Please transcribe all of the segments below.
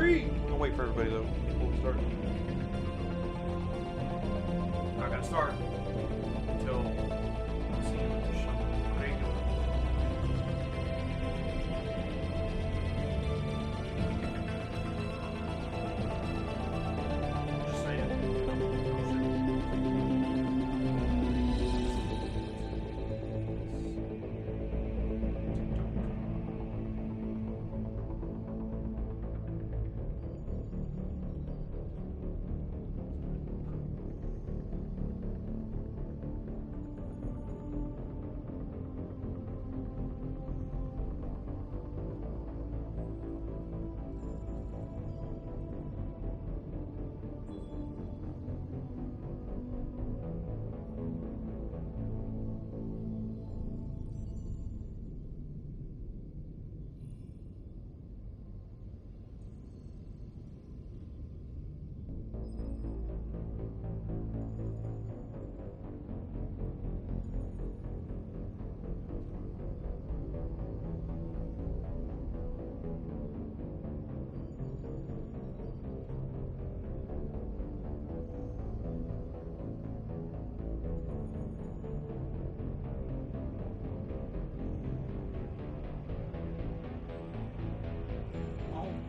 ME3! I'm gonna wait for everybody though before we start. I gotta start until I'm seeing how you doing. Just saying.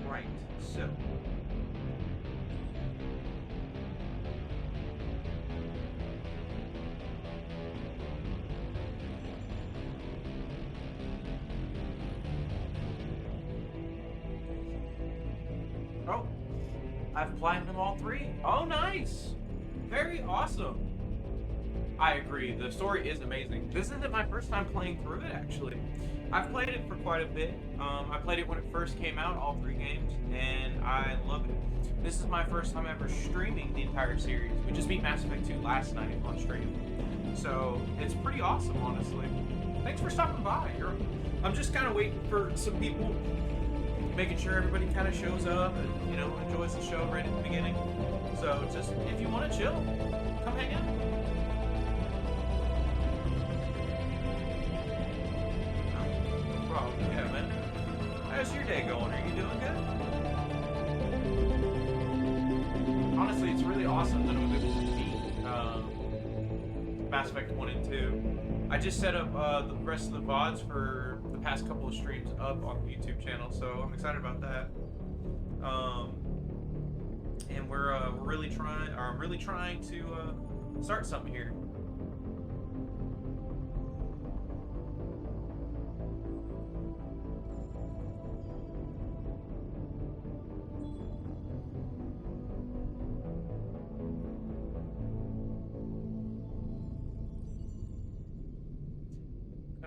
Alright, so. Oh, I've platinum all three. Oh, nice. Very awesome. I agree. The story is amazing. This isn't my first time playing through it, actually. I've played it for quite a bit. I played it when it first came out, all three games, and I love it. This is my first time ever streaming the entire series. We just beat Mass Effect 2 last night on stream. So, it's pretty awesome, honestly. Thanks for stopping by. I'm just kind of waiting for some people, making sure everybody kind of shows up and, you know, enjoys the show right at the beginning. So, just, if you want to chill, come hang out. Yeah, man. How's your day going? Are you doing good? Honestly, it's really awesome that I was able to beat Mass Effect 1 and 2. I just set up the rest of the VODs for the past couple of streams up on the YouTube channel, so I'm excited about that. And we're really trying, or I'm really trying to start something here.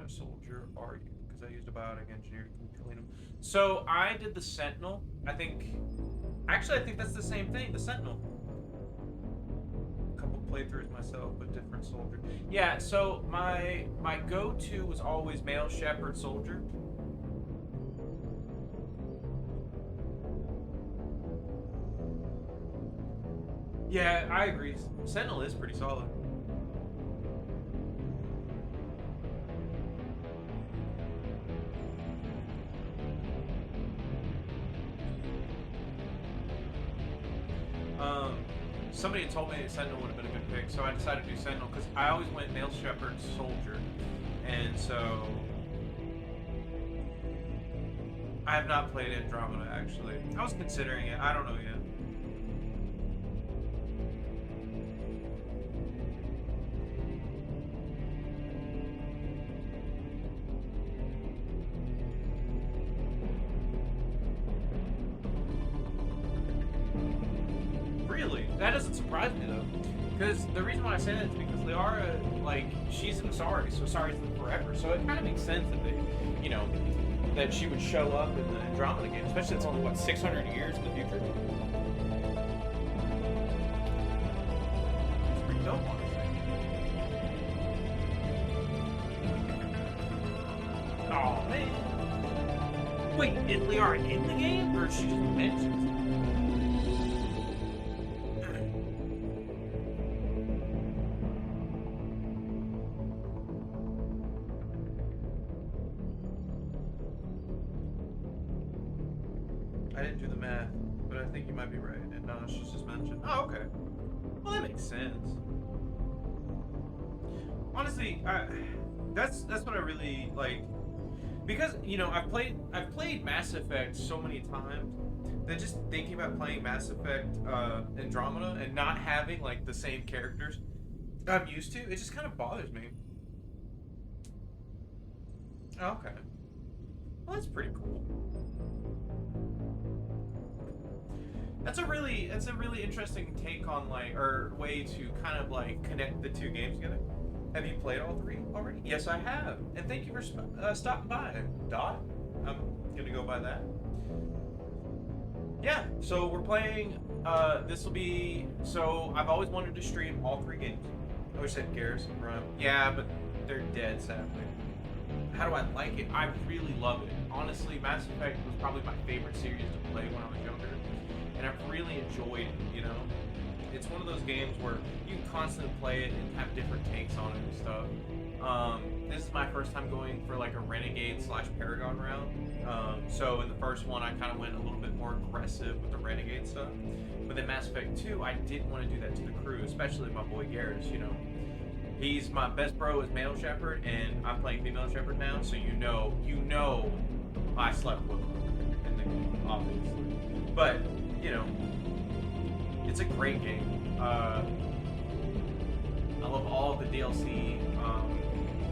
Soldier are you? Because I used a biotic engineer to clean them. So I did the Sentinel. Actually I think that's the same thing, the Sentinel. A couple playthroughs myself, but different soldier. Yeah, so my go-to was always male shepherd soldier. Yeah, I agree. Sentinel is pretty solid. Somebody had told me that Sentinel would have been a good pick, so I decided to do Sentinel because I always went male shepherd soldier, and so I have not played Andromeda actually. I was considering it. I don't know yet. That doesn't surprise me though, because the reason why I say that is because Liara, like, she's an Asari, so Asari's lived forever, so it kind of makes sense that they, you know, that she would show up in the Andromeda game, especially it's only, what, 600 years in the future? It's pretty dope, honestly. Oh man. Wait, is Liara in the game, or is she just mentioned? I didn't do the math. might be right. And no, she's just mentioned. Oh, okay. Well, that makes sense. Honestly, that's what I really like, because you know I've played Mass Effect so many times that just thinking about playing Mass Effect Andromeda and not having like the same characters I'm used to, it just kind of bothers me. Oh, okay. Well, that's pretty cool. That's a really interesting take on like, or way to kind of like connect the two games together. Have you played all three already? Yes, I have. And thank you for stopping by. Dot. I'm gonna go by that. Yeah. So we're playing. This will be. So I've always wanted to stream all three games. I wish I had Garrison Run. Yeah, but they're dead, sadly. How do I like it? I really love it. Honestly, Mass Effect was probably my favorite series to play when I was younger, and I've really enjoyed it. You know, it's one of those games where you can constantly play it and have different takes on it and stuff. This is my first time going for like a Renegade / Paragon round. So in the first one, I kind of went a little bit more aggressive with the Renegade stuff. But then Mass Effect 2, I didn't want to do that to the crew, especially my boy Garrus, you know. He's my best bro is male shepherd, and I'm playing female shepherd now, so you know I slept with him in the game, obviously. But, you know, it's a great game. I love all of the DLC.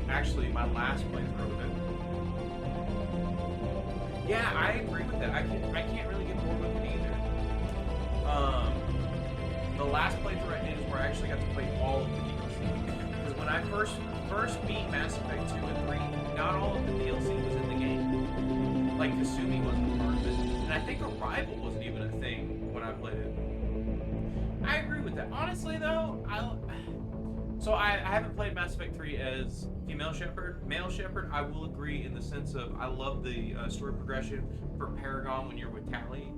Actually, my last playthrough of it. Yeah, I agree with that. I can't really get bored with it either. The last playthrough I did is where I actually got to play all of the DLC. Because when I first beat Mass Effect 2 and 3, not all of the DLC was in the game. Like Kasumi wasn't part of it, and I think Arrival wasn't even a thing when I played it. I agree with that. Honestly, though, I haven't played Mass Effect 3 as female shepherd. Male shepherd, I will agree in the sense of I love the story progression for Paragon when you're with Tali.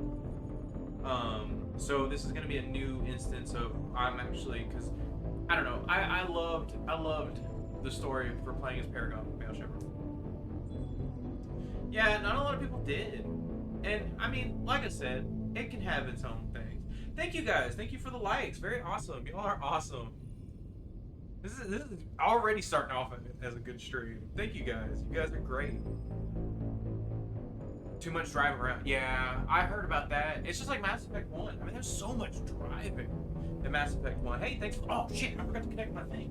So this is going to be a new instance of I'm actually, because I don't know, I loved the story for playing as Paragon male shepherd. Yeah, not a lot of people did, and I mean, like I said, it can have its own things. Thank you guys. Thank you for the likes. Very awesome. You all are awesome. This is already starting off as a good stream. Thank you guys. You guys are great. Too much driving around. Yeah, I heard about that. It's just like Mass Effect 1. I mean, there's so much driving in Mass Effect 1. Hey, thanks. Oh, shit. I forgot to connect my thing.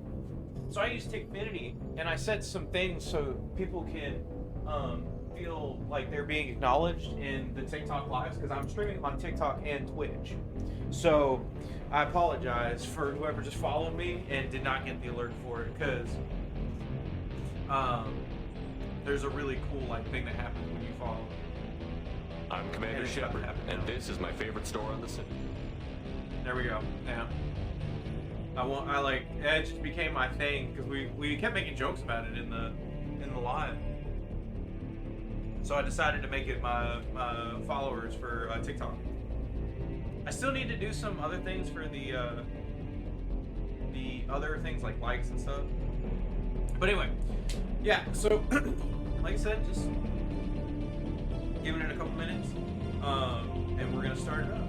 So I used Tickfinity, and I said some things so people can feel like they're being acknowledged in the TikTok lives, because I'm streaming on TikTok and Twitch. So I apologize for whoever just followed me and did not get the alert for it, because there's a really cool like thing that happens when you follow. I'm Commander Shepard, and this is my favorite store on the city. There we go. Yeah. It just became my thing because we kept making jokes about it in the live. So I decided to make it my followers for TikTok. I still need to do some other things for the other things like likes and stuff. But anyway, yeah. So like I said, just giving it a couple minutes, and we're gonna start it up.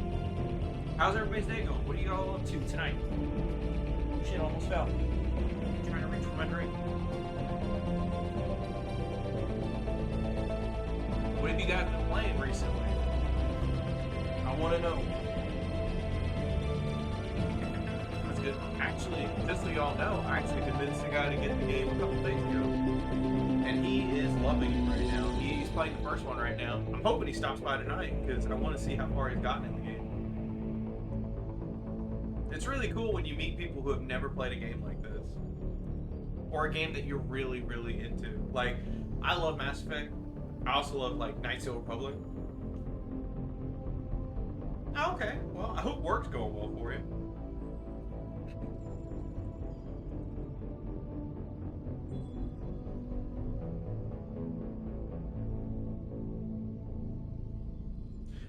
How's everybody's day going? What are you all up to tonight? Oh shit, almost fell. I'm trying to reach for my drink. What have you guys been playing recently? I want to know. That's good. Actually, just so y'all know, I actually convinced the guy to get the game a couple days ago, and he is loving it right now. He's playing the first one right now. I'm hoping he stops by tonight because I want to see how far he's gotten in the game. It's really cool when you meet people who have never played a game like this, or a game that you're really, really into. Like, I love Mass Effect. I also love like Knights of the Republic. Oh, okay. Well, I hope work's going well for you.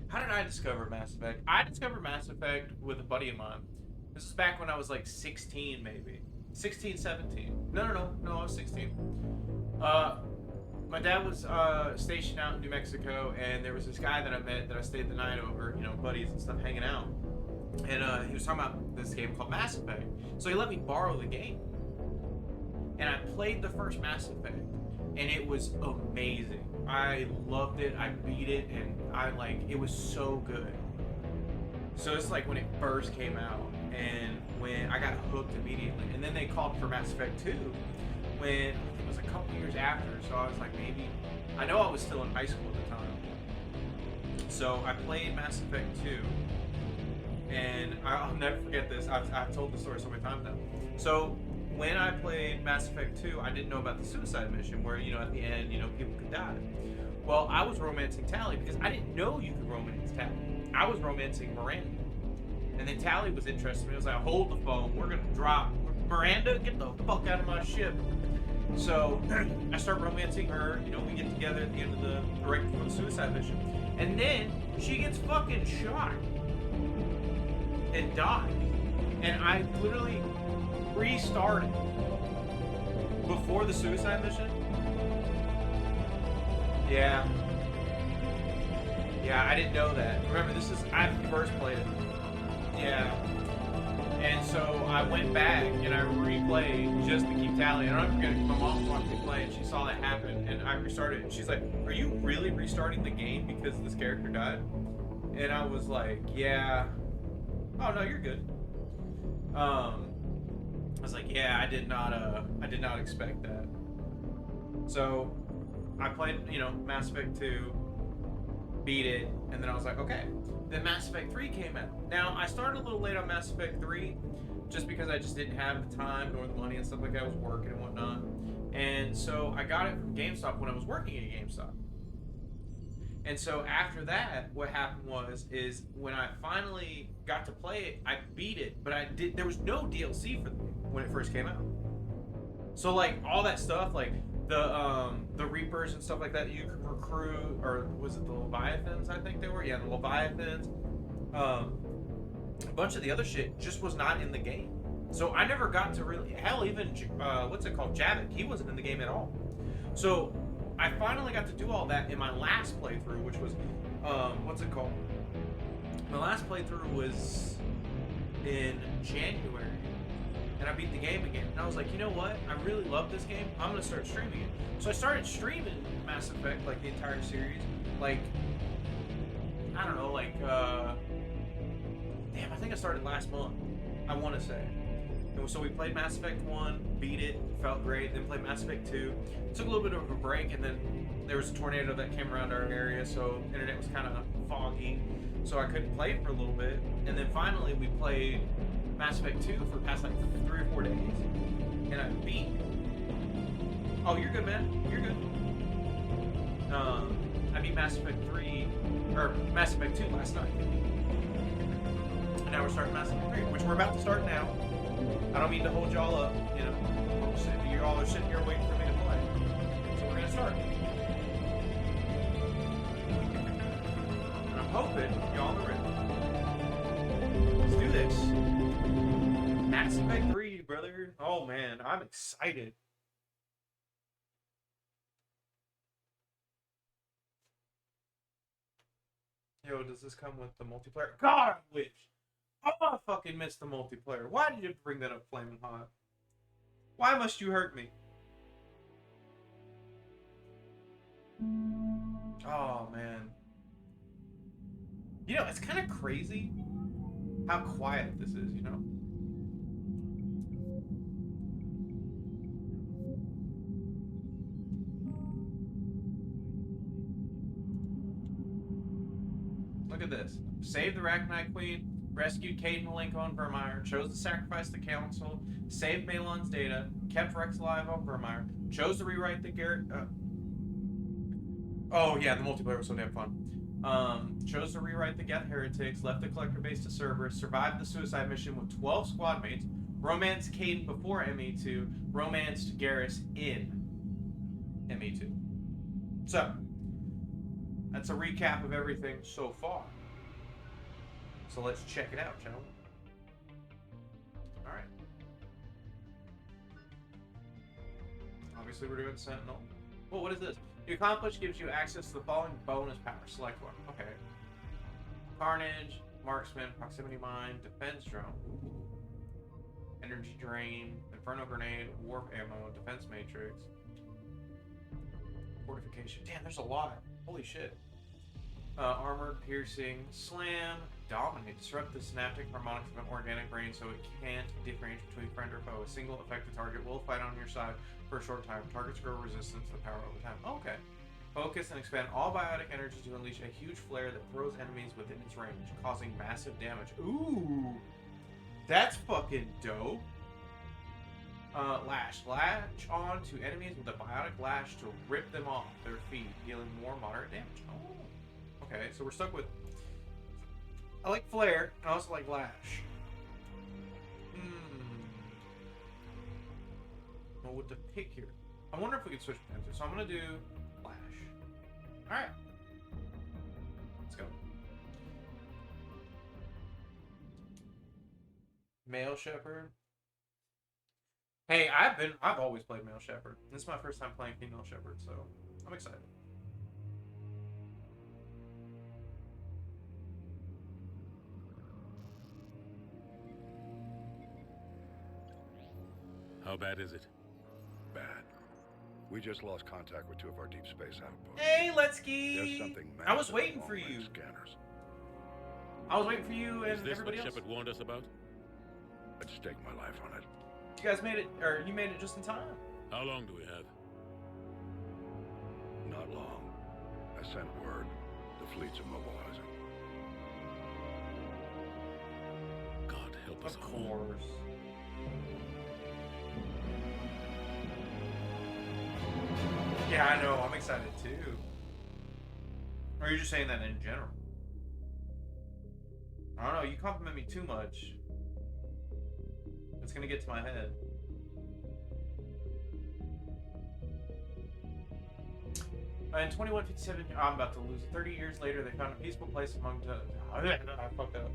How did I discover Mass Effect? I discovered Mass Effect with a buddy of mine. This is back when I was like 16, maybe. 16, 17. No, I was 16. My dad was stationed out in New Mexico, and there was this guy that I met that I stayed the night over, you know, buddies and stuff, hanging out. And he was talking about this game called Mass Effect. So he let me borrow the game. And I played the first Mass Effect, and it was amazing. I loved it, I beat it, and it was so good. So it's like when it first came out, and when I got hooked immediately. And then they called for Mass Effect 2 when it was a couple years after. So I was like, maybe, I know I was still in high school at the time. So I played Mass Effect 2, and I'll never forget this. I've told the story so many times now. So when I played Mass Effect 2, I didn't know about the suicide mission where, you know, at the end, you know, people could die. Well, I was romancing Tally because I didn't know you could romance Tally. I was romancing Miranda. And then Tally was interested in me. I was like, hold the phone. We're going to drop. Miranda, get the fuck out of my ship. So I start romancing her. You know, we get together at the end of right before the suicide mission. And then she gets fucking shot and dies. And I literally restarted before the suicide mission. Yeah, I didn't know that. Remember, I first played it. Yeah. And so I went back and I replayed just to keep tally. And I don't forget it, my mom watched me play and she saw that happen, and I restarted, and she's like, are you really restarting the game because this character died? And I was like, yeah. Oh no, you're good. I was like, yeah, I did not expect that. So I played, you know, Mass Effect 2, beat it, and then I was like, okay. Then Mass Effect 3 came out. Now, I started a little late on Mass Effect 3, just because I just didn't have the time nor the money and stuff like that. I was working and whatnot. And so I got it from GameStop when I was working at GameStop. And so after that, what happened is when I finally got to play it, I beat it, but there was no DLC for when it first came out. So like all that stuff, like the Reapers and stuff like that you could recruit, or was it the Leviathans? I think they were. Yeah, the Leviathans. A bunch of the other shit just was not in the game. So I never got to really, hell, even what's it called, Javik, he wasn't in the game at all. So I finally got to do all that in my last playthrough, which was what's it called? My last playthrough was in January. And I beat the game again. And I was like, you know what? I really love this game. I'm going to start streaming it. So I started streaming Mass Effect, like the entire series. Like, I don't know, like, damn, I think I started last month, I want to say. And so we played Mass Effect 1, beat it, felt great. Then played Mass Effect 2. Took a little bit of a break, and then there was a tornado that came around our area, so internet was kind of foggy. So I couldn't play it for a little bit. And then finally we played Mass Effect 2 for the past like 3 or 4 days, and I beat. Oh, you're good, man. You're good. I beat Mass Effect 3 or Mass Effect 2 last night, and now we're starting Mass Effect 3, which we're about to start now. I don't mean to hold y'all up, you know. You all are sitting here waiting for me to play, so we're gonna start. And I'm hoping y'all are ready. Let's do this. Mass Effect 3, brother. Oh man, I'm excited. Yo, does this come with the multiplayer? God, I wish. Oh, I fucking missed the multiplayer. Why did you bring that up, Flaming Hot? Why must you hurt me? Oh man. You know, it's kind of crazy how quiet this is, you know? Look at this. Saved the Rachni Queen, rescued Cade and Malenko on Vermeer, chose to sacrifice the Council, saved Balon's data, kept Rex alive on Vermeer, chose to rewrite the Garrett... Oh yeah, the multiplayer was so damn fun. Chose to rewrite the Geth Heretics, left the Collector base to Cerberus, survived the suicide mission with 12 squad mates, romanced Cade before ME2, romanced Garrus in ME2. So, that's a recap of everything so far. So let's check it out, gentlemen. Alright. Obviously we're doing Sentinel. Well, what is this? You accomplish gives you access to the following bonus power. Select one. Okay. Carnage, Marksman, Proximity Mine, Defense Drone, Energy Drain, Inferno Grenade, Warp Ammo, Defense Matrix, Fortification. Damn, there's a lot. Holy shit. Armored, Piercing, Slam, Dominate. Disrupt the synaptic harmonics of an organic brain so it can't differentiate between friend or foe. A single affected target will fight on your side for a short time. Targets grow resistance to the power over time. Oh, okay. Focus and expand all biotic energy to unleash a huge flare that throws enemies within its range, causing massive damage. Ooh! That's fucking dope. Lash. Latch on to enemies with a biotic lash to rip them off their feet, dealing more moderate damage. Oh. Okay, so we're stuck with... I like flare, I also like lash. Well, what to pick here? I wonder if we could switch between two. So I'm gonna do lash. Alright. Let's go. Male Shepherd. Hey, I've always played Male Shepherd. This is my first time playing Female Shepherd, so I'm excited. How bad is it? Bad. We just lost contact with 2 of our deep space outposts. Hey, Letsky! There's something I was massive waiting in for long-range you. Scanners. I was waiting for you and Is this everybody what else. Shepard warned us about? I'd stake my life on it. You guys made it, or you made it just in time. How long do we have? Not long. I sent word. The fleet's immobilizing. God help us Of all. course. Yeah, I know. I'm excited too. Or are you just saying that in general? I don't know. You compliment me too much. It's gonna get to my head. In 2157, I'm about to lose it. 30 years later, they found a peaceful place among the... I fucked up.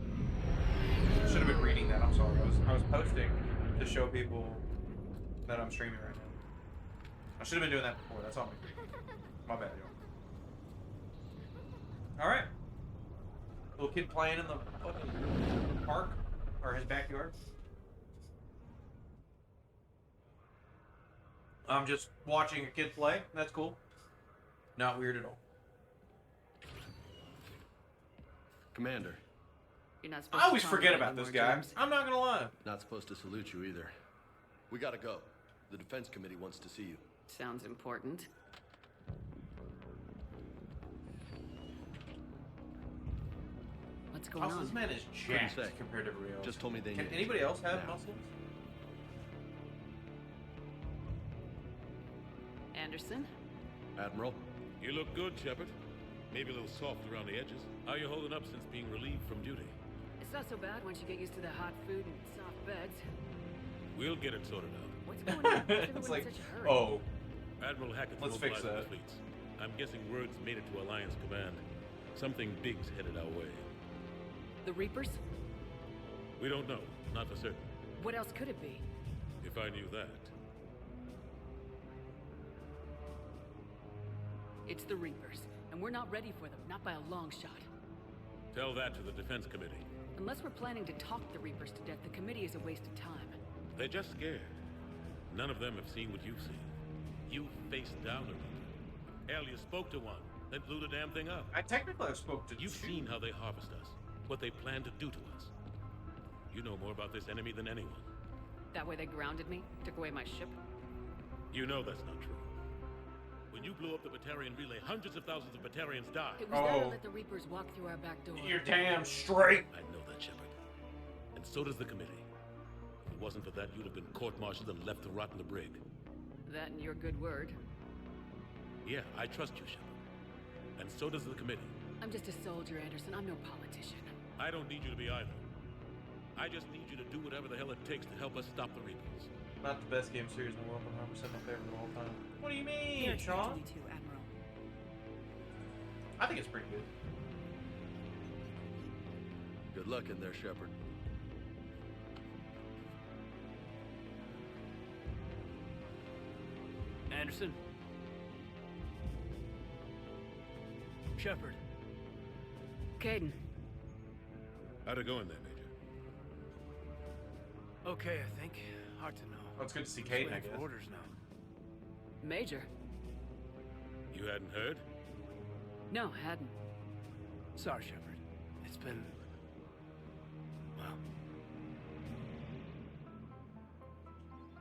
I should have been reading that. I'm sorry. I was posting to show people that I'm streaming right now. I should have been doing that before. That's on me. My bad, y'all. Alright. Little kid playing in the fucking park. Or his backyard. I'm just watching a kid play. That's cool. Not weird at all. Commander. You're not supposed I always to forget contemplate about this any more guy. germs. I'm not gonna lie. Not supposed to salute you either. We gotta go. The Defense Committee wants to see you. Sounds important. What's going Also, on? this man is Couldn't jacked say. compared to everybody else. Just told me they Can need anybody else have now. muscles? Anderson? Admiral, You look good, Shepard. Maybe a little soft around the edges. How you holding up since being relieved from duty? It's not so bad once you get used to the hot food and soft beds. We'll get it sorted out. What's going on? Why is It's everyone like, in such a hurry? oh, Admiral Hackett's Let's fix mobilizing the that. fleets. I'm guessing word's made it to Alliance Command. Something big's headed our way. The Reapers? We don't know. Not for certain. What else could it be? If I knew that. It's the Reapers, and we're not ready for them, not by a long shot. Tell that to the Defense Committee. Unless we're planning to talk the Reapers to death, the committee is a waste of time. They're just scared. None of them have seen what you've seen. You faced down a Reaper. Hell, you spoke to one, then blew the damn thing up. I technically have spoke to You've two. seen how they harvest us, what they plan to do to us. You know more about this enemy than anyone. That way they grounded me, took away my ship. You know that's not true. When you blew up the Batarian relay, hundreds of thousands of Batarians died. It was there to Oh. let the Reapers walk through our back door. You're damn straight. I know that, Shepard. And so does the committee. If it wasn't for that, you'd have been court-martialed and left to rot in the brig. That and your good word. Yeah, I trust you, Shepard. And so does the committee. I'm just a soldier, Anderson. I'm no politician. I don't need you to be either. I just need you to do whatever the hell it takes to help us stop the Reapers. Not the best game series in the world, but 100% my favorite the whole time. What do you mean, Here, Sean? me too, Admiral. I think it's pretty good. good luck in there, Shepard. Anderson. Shepard. Caden. How'd it go in there, Major? Okay, I think. Hard to know. Oh, it's good to see Just Caden, I waiting guess. for orders now. Major. You hadn't heard? No, hadn't. Sorry, Shepard. It's been... well...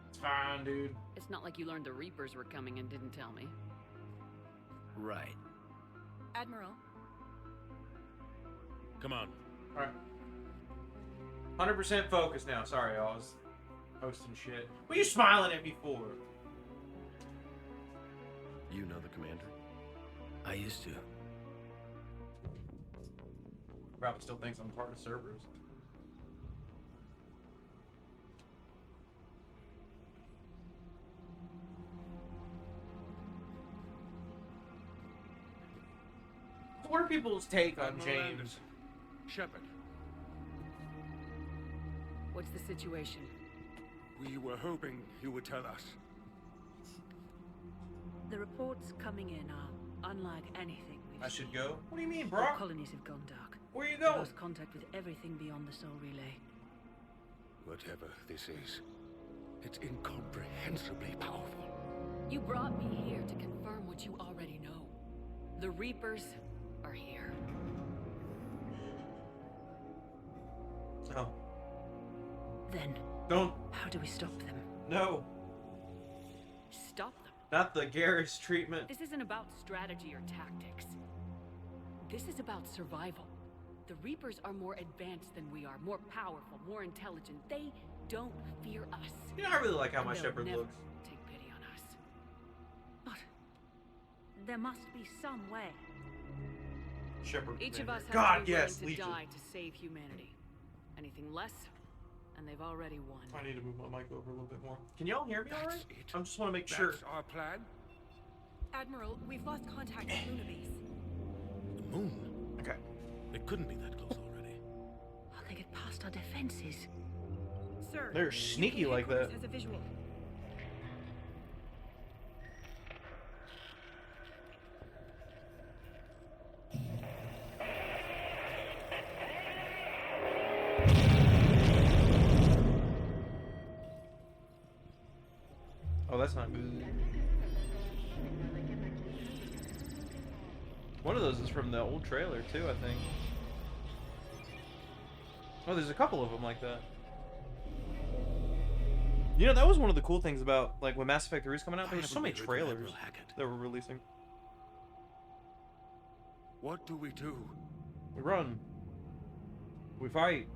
It's fine, dude. It's not like you learned the Reapers were coming and didn't tell me. right. Admiral. Come on. Alright. 100% focus now. Sorry, I was hosting shit. What are you smiling at me for? You know the commander? I used to. Probably still thinks I'm part of servers. What are people's take on Admiral James? Anderson. Shepard, What's the situation? we were hoping you would tell us. The reports coming in are unlike anything we've I seen. should go? What do you mean, The bro? colonies have gone dark. Where are you We going? lost contact with everything beyond the Soul Relay. Whatever this is, it's incomprehensibly powerful. You brought me here to confirm what you already know. The Reapers are here. Oh. Then, Don't. how do we stop them? No. Stop them. Not the Garrus treatment. This isn't about strategy or tactics. This is about survival. The Reapers are more advanced than we are, more powerful, more intelligent. They don't fear us. You know, I really like how my They'll Shepard never looks. take pity on us. But there must be some way. Shepard. Each of us has God, to be yes, willing to Legion. die to save humanity. Anything less, and they've already won. I need to move my mic over a little bit more. Can y'all hear me all right? That's it. I just want to make sure. That's our plan? Admiral, we've lost contact with Luna Base. The moon? Okay. They couldn't be that close already. How they get past our defenses? Sir, They're sneaky like that. has a visual. Oh, that's not good. One of those is from the old trailer too, I think. Oh, there's a couple of them like that. You know, that was one of the cool things about, like, when Mass Effect 3 was coming out, there were so many trailers that were releasing. What do we do? We run. We fight.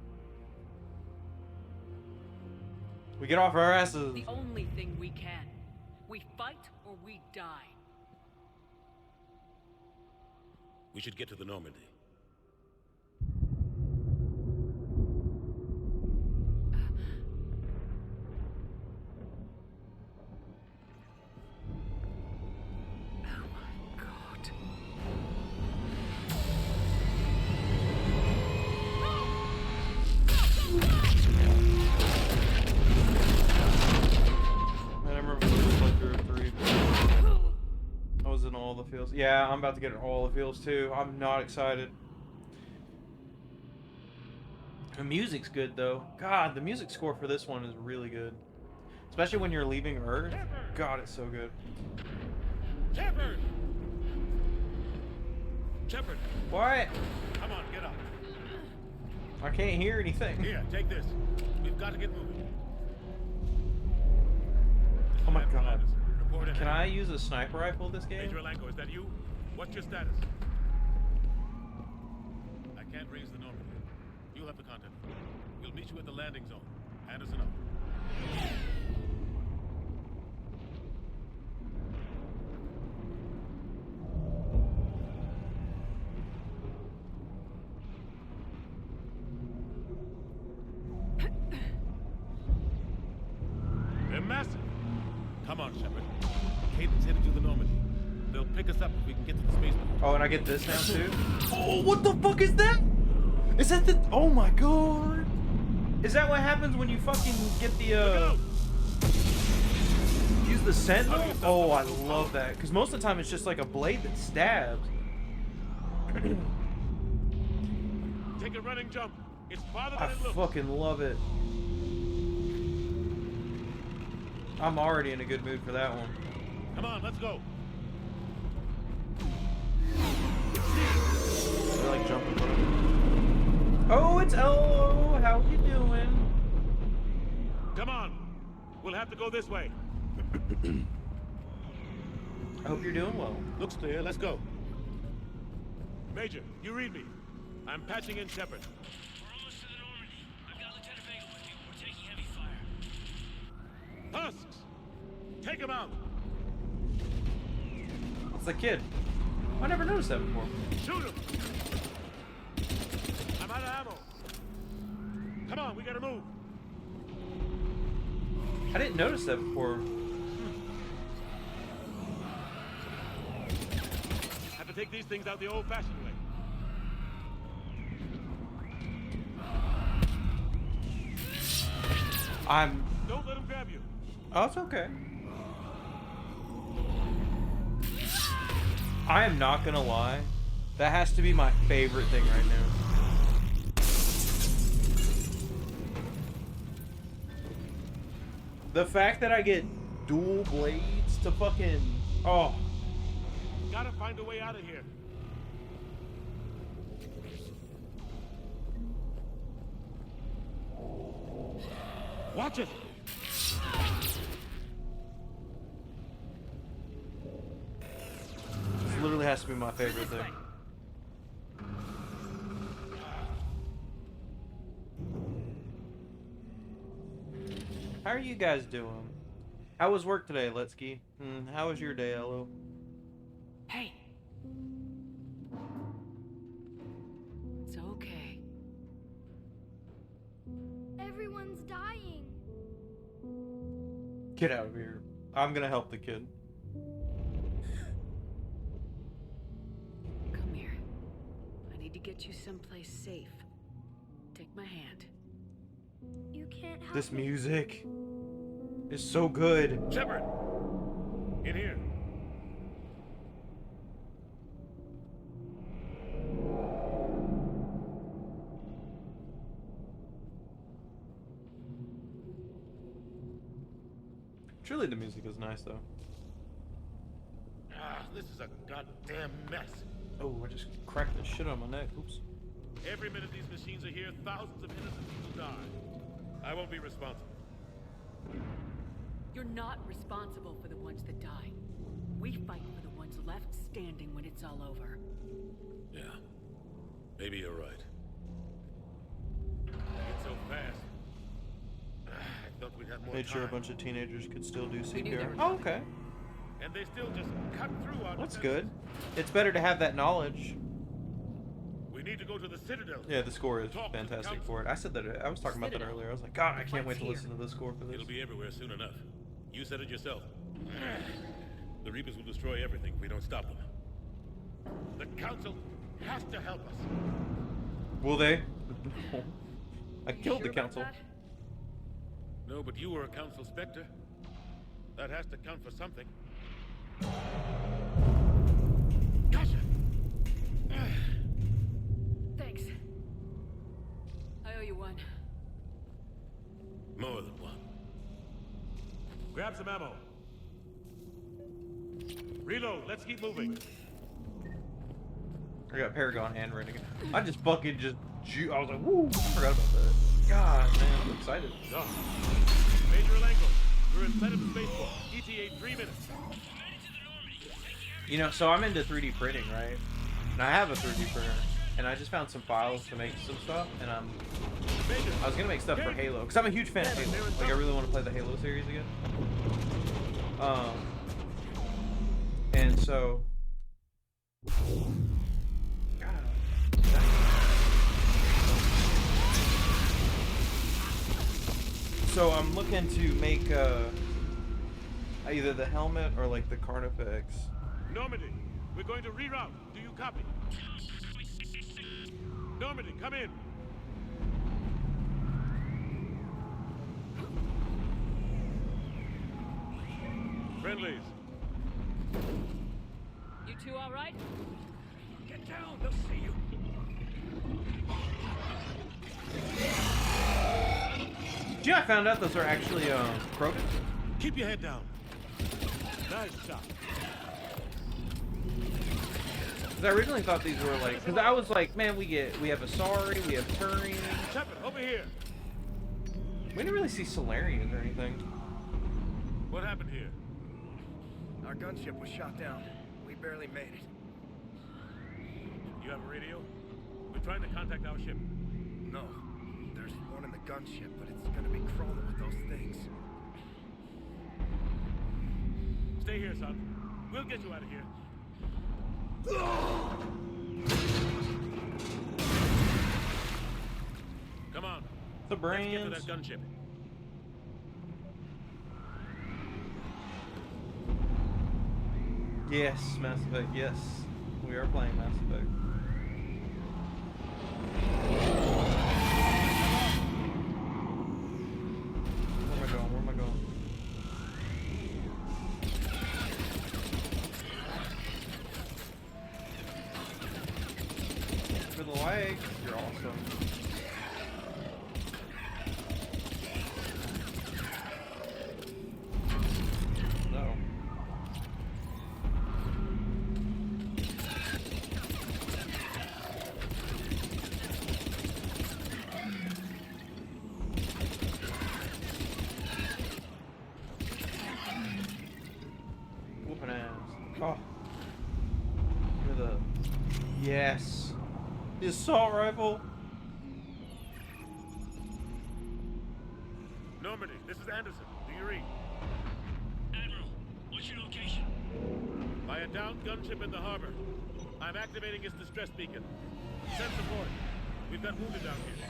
We get off our asses. The only thing we can. We fight or we die. We should get to the Normandy. Oh my god. I remember Splinter 3. I was in all the feels. Yeah, I'm about to get in all the feels too. I'm not excited. The music's good though. God, the music score for this one is really good. Especially when you're leaving Earth. God, it's so good. Shepard! Shepard! What? Come on, get up. I can't hear anything. Here, take this. We've got to get moving. Oh my Admiral god. Anderson, report ahead. Can I use a sniper rifle this game? Major Alanko, is that you? What's your status? I can't raise the Normandy. You'll have the contact. We'll meet you at the landing zone. Anderson up. They're massive. Come on, Shepard. Caden's headed to the Normandy. They'll pick us up if we can get to the spaceport. Oh, and I get this now too? Oh, what the fuck is that? Is that the... Oh my god. Is that what happens when you fucking get the, Look out! Use the sentinel? Oh, I love that. Because most of the time it's just like a blade that stabs. Take a running jump. It's farther I than it looks. fucking love it. I'm already in a good mood for that one. Come on, let's go. I like jumping from it. Oh, it's Elo. How you doing? Come on. We'll have to go this way. I hope you're doing well. Looks clear. Let's go. Major, you read me. I'm patching in Shepard. We're almost to the Normandy. I've got Lieutenant Vega with you. We're taking heavy fire. Husks! Take him out! It's the kid. I never noticed that before. Shoot him! I'm out of ammo. Come on, we gotta move. I didn't notice that before. Have to take these things out the old-fashioned way. Don't let him grab you. Oh, it's okay. I am not gonna lie. That has to be my favorite thing right now. The fact that I get dual blades to fucking... Oh. Gotta find a way out of here. Watch it! This literally has to be my favorite thing. How are you guys doing? How was work today, Letsky? How was your day, Elo? Hey. It's okay. Everyone's dying. Get out of here. I'm gonna help the kid. Come here. I need to get you someplace safe. Take my hand. You can't help This me. music is so good. Shepard! In here. Truly, the music is nice, though. Ah, this is a goddamn mess. Oh, I just cracked the shit on my neck. Oops. Every minute these machines are here, thousands of innocent people die. I won't be responsible. You're not responsible for the ones that die. We fight for the ones left standing when it's all over. Yeah. Maybe you're right. It's so fast. I thought we'd have more Made sure a time. bunch of teenagers could still do knew they CPR. were Oh, okay. And they still just cut through our That's defenses. good. It's better to have that knowledge. We need to go to the Citadel. Yeah, the score is Talk to the fantastic council. for it. I said that. I was talking about that Citadel. earlier. I was like, God, I can't wait Fight's to here. listen to the score for this. It'll be everywhere soon enough. You said it yourself. The Reapers will destroy everything if we don't stop them. The Council has to help us. Will they? I You killed sure the about council. that? No, but you were a Council Spectre. That has to count for something. Gotcha! Thanks. I owe you one. More than one. Grab some ammo. Reload, let's keep moving. I got Paragon and Renegade. I just fucking I was like, woo! I forgot about that. God, man, I'm excited. Done. Major Alenko, we're in Planet Spaceport. ETA 3 minutes. You know, so I'm into 3D printing, right? And I have a 3D printer, and I just found some files to make some stuff, and Major, I was gonna make stuff for Halo, because I'm a huge fan of Halo. Like, I really want to play the Halo series again. And so... So I'm looking to make either the helmet or like the Carnifex. Normandy, we're going to reroute. Do you copy? Normandy, come in. Friendlies. You two all right? Get down, they'll see you. Yeah, I found out those are actually Krogans. Keep your head down. Nice shot. Because I originally thought these were like, because I was like, man, we have Asari, we have Turing. Shepard, over here. We didn't really see Solarians or anything. What happened here? Our gunship was shot down. We barely made it. You have a radio? We're trying to contact our ship. No. There's one in the gunship, but it's gonna be crawling with those things. Stay here, son. We'll get you out of here. Come on. The Let's get to brains. that gunship. Yes, Mass Effect. Yes, we are playing Mass Effect. Where am I going? Where am I going? For the legs, you're awesome. No. Whooping ass. Oh. For the... Yes. The assault rifle. Normandy, this is Anderson. Do you read? Admiral, what's your location? By a downed gunship in the harbor. I'm activating its distress beacon. Send support. We've got wounded down here.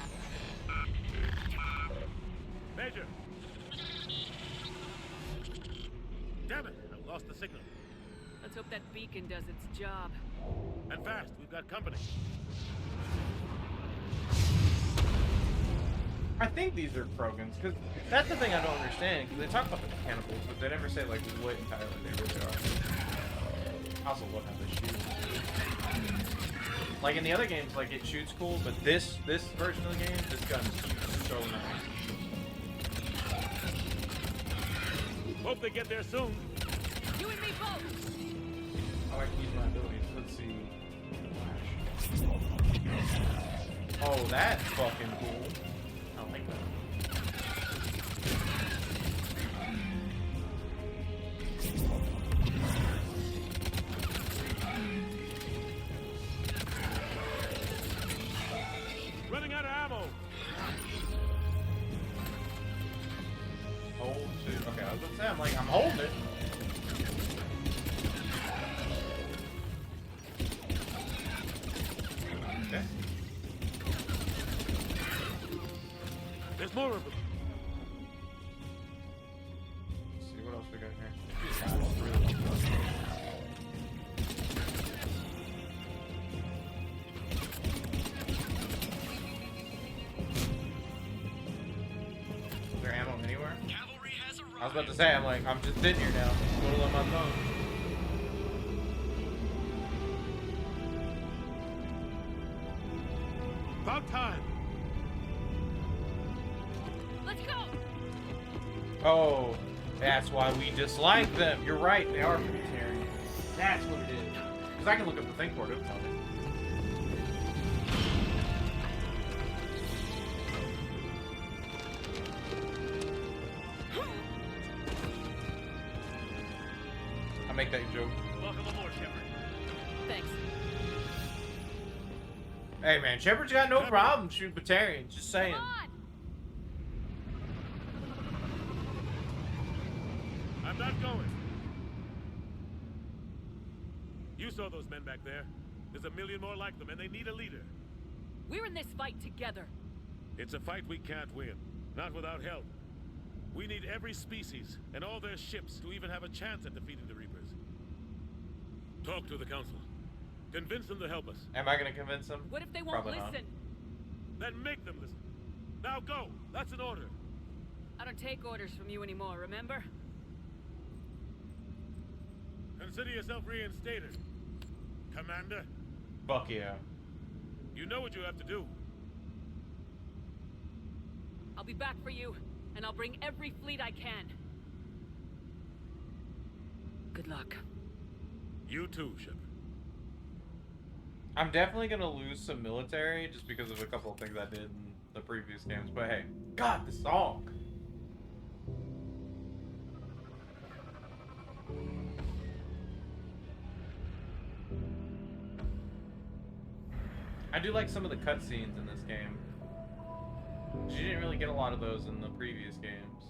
Major! Damn it! I lost the signal. Let's hope that beacon does its job. And fast, we've got company. I think these are Krogans, because that's the thing I don't understand, because they talk about the mechanicals, but they never say, like, what entirely they really are. I also love how this shoots. Like, in the other games, like, it shoots cool, but this version of the game, this gun shoots so nice. Hope they get there soon. You and me both! I like to use my abilities. Let's see. Oh, that's fucking cool. I like that. Running out of ammo. Hold to. Okay, I was gonna say, I'm holding it. Okay. There's more of them. Let's see what else we got here. Is there ammo anywhere? Cavalry has arrived. I was about to say, I'm just sitting here now, twiddling my thumb. About time. Let's go! Oh, that's why we dislike them. You're right, they are vegetarian. That's what it is. Because I can look up the thing for it, it'll tell me. I make that joke. Welcome aboard, Shepard. Thanks. Hey man, Shepard's got no problem shooting vegetarians, just saying. Come on! I'm not going. You saw those men back there. There's a million more like them, and they need a leader. We're in this fight together. It's a fight we can't win. Not without help. We need every species and all their ships to even have a chance at defeating the Reapers. Talk to the Council. Convince them to help us. Am I gonna convince them? What if they won't Probably not. listen? Then make them listen. Now go! That's an order. I don't take orders from you anymore, remember? Consider yourself reinstated. Commander, Fuck yeah. you know what you have to do. I'll be back for you, and I'll bring every fleet I can. Good luck. You too, Shepard. I'm definitely gonna lose some military just because of a couple of things I did in the previous games, but hey, God, the song! I do like some of the cutscenes in this game. You didn't really get a lot of those in the previous games.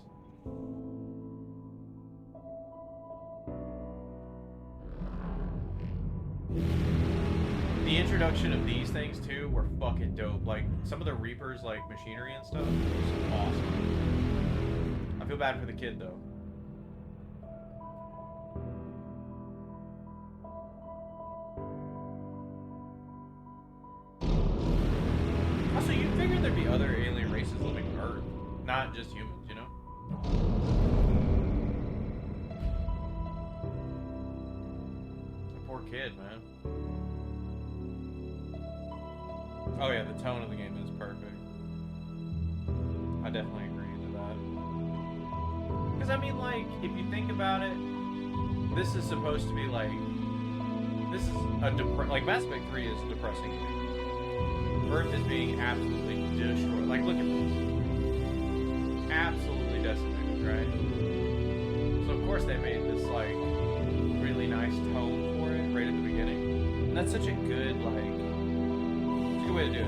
The introduction of these things too were fucking dope. Like some of the Reapers, like machinery and stuff, was awesome. I feel bad for the kid though. Also, you'd figure there'd be other alien races living on Earth, not just humans, you know? The poor kid, man. Oh yeah, the tone of the game is perfect. I definitely agree to that. Because I mean, like, if you think about it, this is supposed to be like, this is a like Mass Effect 3 is a depressing game. Earth is being absolutely destroyed. Like, look at this. Absolutely decimated, right? So of course they made this like really nice tone for it right at the beginning. And that's such a good like. Good way to do it.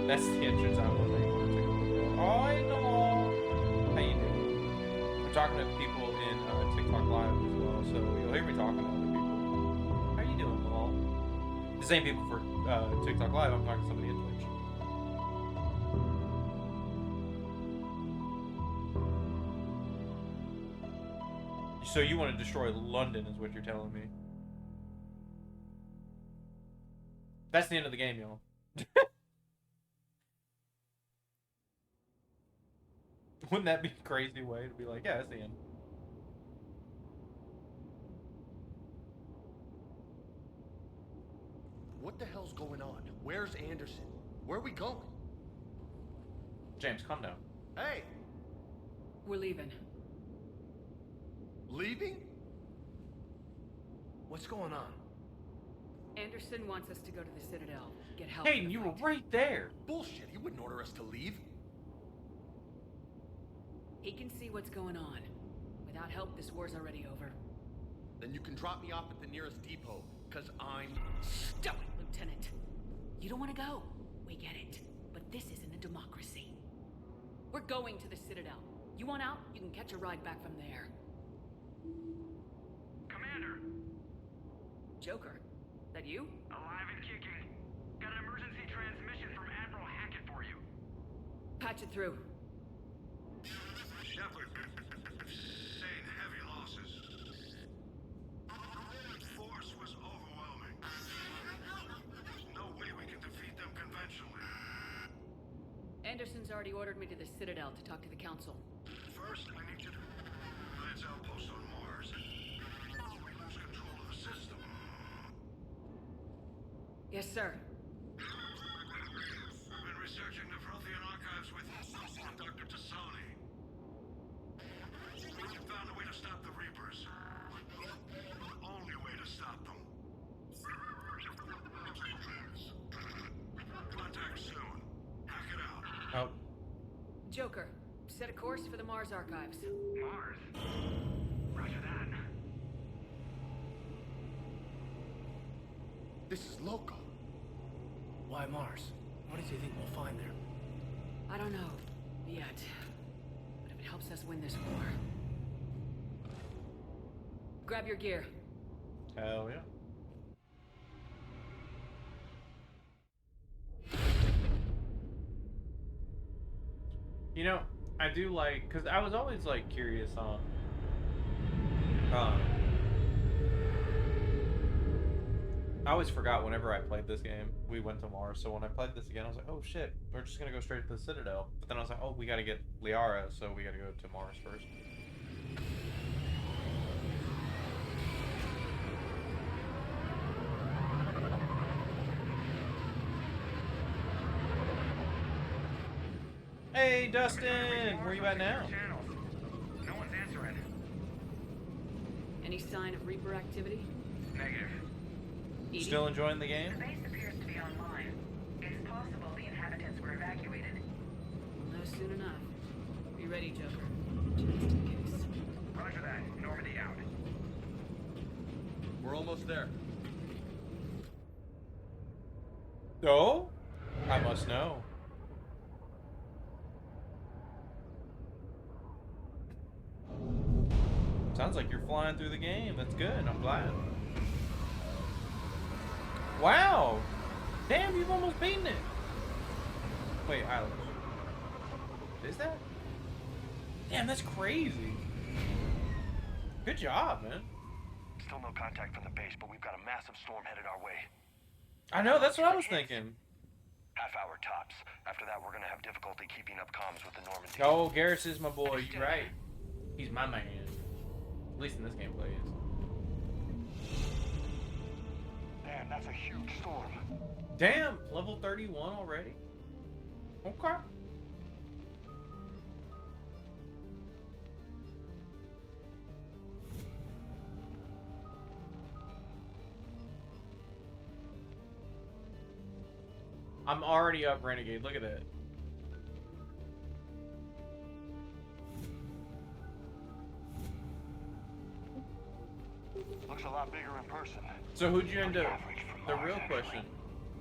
That's the entrance I want to take a look at. Oh, I know. How you doing? I'm talking to people in TikTok Live as well, so you'll hear me talking to other people. How you doing, Lol? The same people for TikTok Live. I'm talking to somebody in Twitch. So you want to destroy London, is what you're telling me? That's the end of the game, y'all. Wouldn't that be a crazy way to be like, yeah, that's the end? What the hell's going on? Where's Anderson? Where are we going? James, calm down. Hey! We're leaving. Leaving? What's going on? Anderson wants us to go to the Citadel, get help. Hayden, you were right there. Bullshit, he wouldn't order us to leave. He can see what's going on. Without help, this war's already over. Then you can drop me off at the nearest depot, because I'm... Stop it, Lieutenant. You don't want to go. We get it. But this isn't a democracy. We're going to the Citadel. You want out? You can catch a ride back from there. Commander! Joker, that you? Alive and kicking. Got an emergency transmission from Admiral Hackett for you. Patch it through. Shepard, sustained heavy losses. The force was overwhelming. There's no way we can defeat them conventionally. Anderson's already ordered me to the Citadel to talk to the Council. First, I need you to Lance outpost on Mars. We lose control of the system. Yes, sir. I've been researching the Prothean archives with Dr. Tassoni. We found a way to stop the Reapers. The only way to stop them. Contact soon. Hack it out. Oh. Joker, set a course for the Mars archives. Mars? Roger that. This is loco. Why Mars? What does he think we'll find there? I don't know yet. But if it helps us win this war. Grab your gear. Hell yeah. You know, I do like, because I was always like curious on I always forgot whenever I played this game, we went to Mars. So when I played this again, I was like, oh shit, we're just gonna go straight to the Citadel. But then I was like, oh, we gotta get 'Liara, so we gotta go to Mars first. Yes, sir. What? Joker, set a course for the Mars archives. Mars. You know, I do like, because I was always like curious on I was forgot whenever I played this game, we went to Mars. So when I played this again, I was like, oh shit, we're just gonna go straight to the Citadel. But then I was like, oh, we gotta get Liara, so we gotta go to Mars first. Hey, Dustin! Where you at now? No one's answering. Any sign of Reaper activity? Negative. Edie? Still enjoying the game? The base appears to be online. It's possible the inhabitants were evacuated. We'll know soon enough. Be ready, Joker. Just in case. Roger that. Normandy out. We're almost there. Oh? I must know. Sounds like you're flying through the game. That's good. I'm glad. Wow! Damn, you've almost beaten it. Wait, Eilish. Is that? Damn, that's crazy. Good job, man. Still no contact from the base, but we've got a massive storm headed our way. I know, that's what I was thinking. Half hour tops. After that, we're gonna have difficulty keeping up comms with the Normandy. Oh, Garrus is my boy. You're right. He's my man. At least in this gameplay is. Damn, that's a huge storm. Damn, level 31 already? Okay. I'm already up Renegade. Look at that. Looks a lot bigger in person. So who'd you end up? Average from The Mars, real actually. question.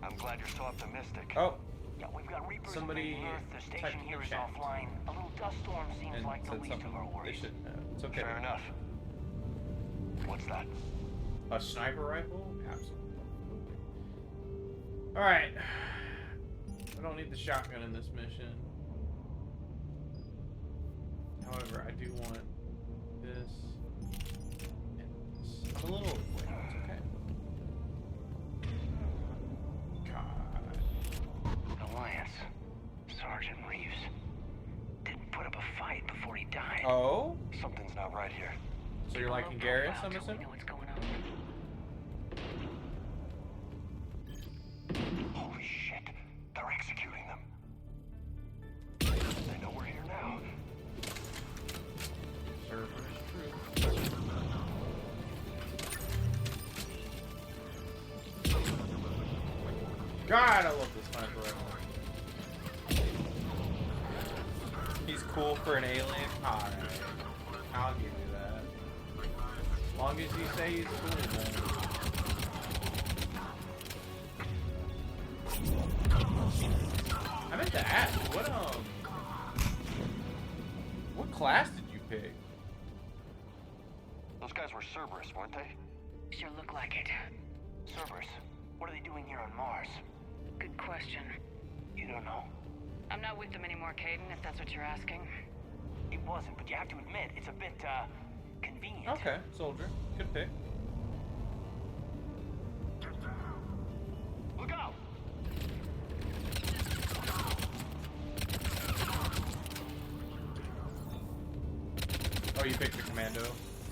I'm glad you're so optimistic. Oh, Yeah, we've got Reapers somebody invading Earth. The typed station in here the is chat offline. A little dust storm seems and like the said least something of our they worries. shouldn't have. It's okay. Fair enough. What's that? A sniper rifle? Absolutely. Alright. I don't need the shotgun in this mission. However, I do want this and this. I'm a little overweight. It's okay. God. Alliance. Sergeant Reeves didn't put up a fight before he died. Oh? Something's not right here. So you're liking Garrus, I'm We assuming? know what's going on. Holy shit. They're executing them. They know we're here now. Server is true. God, I love this sniper rifle. He's cool for an alien? Alright. I'll give you that. As long as you say he's cool, man. I meant to ask, what class did you pick? Those guys were Cerberus, weren't they? Sure look like it. Cerberus, what are they doing here on Mars? Good question. You don't know? I'm not with them anymore, Caden, if that's what you're asking. It wasn't, but you have to admit, it's a bit, convenient. Okay, soldier. Good pick. Look out! Oh, you picked the commando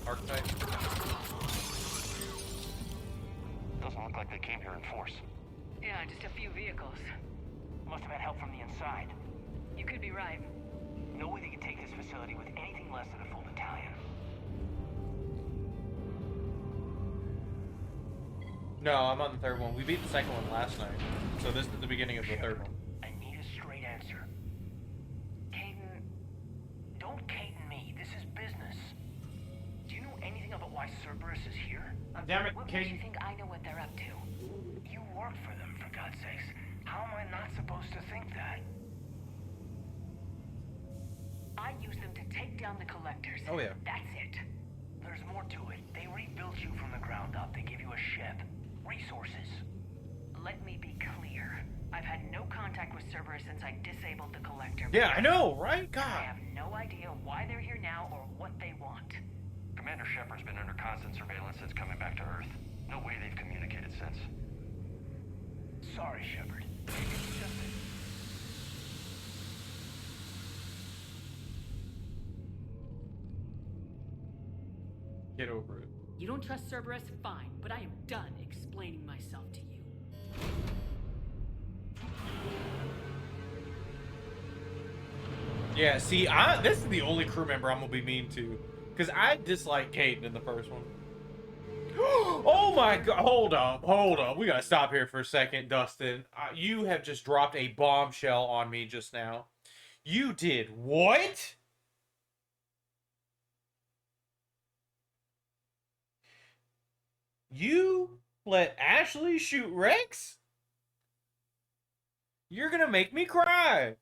archetype? Doesn't look like they came here in force. Yeah, just a few vehicles. Must have had help from the inside. You could be right. No way they could take this facility with anything less than a full battalion. No, I'm on the third one. We beat the second one last night. So this is the beginning of the third one. I need a straight answer. Caden, don't Caden me. This is business. Do you know anything about why Cerberus is here? Damn it, What makes you Caden. think I know what they're up to? You work for them, for God's sakes. How am I not supposed to think that? I use them to take down the collectors. Oh, yeah. That's it. There's more to it. They rebuilt you from the ground up. They give you a ship. Resources. Let me be clear. I've had no contact with Cerberus since I disabled the collector. Yeah, I know, right? I God. have no idea why they're here now or what they want. Commander Shepard's been under constant surveillance since coming back to Earth. No way they've communicated since. Sorry, Shepard. Maybe it's just that Get over it. You don't trust Cerberus? Fine, but I am done explaining myself to you. Yeah, see, this is the only crew member I'm gonna be mean to, because I dislike Caden in the first one. Oh my god, hold up. We gotta stop here for a second, Dustin. You have just dropped a bombshell on me just now. You did what? You let Ashley shoot Rex? You're gonna make me cry.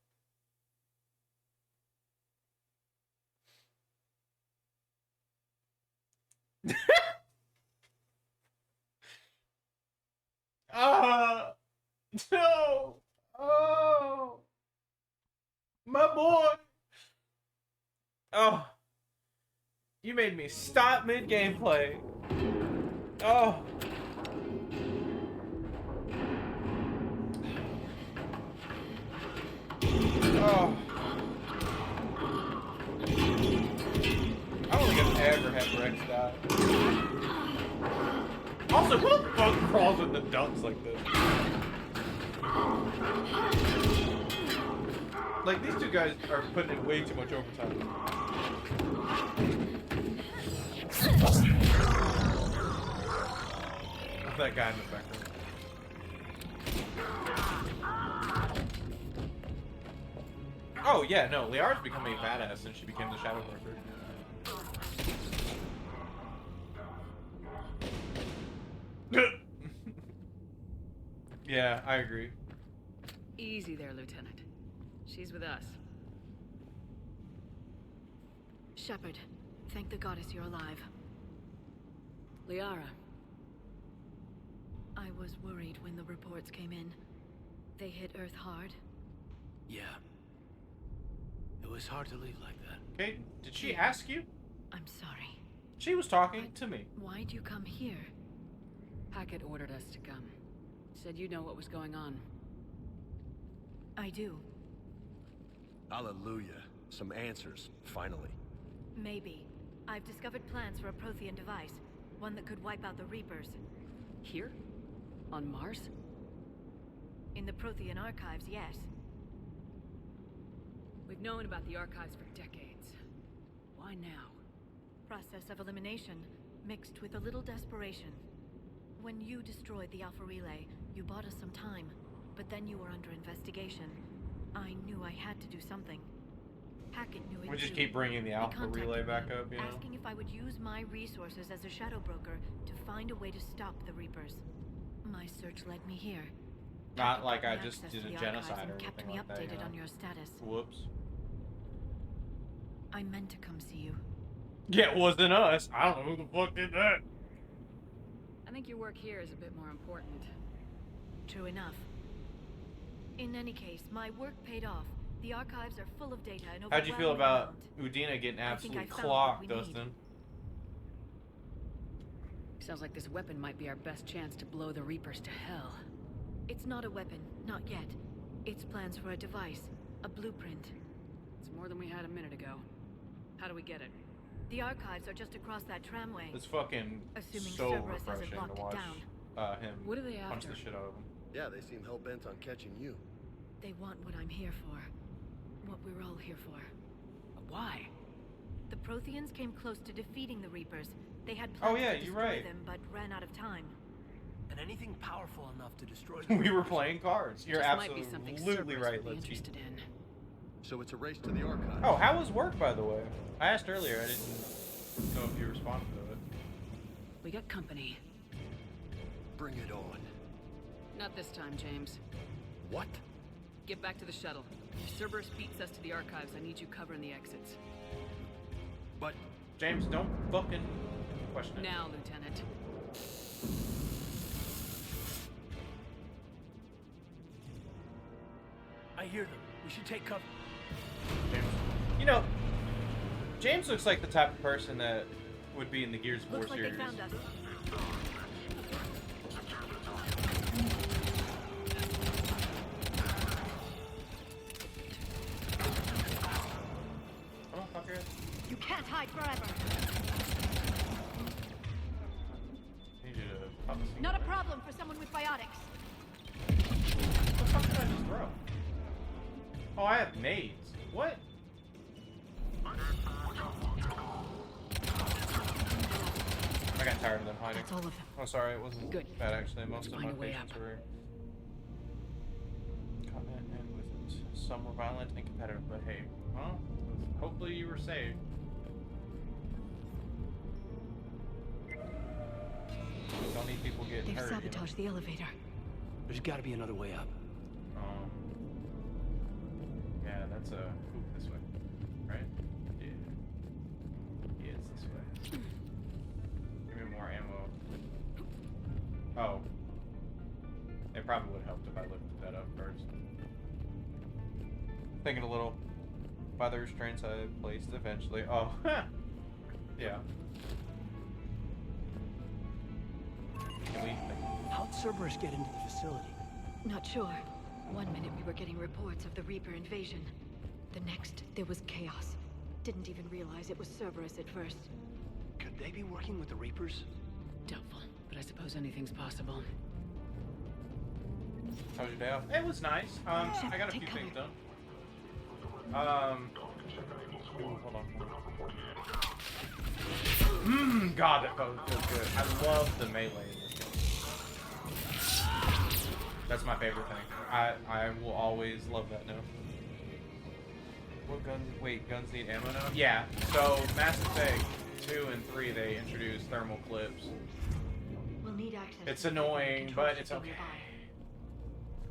No. Oh. My boy. Oh. You made me stop mid-gameplay. Oh. Oh. I don't think I've ever had Rex die. Also, who the fuck crawls in the dumps like this? Like, these two guys are putting in way too much overtime. That guy in the background. Oh, yeah, no, Liara's becoming a badass since she became the Shadow Worker. Yeah, I agree. Easy there, Lieutenant. She's with us. Shepard, thank the goddess you're alive. Liara. I was worried when the reports came in. They hit Earth hard. Yeah. It was hard to leave like that. Okay, did she ask you? I'm sorry. She was talking to me. Why'd you come here? Hackett ordered us to come. Said you know what was going on. I do. Hallelujah. Some answers, finally. Maybe. I've discovered plans for a Prothean device. One that could wipe out the Reapers. Here? On Mars? In the Prothean archives, yes. We've known about the archives for decades. Why now? Process of elimination, mixed with a little desperation. When you destroyed the Alpha Relay, you bought us some time. But then you were under investigation. I knew I had to do something. Hackett knew it We just too. keep bringing the He Alpha contacted Relay me, back up, you know? asking if I would use my resources as a shadow broker to find a way to stop the Reapers. My search led me here. Not Hackett like got I me just access did to a the archives genocide or and kept anything me like that, you updated know? on your status. Whoops. I meant to come see you. Yeah, it wasn't us. I don't know who the fuck did that. I think your work here is a bit more important. True enough. In any case, my work paid off. The archives are full of data and How'd you feel overwhelming about amount. Udina getting I think I absolutely found what clocked, we need. Dustin? Sounds like this weapon might be our best chance to blow the Reapers to hell. It's not a weapon, not yet. It's plans for a device, a blueprint. It's more than we had a minute ago. How do we get it? The archives are just across that tramway. It's fucking Assuming so Cerberus hasn't refreshing locked to it watch down. him What are they punch after? the shit out of him. Yeah, they seem hell-bent on catching you. They want what I'm here for. What we're all here for. Why? The Protheans came close to defeating the Reapers. They had plans Oh yeah, to you're destroy right. them, but ran out of time. And anything powerful enough to destroy We were playing cards. You're Just might be something absolutely Cerberus right, would be Let's interested in. So it's a race to the archives. Oh, how was work, by the way? I asked earlier. I didn't know if you responded to it. We got company. Bring it on. Not this time, James. What? Get back to the shuttle. If Cerberus beats us to the archives, I need you covering the exits. But... James, don't fucking question it. Now, Lieutenant. I hear them. We should take cover. James. You know, James looks like the type of person that would be in the Gears of War Looks like series. they found us. Oh, fucker. You can't hide forever. Need you to pop a Not a problem for someone with biotics. What the fuck did I just throw? Oh, I have nades. What? I got tired of them hiding. That's all of them. Oh, sorry, it wasn't Good. bad actually. Most Let's of find my a way patients up. were comment and with it. Some were violent and competitive, but hey, well, hopefully you were saved. Don't need people getting They've hurt. sabotaged the elevator. There's got to be another way up. Yeah, that's a this way, right? Yeah. Yeah, it's this way. Give me more ammo. Oh. It probably would have helped if I lifted that up first. Thinking a little. By the restraints I placed eventually. Oh, yeah. Can we? How'd Cerberus get into the facility? Not sure. One minute we were getting reports of the Reaper invasion. The next, there was chaos. Didn't even realize it was Cerberus at first. Could they be working with the Reapers? Doubtful, but I suppose anything's possible. How was your day off? It was nice. I got a few things done. Ooh, hold on. God, that feels good. I love the melee in this game. That's my favorite thing. I will always love that now. What guns? Wait, guns need ammo now? Yeah. So Mass Effect 2 and 3, they introduced thermal clips. We'll need access. It's annoying, but it's okay.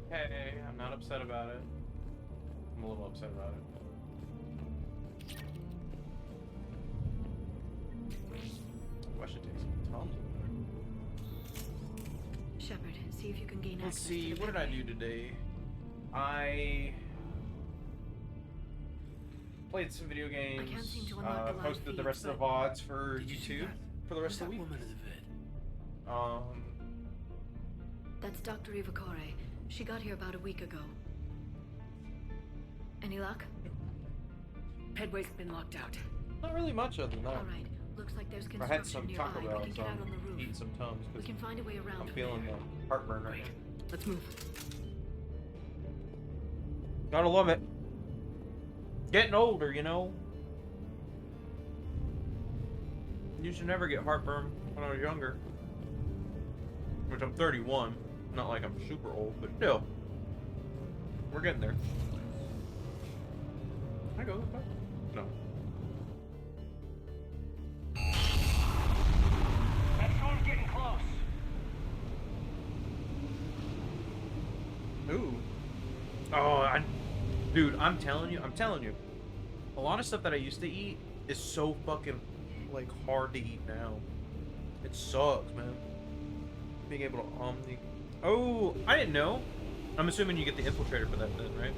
Hey, I'm not upset about it. I'm a little upset about it. I should take some Tums. Shepard, see if you can gain Let's access. see, to the what did I do today? I played some video games. can't seem to unlock the live posted the feed, rest of the but- VODs for YouTube for the rest of the week. Woman in the vid. That's Dr. Ivakore. She got here about a week ago. Any luck? Headway's been locked out. Not really much other than that. All right. Looks like there's I construction had some nearby. Taco We Bell, can so get out on the I'm roof. eating some Tums We because can find a way around. I'm from feeling there. the heartburn right now. Let's move. Gotta love it. Getting older, you know. Used to never get heartburn when I was younger. Which I'm 31. Not like I'm super old, but still. We're getting there. Can I go this way? No. That storm's getting close. Ooh. Oh, dude, I'm telling you. A lot of stuff that I used to eat is so fucking, like, hard to eat now. It sucks, man. Being able to omni... Oh, I didn't know. I'm assuming you get the infiltrator for that then, right?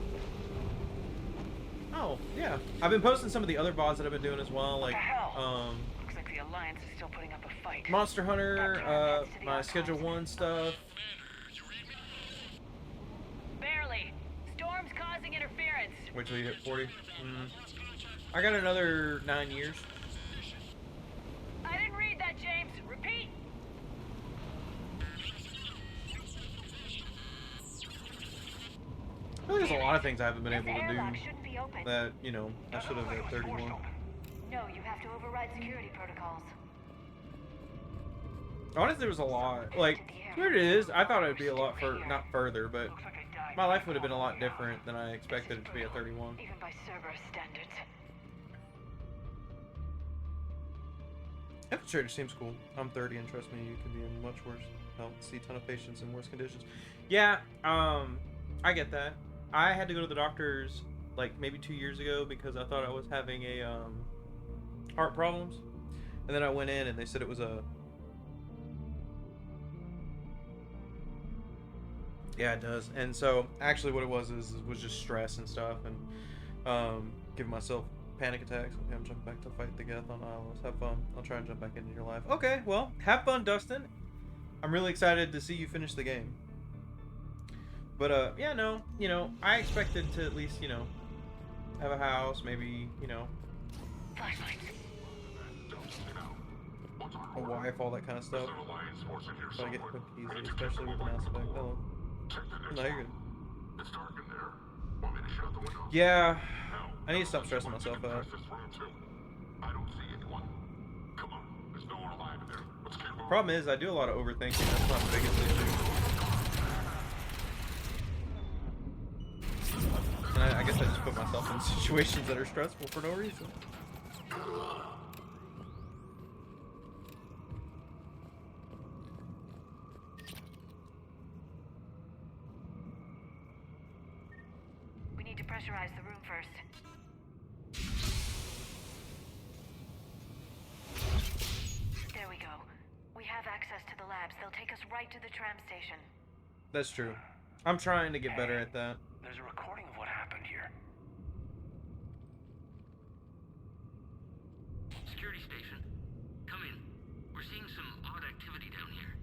Oh, yeah. I've been posting some of the other VODs that I've been doing as well, like, Looks like the Alliance is still putting up a fight. Monster Hunter, my Schedule 1 stuff. Barely. Storm's causing interference. Wait till you hit 40. I got another 9 years. I didn't read that, James. Repeat. I think there's a lot of things I haven't been able to do Shouldn't be open. that, you know, I should have at 31. No, you have to override security protocols. Honestly, there was a lot. Like, here it is. I thought it would be a lot not further, but my life would have been a lot different than I expected it to be at 31. Even by Cerberus standards. Infiltrator seems cool. I'm 30, and trust me, you can be in much worse health. See a ton of patients in worse conditions. Yeah, I get that. I had to go to the doctor's like maybe 2 years ago because I thought I was having a heart problems, and then I went in and they said it was a. Yeah, it does. And so actually, what it was was just stress and stuff, and giving myself panic attacks. Okay, I'm jumping back to fight the Geth on Isles. Have fun. I'll try and jump back into your life. Okay, well, have fun, Dustin. I'm really excited to see you finish the game. But yeah, no, you know, I expected to at least, you know, have a house, maybe, you know, a wife, all that kind of stuff. So I get quick easy, especially with the Mass Effect. Hello. No, you're good. Yeah, I need to stop stressing myself out. too. I don't see anyone. Come on, there's no one alive in there. Let's get moving. Problem is, I do a lot of overthinking. That's not the biggest issue. And I guess I just put myself in situations that are stressful for no reason. We need to pressurize the room first. There we go. We have access to the labs. They'll take us right to the tram station. That's true. I'm trying to get better at that. There's a recording of what happened here. Security station. Come in. We're seeing some odd activity down here.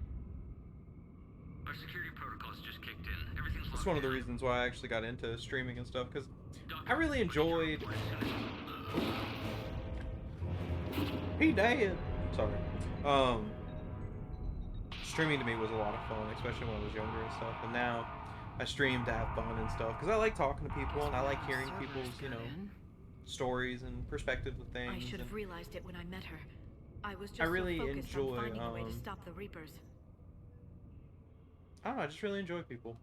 Our security protocols just kicked in. Everything's That's one of the reasons why I actually got into streaming and stuff, because I really enjoyed... He dead. Sorry. Streaming to me was a lot of fun, especially when I was younger and stuff. And now I stream to have fun and stuff, because I like talking to people and I like hearing people's, you know, stories and perspectives of things. I should have realized it when I met her. I was just really so focused enjoy, on finding a way to stop the Reapers. I don't know, I just really enjoy people.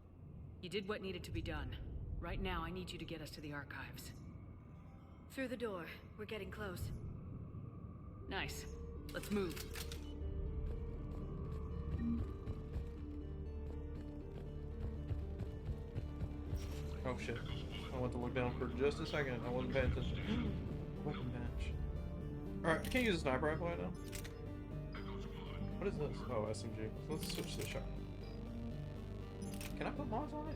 You did what needed to be done. Right now, I need you to get us to the archives. Through the door. We're getting close. Nice. Let's move. Oh shit. I went to look down for just a second. I wasn't paying attention. Weapon bench. Alright, I can't use a sniper rifle right now. What is this? Oh, SMG. So let's switch to the shotgun. Can I put mods on it?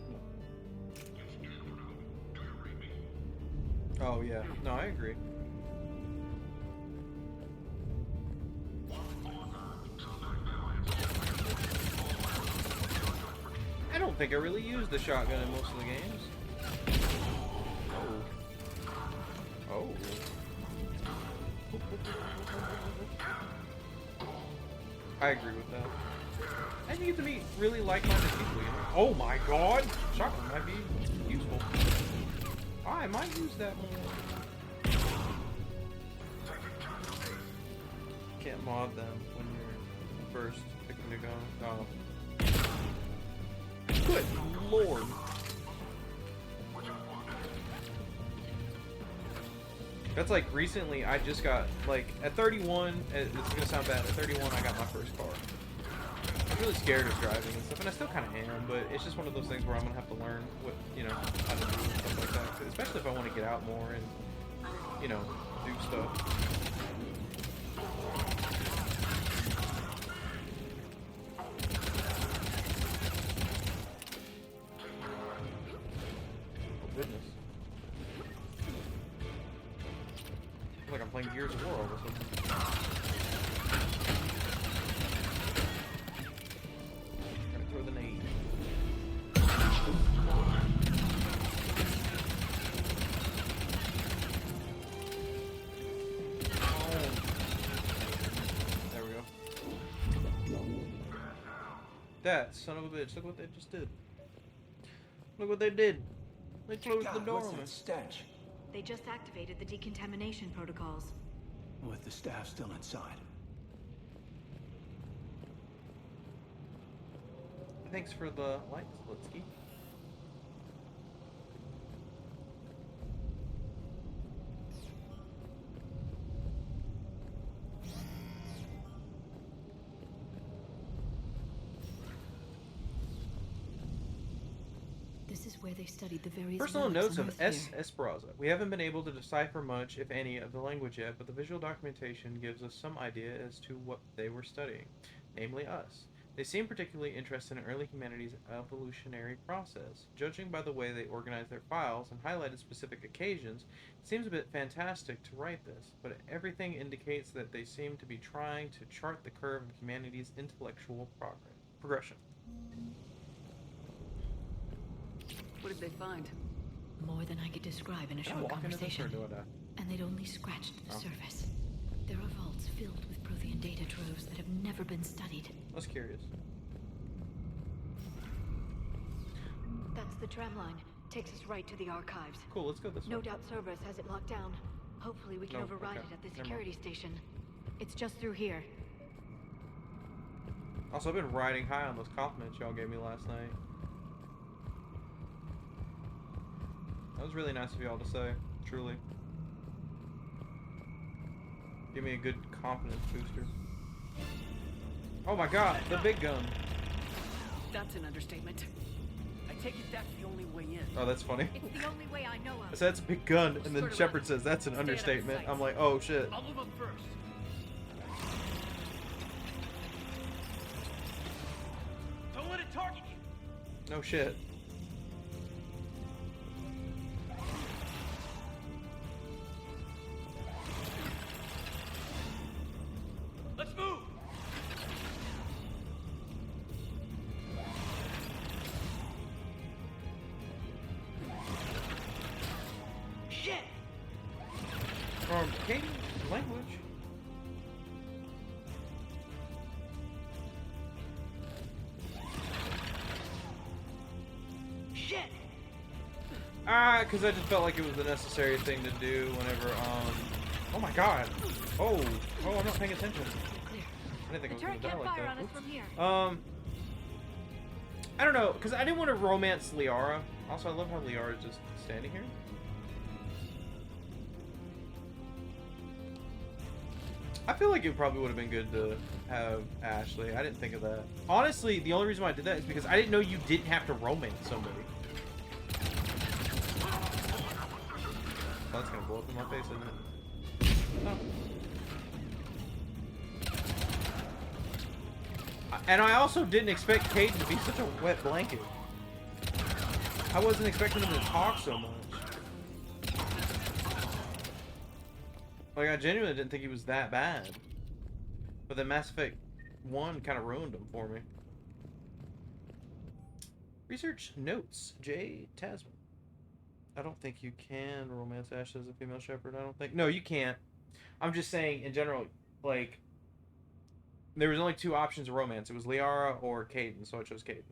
No. Oh yeah. No, I agree. I don't think I really used the shotgun in most of the games. Oh. I agree with that. And you get to meet really like-minded people, you know? Oh my god! Shotgun might be useful. I might use that more. Can't mod them when you're first picking a gun. Oh. Good lord. That's like recently I just got, like, at 31, it's gonna sound bad, at 31 I got my first car. I'm really scared of driving and stuff, and I still kind of am, but it's just one of those things where I'm gonna have to learn what, you know, how to do and stuff like that, especially if I want to get out more and, you know, do stuff. Goodness. I feel like I'm playing Gears of War all of a sudden. Gotta throw the nade. There we go. That son of a bitch, look what they just did. Look what they did. They closed the door on us. Stench. They just activated the decontamination protocols. With the staff still inside. Thanks for the lights, Litsky. This is where they studied the various Personal relics notes on of Earth here. S. Esperanza. We haven't been able to decipher much, if any, of the language yet, but the visual documentation gives us some idea as to what they were studying, namely us. They seem particularly interested in early humanity's evolutionary process. Judging by the way they organized their files and highlighted specific occasions, it seems a bit fantastic to write this, but everything indicates that they seem to be trying to chart the curve of humanity's intellectual progression. What did they find? More than I could describe in a Can I short walk into this, or conversation. do I die? And they'd only scratched the Oh. surface. There are vaults filled with Prothean data troves that have never been studied. I was curious. That's the tram line. Takes us right to the archives. Cool, let's go this way. No doubt Cerberus has it locked down. Hopefully we can No, override okay. it at the Never security station. It's just through here. Also, I've been riding high on those compliments y'all gave me last night. That was really nice of y'all to say, truly. Give me a good confidence booster. Oh my god, the big gun. That's an understatement. I take it that's the only way in. Oh, that's funny. It's the only way I know I of. said it's a big gun, and then Shepard says that's an understatement. I'm like, oh shit. I'll move up first. Don't let it target you. No shit. Let's move. Shit. Katie, language. Shit. Because I just felt like it was the necessary thing to do whenever, oh my god. Oh, I'm not paying attention. I didn't think I was gonna die like that. From here. I don't know, because I didn't want to romance Liara. Also, I love how Liara is just standing here. I feel like it probably would have been good to have Ashley. I didn't think of that. Honestly, the only reason why I did that is because I didn't know you didn't have to romance somebody. Oh, that's gonna blow up in my face, isn't it? No. And I also didn't expect Caden to be such a wet blanket. I wasn't expecting him to talk so much. Like, I genuinely didn't think he was that bad. But then Mass Effect 1 kind of ruined him for me. Research notes. J. Tasman. I don't think you can romance Ashley as a female shepherd. I don't think. No, you can't. I'm just saying, in general, like, there was only two options of romance. It was Liara or Caden, so I chose Caden.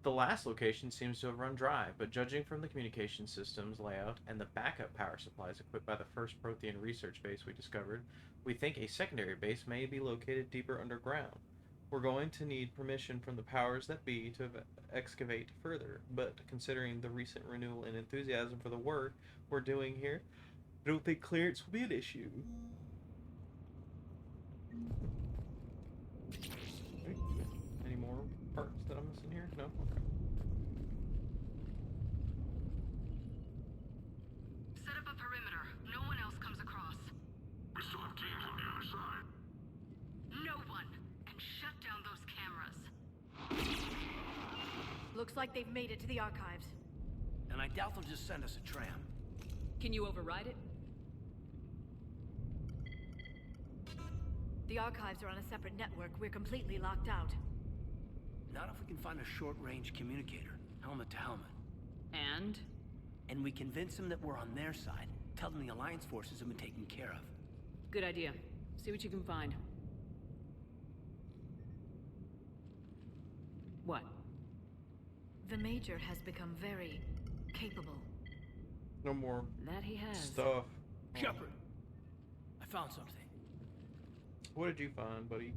The last location seems to have run dry, but judging from the communication systems layout and the backup power supplies equipped by the first Prothean research base we discovered, we think a secondary base may be located deeper underground. We're going to need permission from the powers that be to excavate further, but considering the recent renewal and enthusiasm for the work we're doing here, I don't think clearance will be an issue. Any more parts that I'm missing here? No? Okay. Set up a perimeter. No one else comes across. We still have teams on the other side. No one. And shut down those cameras. Looks like they've made it to the archives. And I doubt they'll just send us a tram. Can you override it? The archives are on a separate network. We're completely locked out. Not if we can find a short-range communicator, helmet to helmet. And? And we convince them that we're on their side. Tell them the Alliance forces have been taken care of. Good idea. See what you can find. What? The Major has become very capable. No more That he has. stuff. Shepard, I found something. What did you find, buddy?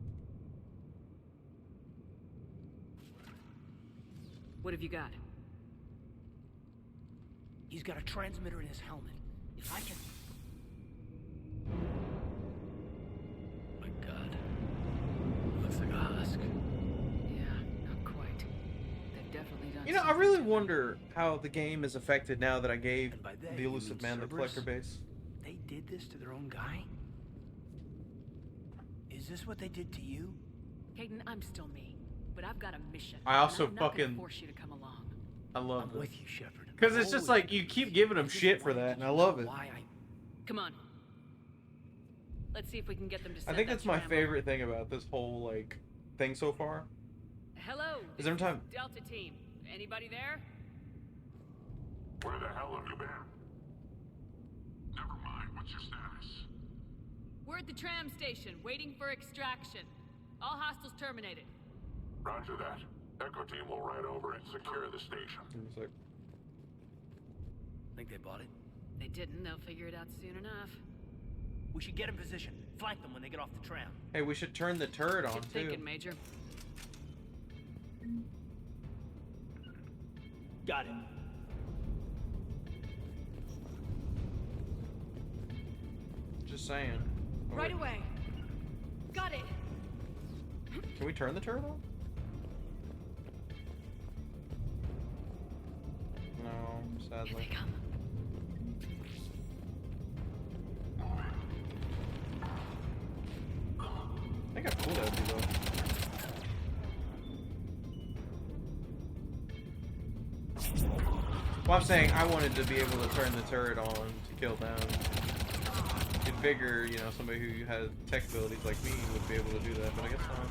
What have you got? He's got a transmitter in his helmet. If I can... My God. Looks like a husk. Yeah, not quite. They've definitely done You know, I really wonder how the game is affected now that I gave And by they, the you Elusive mean Man the Cerberus? collector base. They did this to their own guy? Is this what they did to you? Caden, I'm still me, but I've got a mission. I also and I'm not gonna fucking- force you to come along. I love I'm this. with you, Shepard. Because it's just like, you keep giving him shit for that, and I love it. Why Come on. Let's see if we can get them to I send think that that's my tram favorite thing about this whole, like, thing so far. Hello. Is every time... Delta team. Anybody there? Where the hell have you been? Never mind, what's your status? We're at the tram station, waiting for extraction. All hostiles terminated. Roger that. Echo team will ride over and secure the station. It's like, think they bought it? They didn't, they'll figure it out soon enough. We should get in position. Flank them when they get off the tram. Hey, we should turn the turret on, Good too. thinking, Major. Got it. Just saying. Oh, Right wait. away. Got it. Can we turn the turret on? No, sadly. Here they come. I think how cool that would be, though. Well, I'm saying I wanted to be able to turn the turret on to kill them. You'd figure, you know, somebody who has tech abilities like me would be able to do that, but I guess not.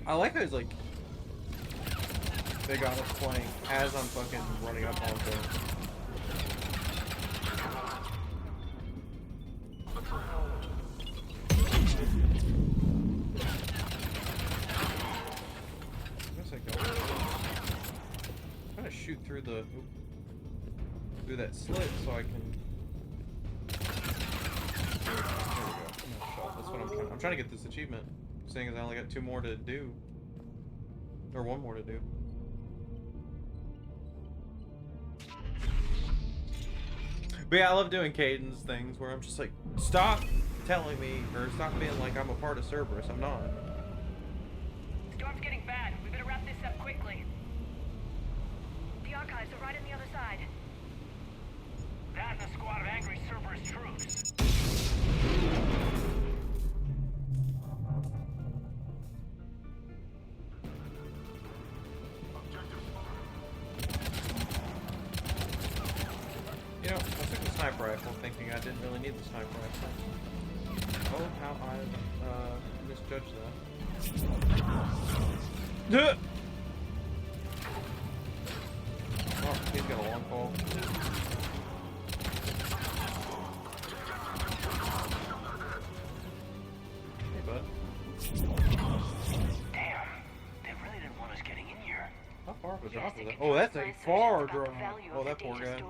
I like how he's like, they got us playing as I'm fucking running up on things. Shoot through the through that slit so I can. There we go. That's what I'm trying to get this achievement. Seeing as I only got 2 more to do, or 1 more to do. But yeah, I love doing Caden's things where I'm just like, stop telling me or stop being like I'm a part of Cerberus. I'm not. Storm's getting bad. We better wrap this up quickly. The archives are right on the other side. That and a squad of angry Cerberus troops. You know, I took the sniper rifle thinking I didn't really need the sniper rifle. Oh, how I misjudged that. Oh, he's got a long pole. Hey, bud. Damn, they really didn't want us getting in here. How far of a drop is that? Oh, that's a far drop. Oh, that poor guy.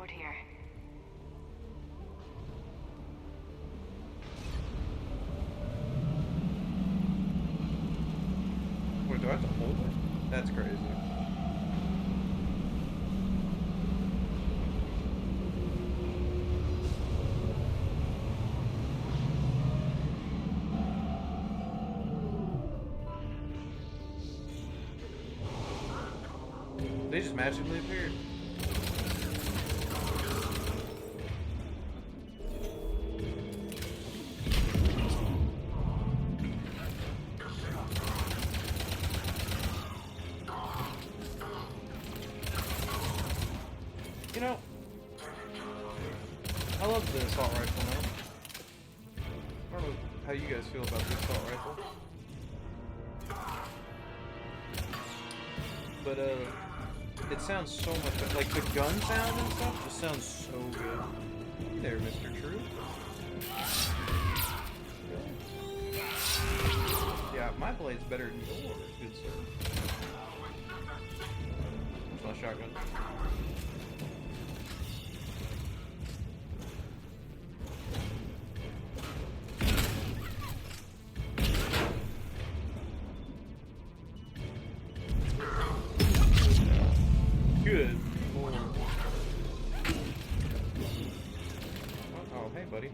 Wait, do I have to hold it? That's crazy. They just magically appeared. You know, I love the assault rifle now. I don't know how you guys feel about the assault rifle. But, it sounds so much better. Like, the gun sound and stuff just sounds so good. Hey there, Mr. True. Really? Yeah, my blade's better than yours, good sir. That's my shotgun. Good Lord. Oh, hey, buddy.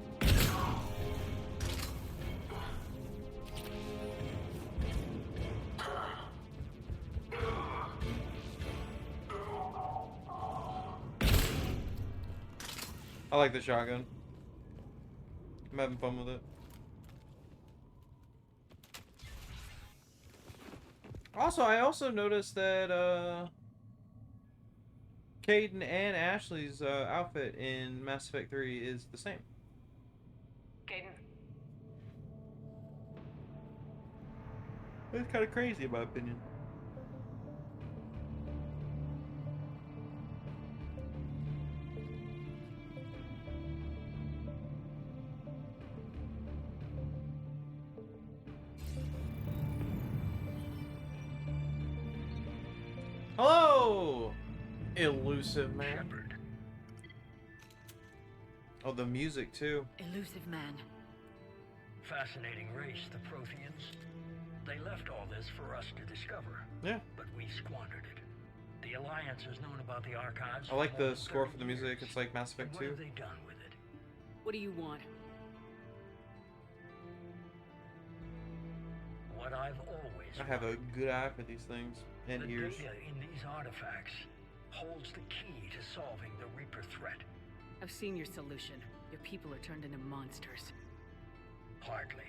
I like the shotgun. I'm having fun with it. Also, I also noticed that, Caden and Ashley's outfit in Mass Effect 3 is the same. Caden. It's kind of crazy in my opinion. Hello! Elusive man. Shepard. Oh, the music too. Elusive man. Fascinating race, the Protheans. They left all this for us to discover. Yeah. But we squandered it. The Alliance has known about the archives. I like for more the than score 30 for the music. years. It's like Mass Effect And 2. what have they done with it? What do you want? What I've always I have a good eye for these things and the ears. data in these artifacts holds the key to solving the Reaper threat. I've seen your solution. Your people are turned into monsters. Hardly.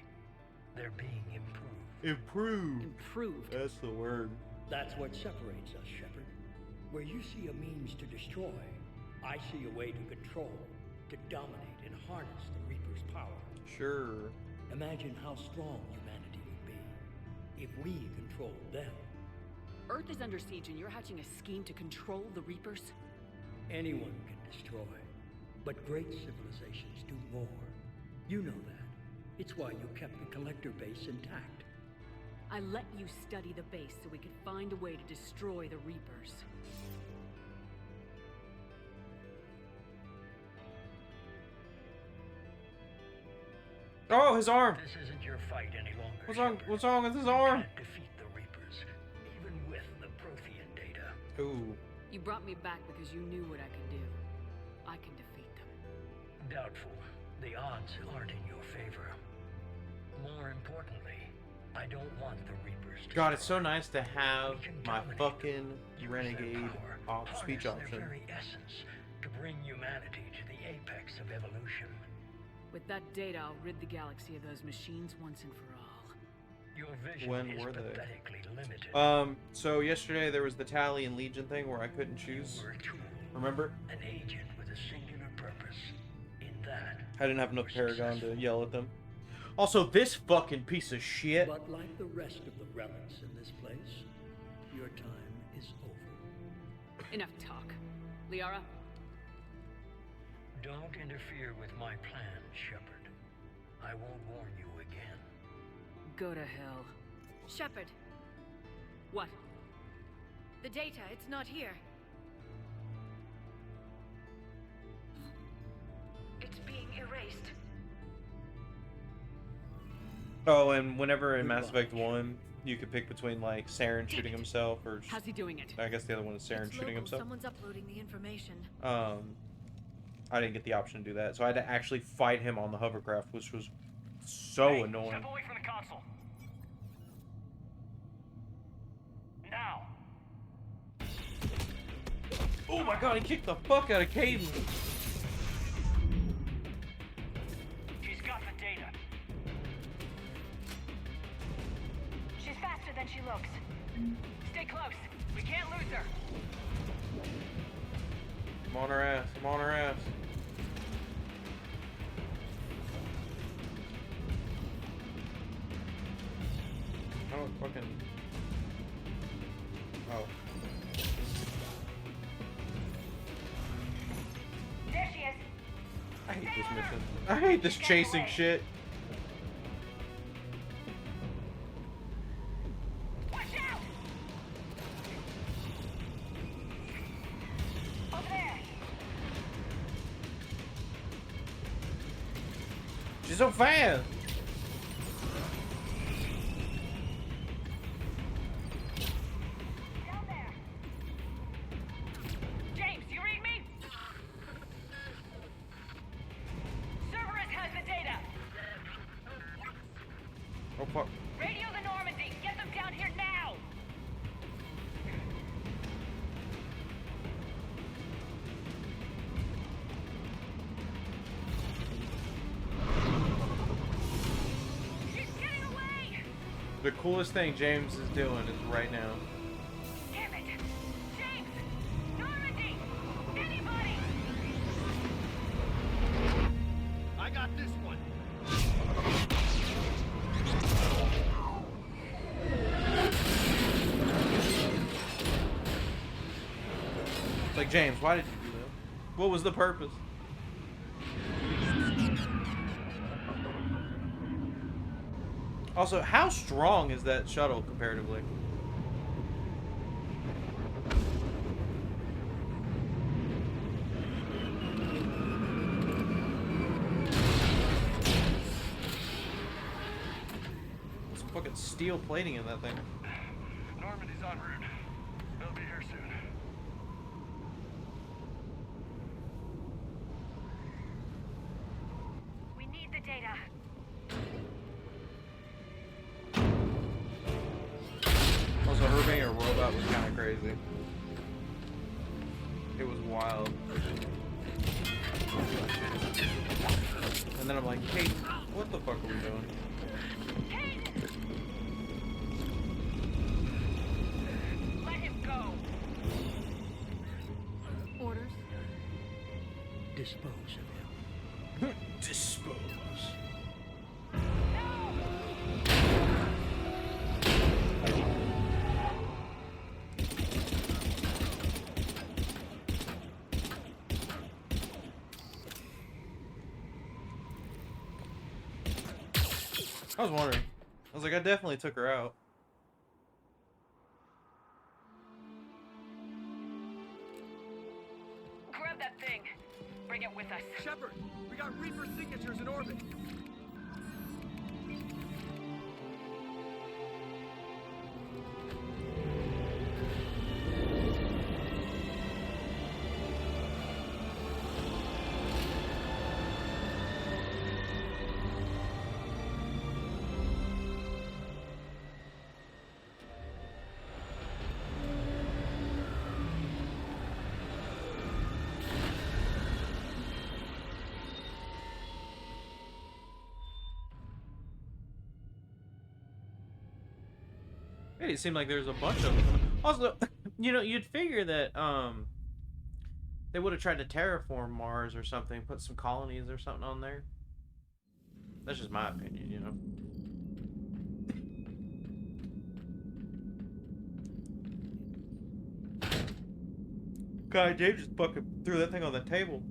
They're being improved. Improved. Improved. That's the word. That's what separates us, Shepard. Where you see a means to destroy, I see a way to control, to dominate and harness the Reaper's power. Sure. Imagine how strong humanity would be if we controlled them. Earth is under siege and you're hatching a scheme to control the Reapers? Anyone can destroy, but great civilizations do more. You know that. It's why you kept the Collector base intact. I let you study the base so we could find a way to destroy the Reapers. Oh, his arm! This isn't your fight any longer. What's wrong? Shepard. What's wrong with his arm? You can't defeat the Reapers, even with the Prothean data. Ooh. You brought me back because you knew what I could do. I can defeat them. Doubtful. The odds aren't in your favor. More importantly, I don't want the Reapers to God, it's so nice to have my fucking use renegade their power, speech harness option. their very essence to bring humanity to the apex of evolution. With that data, I'll rid the galaxy of those machines once and for all. Your vision When is were they? pathetically limited. So yesterday there was the Tally and Legion thing where I couldn't choose. You were a tool, Remember? an agent with a singular purpose. In that, I didn't have enough Paragon to yell at them. Also, this fucking piece of shit. But like the rest of the relics in this place, your time is over. Enough talk. Liara? don't interfere with my plan, Shepard. I won't warn you again. Go to hell. Shepard. What? The data, it's not here. It's being erased. Oh, and whenever in Mass Effect 1, you could pick between, like, Saren shooting himself, or... How's he doing it? I guess the other one is Saren It's shooting local. himself. Someone's uploading the information. I didn't get the option to do that, so I had to actually fight him on the hovercraft, which was so annoying. Step away from the console. Now. Oh my god, he kicked the fuck out of Caden! She's got the data. She's faster than she looks. Stay close. We can't lose her. I'm on her ass, I'm on her ass. Oh, fucking... Oh. There she is. I hate this mission. I hate this chasing shit. Watch out! Over there. She's so fast! Down there. James, you read me? Cerberus has the data. Oh fuck. Radio the Normandy. Get them down here now. She's getting away. The coolest thing James is doing is right now. Damn it. James! Normandy! Anybody! I got this one. It's like, James, why did you do that? What was the purpose? Also, how strong is that shuttle comparatively? steel plating in that thing. Normandy's en route. They'll be here soon. We need the data. Also, her being a robot was kind of crazy. It was wild. And then I'm like, hey, what the fuck are we doing? Let him go. Orders? Dispose of him. Dispose. I was wondering. I was like, I definitely took her out. Grab that thing. Bring it with us. Shepard, we got Reaper signatures in orbit. It seemed like there's a bunch of them. Also, you know, you'd figure that they would have tried to terraform Mars or something, put some colonies or something on there. That's just my opinion, you know. God, Dave just fucking threw that thing on the table.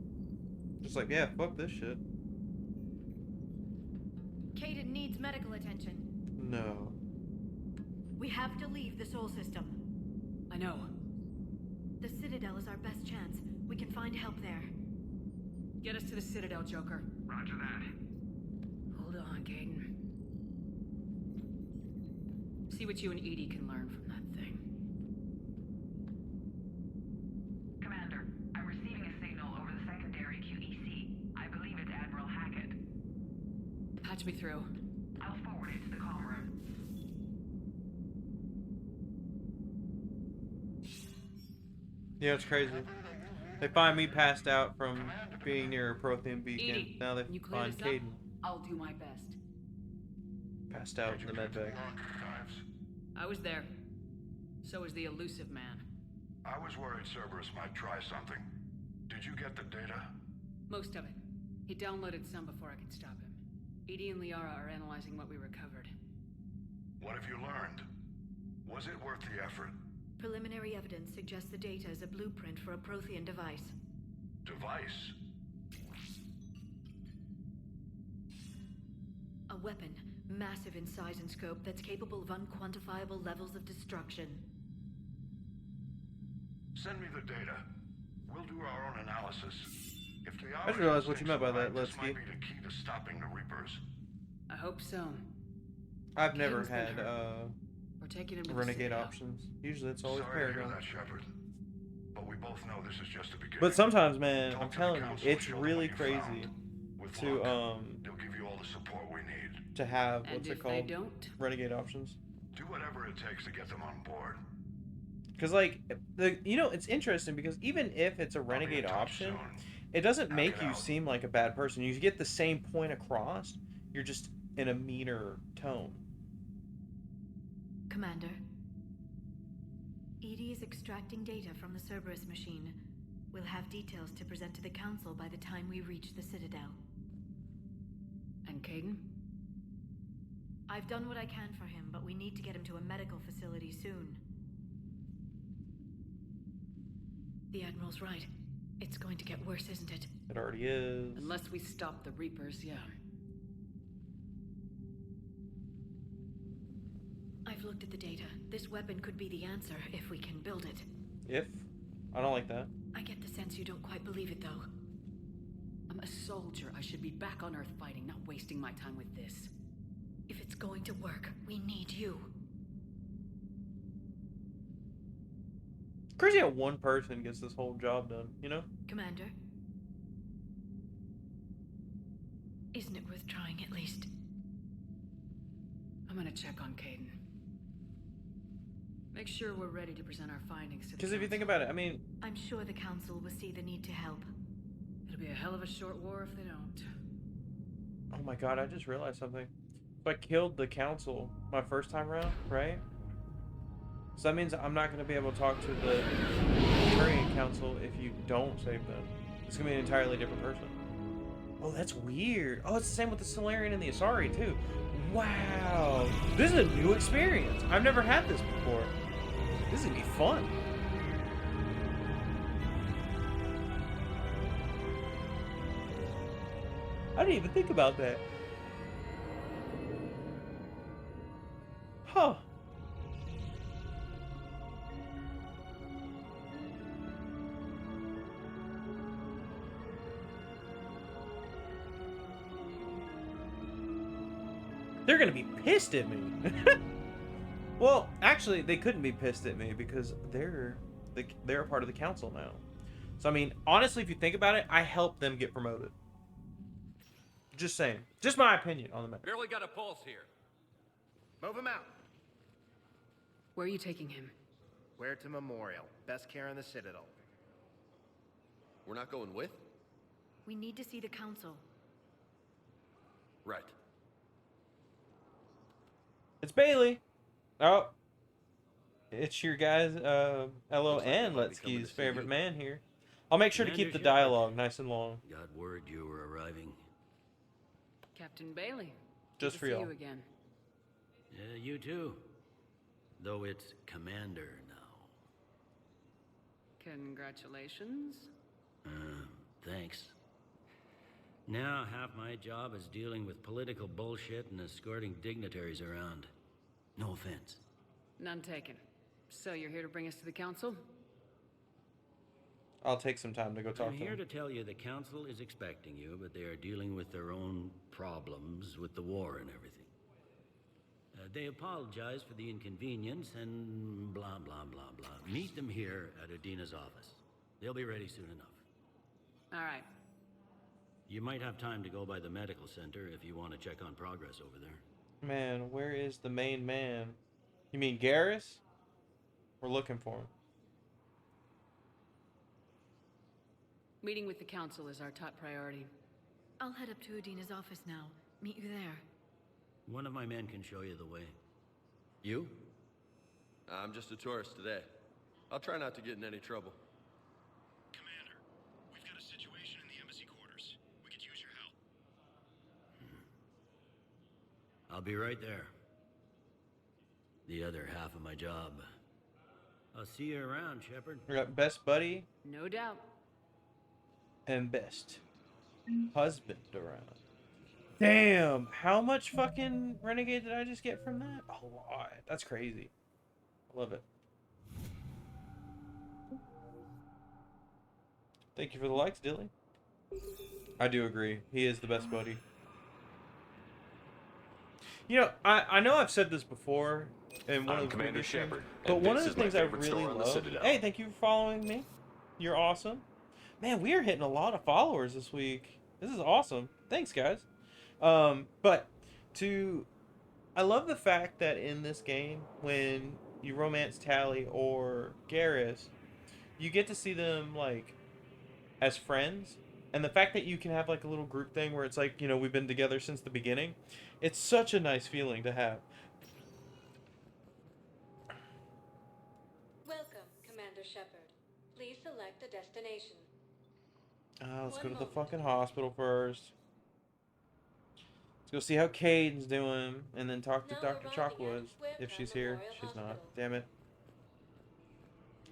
Just like, yeah, fuck this shit. Caden needs medical attention. No. We have to leave the Sol system. I know. The Citadel is our best chance. We can find help there. Get us to the Citadel, Joker. Roger that. Hold on, Caden. See what you and Edie can learn from that thing. Commander, I'm receiving a signal over the secondary QEC. I believe it's Admiral Hackett. Patch me through. I'll forward it to the comm room. Yeah, it's crazy. They find me passed out from being near a Prothean beacon. Edie, Now they you clear find this up? Caden I'll do my best. passed out in the medbay. I was there. So was the elusive man. I was worried Cerberus might try something. Did you get the data? Most of it. He downloaded some before I could stop him. Edie and Liara are analyzing what we recovered. What have you learned? Was it worth the effort? Preliminary evidence suggests the data is a blueprint for a Prothean device. Device? A weapon, massive in size and scope, that's capable of unquantifiable levels of destruction. Send me the data. We'll do our own analysis. If the I just realized what you meant by that, this Letsky. might be the key to stopping the Reapers. I hope so. I've never Caden's been had hurt. We're taking him to the renegade Citadel. options. Usually it's always Sorry to hear Paragon. that, Shepard. But we both know this is just the beginning. But sometimes, man, Talk I'm to the telling you, council, it's show them really what you found. crazy With to luck, they'll give you all the support we need. to have And what's if it they called? don't? Renegade options. Do whatever it takes to get them on board. Because like it's interesting because even if it's a renegade option, it doesn't make you seem like a bad person. You get the same point across. You're just in a meaner tone. Commander, Edie is extracting data from the Cerberus machine. We'll have details to present to the Council by the time we reach the Citadel. And Caden? I've done what I can for him, but we need to get him to a medical facility soon. The Admiral's right. It's going to get worse, isn't it? It already is. Unless we stop the Reapers, yeah. I've looked at the data. This weapon could be the answer if we can build it. If? I don't like that. I get the sense you don't quite believe it, though. I'm a soldier. I should be back on Earth fighting, not wasting my time with this. If it's going to work, we need you. Crazy how one person gets this whole job done, you know? Commander? Isn't it worth trying at least? I'm gonna check on Caden. Make sure we're ready to present our findings to the Because if you think about it, I mean... I'm sure the Council will see the need to help. It'll be a hell of a short war if they don't. Oh my god, I just realized something. If I killed the Council my first time around, right? So that means I'm not going to be able to talk to the Turian Council if you don't save them. It's going to be an entirely different person. Oh, that's weird. Oh, it's the same with the Solarian and the Asari, too. Wow. This is a new experience. I've never had this before. This is going to be fun. I didn't even think about that. Huh. They're gonna be pissed at me. Well, actually, they couldn't be pissed at me because they're a part of the council now. So I mean, honestly, if you think about it, I helped them get promoted. Just saying. Just my opinion on the matter. Barely got a pulse here. Move him out. Where are you taking him? Where to Memorial. Best care in the Citadel. We're not going with? We need to see the Council. Right. It's Bailey. Oh. It's your guys, LON, Let's favorite man here. I'll make sure to keep the dialogue nice and long. Got word you were arriving. Captain Bailey. Just for y'all. See you again. Yeah, you too. Though it's Commander now. Congratulations. Thanks. Now half my job is dealing with political bullshit and escorting dignitaries around. No offense. None taken. So you're here to bring us to the council? I'll take some time to go talk I'm to here them. to tell you the council is expecting you, but they are dealing with their own problems with the war and everything. They apologize for the inconvenience and blah, blah, blah, blah. Meet them here at Udina's office. They'll be ready soon enough. All right. You might have time to go by the medical center if you want to check on progress over there. Man, where is the main man? You mean Garrus? We're looking for him. Meeting with the council is our top priority. I'll head up to Udina's office now. Meet you there. One of my men can show you the way. You? I'm just a tourist today. I'll try not to get in any trouble. Commander, we've got a situation in the embassy quarters. We could use your help. I'll be right there. The other half of my job. I'll see you around, Shepard. We got best buddy No doubt. and best husband around. Damn, how much fucking Renegade did I just get from that? A lot. That's crazy. I love it. Thank you for the likes, Dilly. I do agree. He is the best buddy. You know, I know I've said this before in one of the Commander previous streams, Shepard, but and one of this the is my things I favorite really store on the love... Citadel. Hey, thank you for following me. You're awesome. Man, we are hitting a lot of followers this week. This is awesome. Thanks, guys. But I love the fact that in this game, when you romance Tally or Garrus, you get to see them, like, as friends. And the fact that you can have, like, a little group thing where it's like, you know, we've been together since the beginning. It's such a nice feeling to have. Welcome, Commander Shepard. Please select a destination. Let's go to the fucking hospital first. Let's go see how Caden's doing, and then talk to Dr. Chalkwoods if she's here. She's not. Damn it.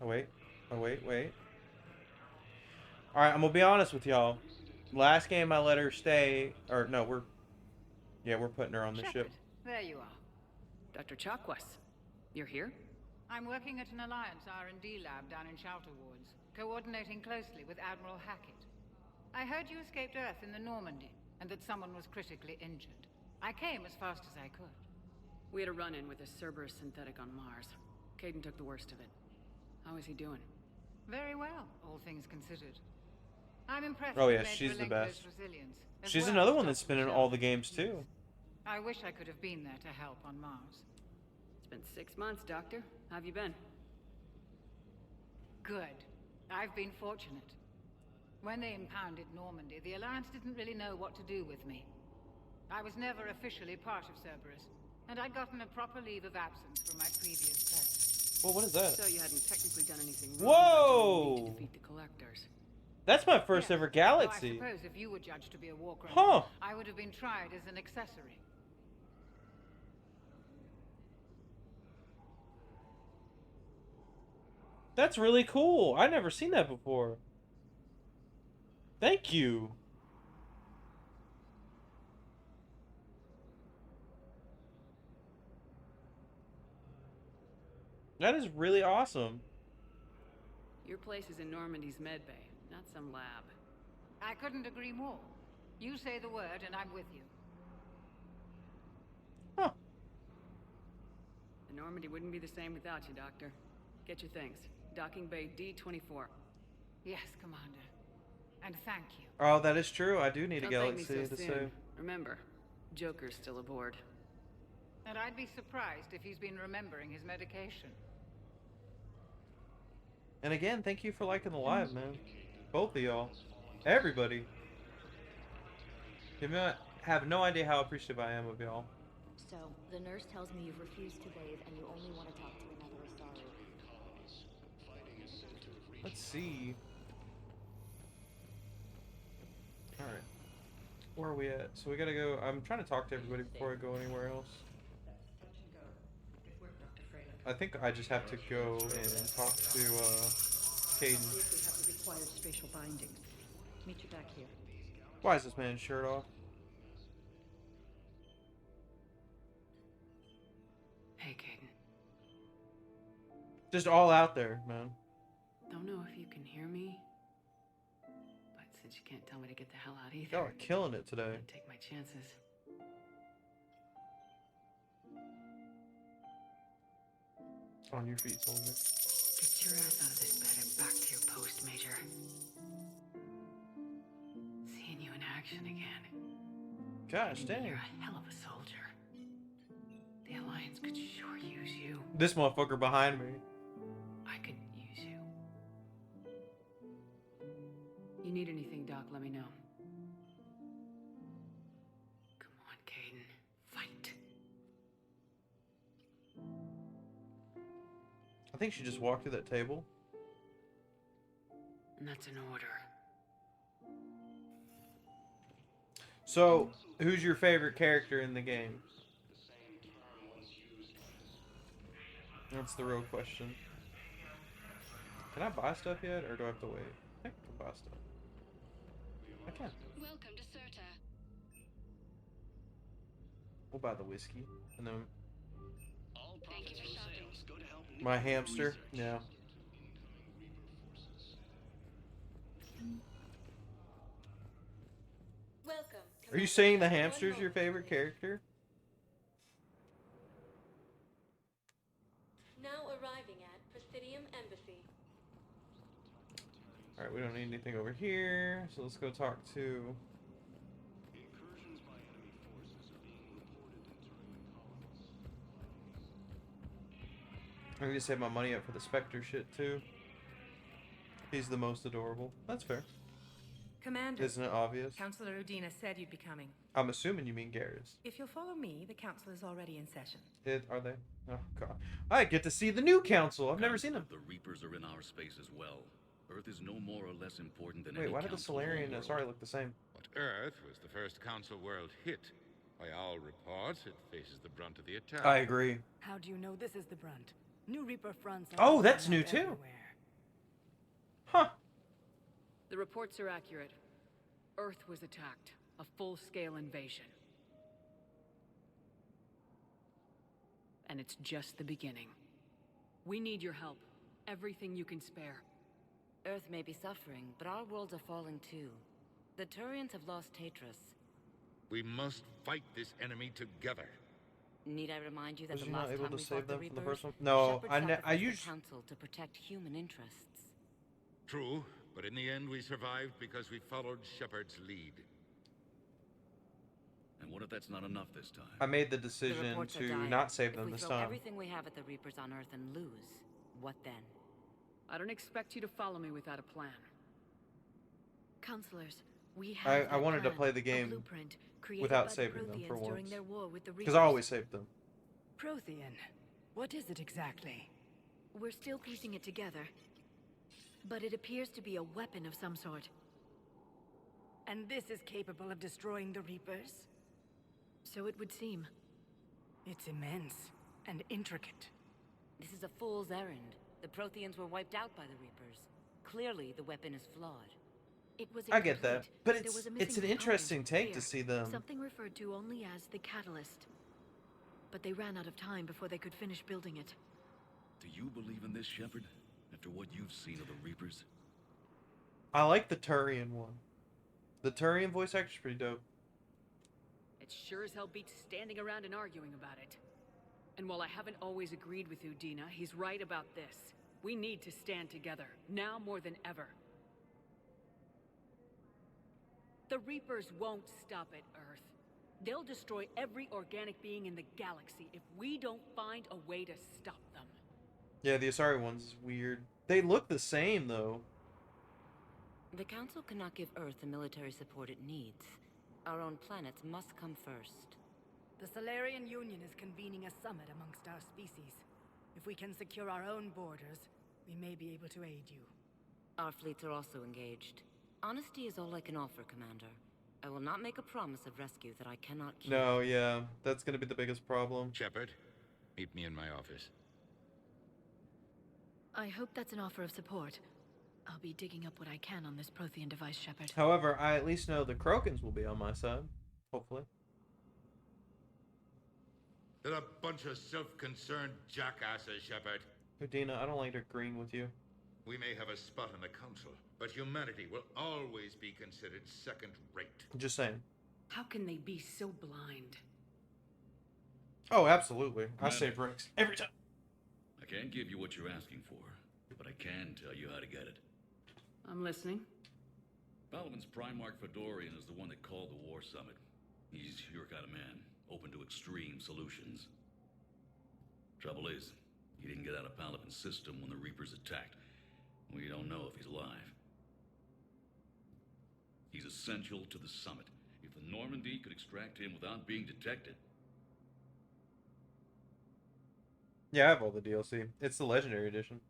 Oh, wait. Oh, wait, wait. Alright, I'm gonna be honest with y'all. Last game I let her stay, or no, we're putting her on the ship. There you are. Dr. Chalkwoods, you're here? I'm working at an Alliance R&D lab down in Shelter Wards, coordinating closely with Admiral Hackett. I heard you escaped Earth in the Normandy, and that someone was critically injured. I came as fast as I could. We had a run-in with a Cerberus synthetic on Mars. Caden took the worst of it. How is he doing? Very well, all things considered. I'm impressed Oh with yeah, Med's she's the relentless best. resilience, as She's well another as one that's been in Dr. all the Shelby's. games too. I wish I could have been there to help on Mars. It's been 6 months, Doctor. How have you been? Good. I've been fortunate. When they impounded Normandy, the Alliance didn't really know what to do with me. I was never officially part of Cerberus, and I'd gotten a proper leave of absence from my previous post. Well, what is that? So you hadn't technically done anything wrong. Whoa! But you need to defeat the Collectors. That's my first ever galaxy. So I suppose if you were judged to be a war criminal, Huh. I would have been tried as an accessory. That's really cool. I've never seen that before. Thank you. That is really awesome. Your place is in Normandy's med bay, not some lab. I couldn't agree more. You say the word and I'm with you. Huh. The Normandy wouldn't be the same without you, Doctor. Get your things. Docking bay D-24. Yes, Commander. And thank you. Oh, that is true. I do need a Don't thank me galaxy so to soon. save. Remember, Joker's still aboard. And I'd be surprised if he's been remembering his medication. And again, thank you for liking the live, man. Both of y'all. Everybody. You have no idea how appreciative I am of y'all. So, the nurse tells me you've refused to bathe and you only want to talk to another Asari. Let's see. Alright. Where are we at? So we gotta go. I'm trying to talk to everybody before I go anywhere else. I think I just have to go and talk to Caden. See if we have the required spatial bindings. Meet you back here. Why is this man's shirt off? Hey, Caden. Just all out there, man. Don't know if you can hear me, but since you can't tell me to get the hell out either, Y'all are killing it today. I'd take my chances. On your feet, soldier. Get your ass out of this bed and back to your post, Major. Seeing you in action again. Gosh dang. You're a hell of a soldier. The Alliance could sure use you. This motherfucker behind me. I could use you. You need anything, Doc, let me know. Come on, Caden. Fight. I think she just walked through that table. And that's an order. So, who's your favorite character in the game? That's the real question. Can I buy stuff yet, or do I have to wait? I think I can buy stuff. I can. Welcome to Serta. We'll buy the whiskey, and then Thank you for shopping. my hamster. Yeah. Welcome. Are you saying the hamster's your favorite character? Now arriving at Presidium Embassy. Alright, we don't need anything over here, so let's go talk to... I need to save my money up for the Spectre shit, too. He's the most adorable. That's fair. Commander. Isn't it obvious? Councillor Udina said you'd be coming. I'm assuming you mean Garrus. If you'll follow me, the council is already in session. Are they? Oh, God. I get to see the new council. I've never seen them. The Reapers are in our space as well. Earth is no more or less important than Wait, any why did the council in Solarian and world. Asari look the same? But Earth was the first council world hit. By all reports, it faces the brunt of the attack. I agree. How do you know this is the brunt? New Reaper fronts. Oh, that's new too. Huh. The reports are accurate. Earth was attacked. A full-scale invasion. And it's just the beginning. We need your help. Everything you can spare. Earth may be suffering, but our worlds are falling too. The Turians have lost Tatris. We must fight this enemy together. Need I remind you that Was the you not last able time to we save fought the them from the Reapers, first one? No, Shepard I sacrificed used. the Council to protect human interests. True, but in the end we survived because we followed Shepard's lead. And what if that's not enough this time? I made the The decision reports are to dire. not save them If we this throw time. everything we have at the Reapers on Earth and lose, what then? I don't expect you to follow me without a plan. Counselors, we have I that wanted to plan, play the a game blueprint created without by the saving them for Protheans during once. their war with the Because I Reapers. always saved them. Prothean. What is it exactly? We're still piecing it together. But it appears to be a weapon of some sort. And this is capable of destroying the Reapers? So it would seem. It's immense and intricate. This is a fool's errand. The Protheans were wiped out by the Reapers. Clearly, the weapon is flawed. It was I get that, incomplete. but There it's was a an missing interesting component. take to Here, see them. Something referred to only as the catalyst. But they ran out of time before they could finish building it. Do you believe in this, Shepard? After what you've seen of the Reapers? I like the Turian one. The Turian voice actor's pretty dope. It sure as hell beats standing around and arguing about it. And while I haven't always agreed with you, Dina, he's right about this. We need to stand together, now more than ever. The Reapers won't stop at Earth. They'll destroy every organic being in the galaxy if we don't find a way to stop them. Yeah, the Asari one's is weird. They look the same, though. The Council cannot give Earth the military support it needs. Our own planets must come first. The Solarian Union is convening a summit amongst our species. If we can secure our own borders, we may be able to aid you. Our fleets are also engaged. Honesty is all I can offer, Commander. I will not make a promise of rescue that I cannot keep. No, yeah, that's gonna be the biggest problem. Shepard, meet me in my office. I hope that's an offer of support. I'll be digging up what I can on this Prothean device, Shepard. However, I at least know the Krokans will be on my side. Hopefully. They're a bunch of self-concerned jackasses, Shepard. Udina, I don't like agreeing with you. We may have a spot in the Council, but humanity will always be considered second-rate. Just saying. How can they be so blind? Oh, absolutely. I save Rex every time. I can't give you what you're asking for, but I can tell you how to get it. I'm listening. Paladin's Primarch Fedorian is the one that called the War Summit. He's your kind of man, open to extreme solutions. Trouble is, he didn't get out of Paladin's system when the Reapers attacked. We don't know if he's alive. He's essential to the summit. If the Normandy could extract him without being detected. Yeah, I have all the DLC. It's the Legendary Edition.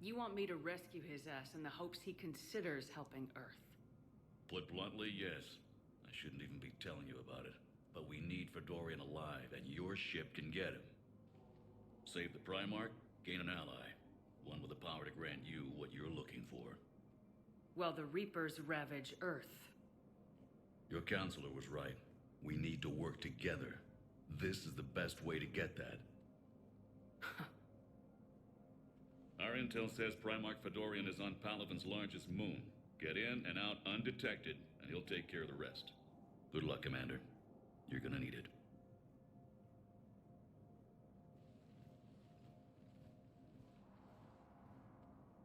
You want me to rescue his ass in the hopes he considers helping Earth? Put bluntly, yes. I shouldn't even be telling you about it. But we need Fedorian alive, and your ship can get him. Save the Primarch, gain an ally. One with the power to grant you what you're looking for. Well, the Reapers ravage Earth. Your counselor was right. We need to work together. This is the best way to get that. Our intel says Primarch Fedorian is on Palaven's largest moon. Get in and out undetected, and he'll take care of the rest. Good luck, Commander. You're gonna need it.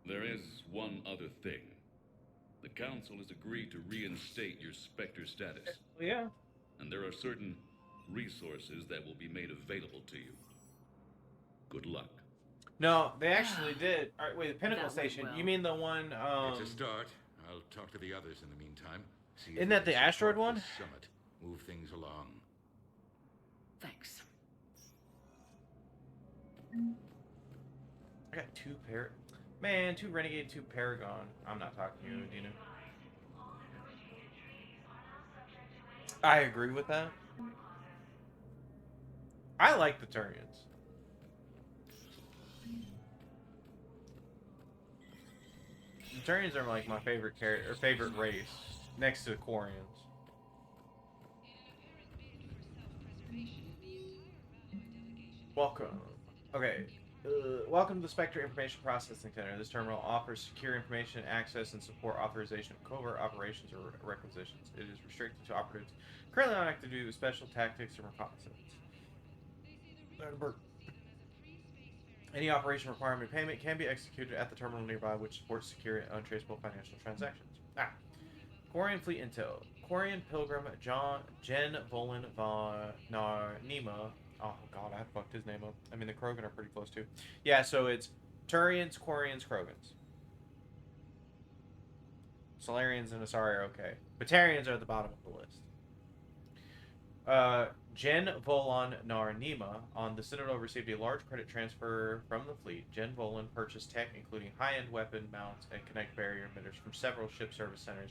There is one other thing. The Council has agreed to reinstate your Spectre status. Yeah. And there are certain resources that will be made available to you. Good luck. No, they actually did. All right, wait, the Pinnacle That went Station. well. You mean the one? It's a start. I'll talk to the others in the meantime. See if Isn't we that can the asteroid support one? this Summit. Move things along. Thanks. I got two Renegade, two Paragon. I'm not talking to you, Dina. I agree with that. I like the Turians. The Turians are like my favorite character, or favorite race, next to the Quarians. Welcome. Okay, Welcome to the Spectre Information Processing Center. This terminal offers secure information access and support authorization of covert operations or requisitions. It is restricted to operatives currently on active duty with special tactics and reconnaissance. Any operation requiring payment can be executed at the terminal nearby, which supports secure and untraceable financial transactions. Quarian Fleet Intel. Quarian Pilgrim Jen Volan Nima. Oh god, I fucked his name up. I mean, the Krogan are pretty close too. Yeah, so it's Turians, Quarians, Krogans. Solarians and Asari are okay. Batarians are at the bottom of the list. Jen Volan Nima on the Citadel received a large credit transfer from the fleet. Jen Volan purchased tech including high-end weapon mounts and connect barrier emitters from several ship service centers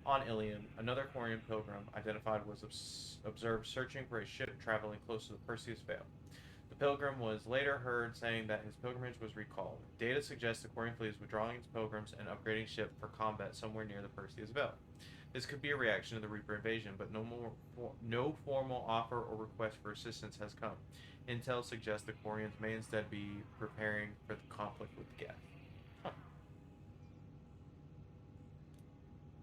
on Ilium. Another Quarian pilgrim identified was observed searching for a ship traveling close to the Perseus Veil. The pilgrim was later heard saying that his pilgrimage was recalled. Data suggests the Quarian fleet is withdrawing its pilgrims and upgrading ship for combat somewhere near the Perseus Veil. This could be a reaction to the Reaper invasion, but no formal offer or request for assistance has come. Intel suggests the Quarians may instead be preparing for the conflict with Geth.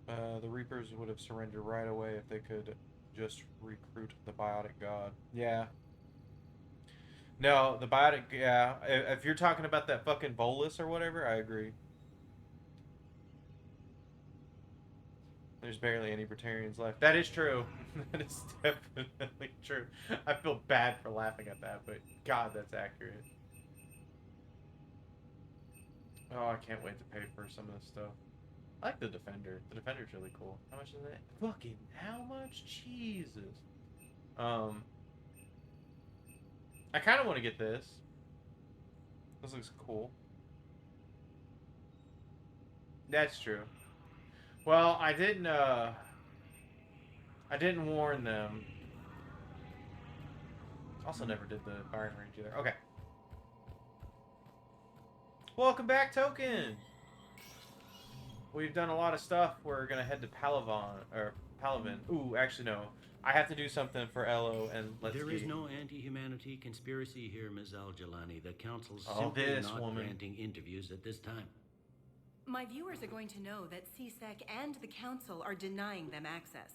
The Reapers would have surrendered right away if they could just recruit the Biotic God. Yeah. No, the Biotic, yeah. If you're talking about that fucking bolus or whatever, I agree. There's barely any Britannians left. That is true. That is definitely true. I feel bad for laughing at that, but God, that's accurate. Oh, I can't wait to pay for some of this stuff. I like the Defender. The Defender's really cool. How much is that? Fucking how much? Jesus. I kind of want to get this. This looks cool. That's true. Well, I didn't warn them. Also never did the firing range either. Okay. Welcome back, Token! We've done a lot of stuff. We're gonna head to Palaven. Ooh, actually no. I have to do something for Elo and let's There is no anti-humanity conspiracy here, Ms. Al-Jalani. The Council's Oh, simply this not woman. granting interviews at this time. My viewers are going to know that CSEC and the Council are denying them access.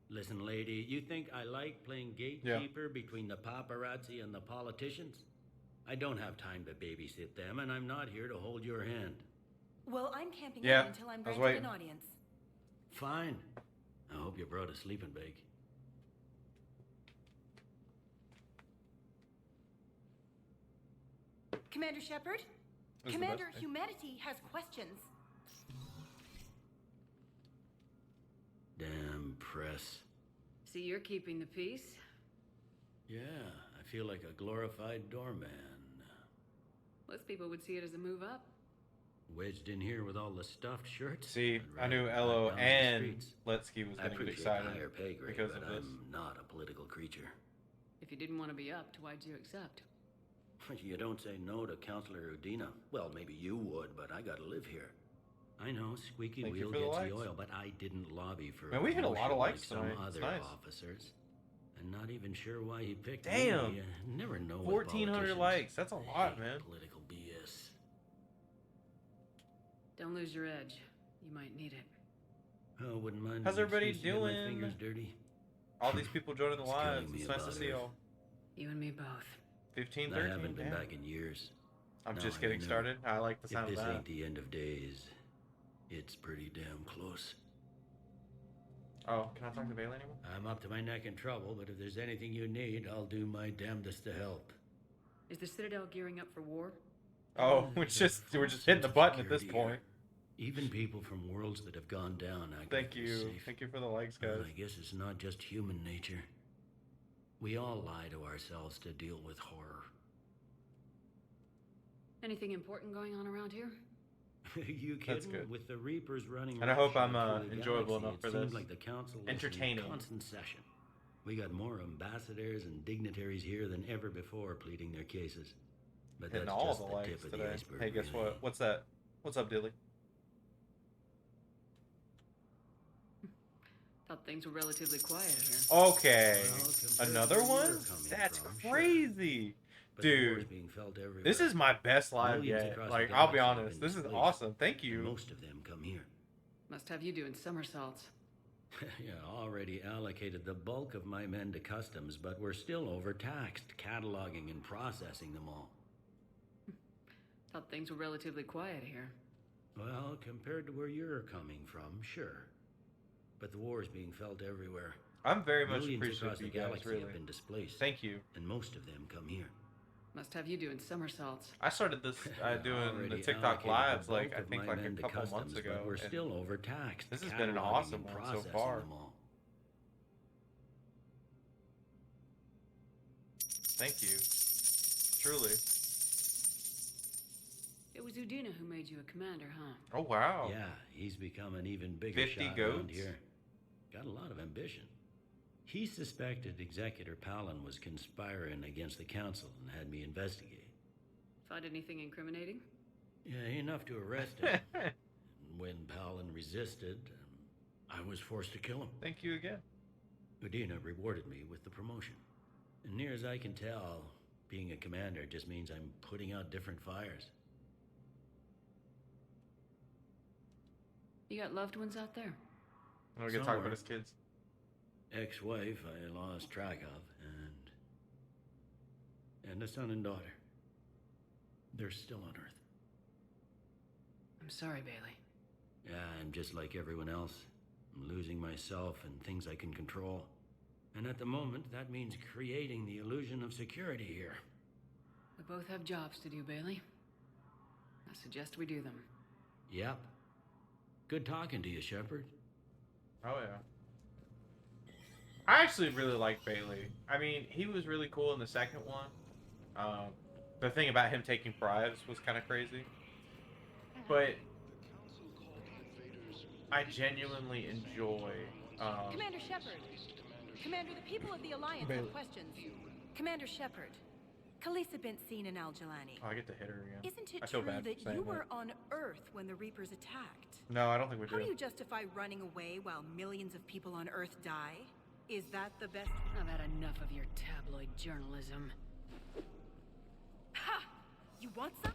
Listen, lady, you think I like playing gatekeeper between the paparazzi and the politicians? I don't have time to babysit them, and I'm not here to hold your hand. Well, I'm camping Yeah, out until I'm I was granted waiting. an audience. Fine. I hope you brought a sleeping bag. Commander Shepard? This is the Commander, best. humanity has questions. Damn press. See, you're keeping the peace. Yeah, I feel like a glorified doorman. Most people would see it as a move up. Wedged in here with all the stuffed shirts. See, I'd I knew rather Elo back down the and streets. Letsky was I gonna get appreciate excited the higher pay grade, because but of this. I'm not a political creature. If you didn't want to be upped, why'd you accept? You don't say no to Counselor Udina. Well, maybe you would, but I gotta live here. I know, squeaky Thank you wheel for the gets likes. the oil, but I didn't lobby for Man, we hit a lot of promotion likes like tonight. some It's other nice. officers. And not even sure why he picked Damn. me. Never know. with 1,400 politicians. likes. That's a I lot, hate man. Political BS. Don't lose your edge. You might need it. Oh, wouldn't mind. How's an everybody excuse to get my doing? fingers dirty. All these people joining the It's killing live. me It's nice to about see her. y'all. You and me both. 15, I 13. haven't been damn. back in years. I'm Now just I getting know. started. I like the sound If of this that. ain't the end of days, it's pretty damn close. Oh, can I talk to Bailey anymore? I'm up to my neck in trouble, but if there's anything you need, I'll do my damnedest to help. Is the Citadel gearing up for war? Oh, we're just hitting the button at this point. Even people from worlds that have gone down act Thank like they're you. safe. Thank you for the likes, Well, guys. I guess it's not just human nature. We all lie to ourselves to deal with horror. Anything important going on around here? You kidding? That's good. With the Reapers running And I hope I'm roughshod through the enjoyable galaxy, enough for it seems this. like the council is Entertaining. in constant session. We got more ambassadors and dignitaries here than ever before pleading their cases. But Hitting that's all just the the likes tip of today. the iceberg. Hey, guess really. what? What's that? What's up, Dilly? Thought things were relatively quiet here. Okay. Well, compared Another to where one? you're coming That's from, sure. crazy. but the war is Dude, being felt everywhere. this is my best live Millions yet. across Like, the I'll be galaxy have honest, been this is displaced, awesome. Thank and you. most of them come here. Must have you doing somersaults. Yeah, already allocated the bulk of my men to customs, but we're still overtaxed, cataloging and processing them all. Thought things were relatively quiet here. Well, compared to where you're coming from, sure. But the war is being felt everywhere. I'm very much Millions appreciative across of you the guys, galaxy really. have been displaced. Thank you. And most of them come here. Must have you doing somersaults. I started this doing the Already TikTok allocated lives the like bulk I of think my like a men to couple months customs, ago. but we're and still overtaxed. This has been an cataloging awesome and one so processing far. them all. Thank you. Truly. It was Udina who made you a commander, huh? Oh wow. Yeah, he's become an even bigger 50 shot goats? around here. Got a lot of ambition. He suspected Executor Palin was conspiring against the Council and had me investigate. Find anything incriminating? Yeah, enough to arrest him. And when Palin resisted, I was forced to kill him. Thank you again. Udina rewarded me with the promotion. And near as I can tell, being a commander just means I'm putting out different fires. You got loved ones out there? We can talk about his kids. Ex-wife I lost track of, and a son and daughter. They're still on Earth. I'm sorry, Bailey. Yeah, I'm just like everyone else. I'm losing myself and things I can control. And at the moment, that means creating the illusion of security here. We both have jobs to do, Bailey. I suggest we do them. Yep. Good talking to you, Shepard. Oh yeah. I actually really like Bailey. I mean, he was really cool in the second one. The thing about him taking bribes was kind of crazy. But I genuinely enjoy... Commander Shepard. Commander, the people of the Alliance Bailey. have questions. Commander Shepard, Khaleesa been seen in Al-Jalani. Oh, I get to hit her again. Isn't it I feel true bad for that saying you were on Earth when the Reapers attacked? No, I don't think we How do. do you justify running away while millions of people on Earth die? Is that the best? I've had enough of your tabloid journalism. Ha! You want some?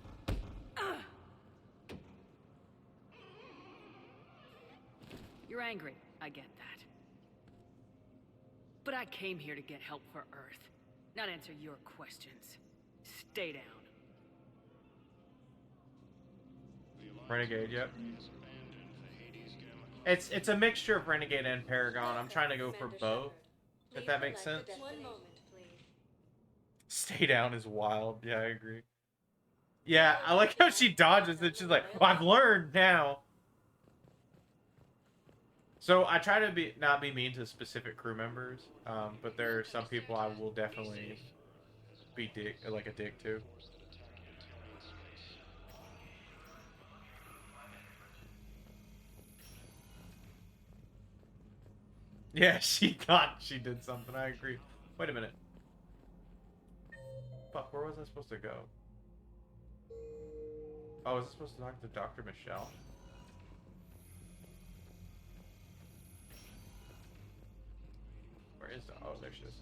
You're angry. I get that. But I came here to get help for Earth, not answer your questions. Stay down. Renegade, yep. It's a mixture of Renegade and Paragon. I'm trying to go for both, if that makes sense. One moment, please. Stay down is wild. Yeah, I agree. Yeah, I like how she dodges it. She's like, well, I've learned now. So I try to not be mean to specific crew members, but there are some people I will definitely be a dick to. Yeah, she thought she did something. I agree. Wait a minute. Fuck, where was I supposed to go? Oh, was I supposed to talk to Dr. Michelle? Where is the... Oh, there she is.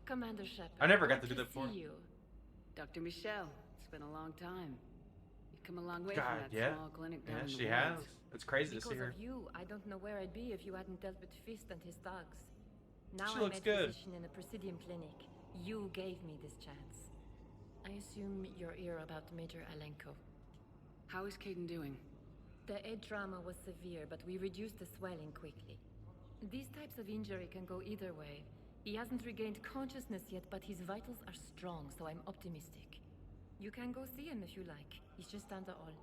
Commander Shepard. I never got to good do that before. See you. Dr. Michelle, it's been a long time. You've come a long way God, from that yeah. small clinic down Yeah, in the she woods. has. It's crazy to see Because her. of you, I don't know where I'd be if you hadn't dealt with Fist and his thugs. Now She I'm looks a good. physician in a Presidium clinic. You gave me this chance. I assume you're here about Major Alenko. How is Caden doing? The head trauma was severe, but we reduced the swelling quickly. These types of injury can go either way. He hasn't regained consciousness yet, but his vitals are strong, so I'm optimistic. You can go see him if you like. He's just down the hall.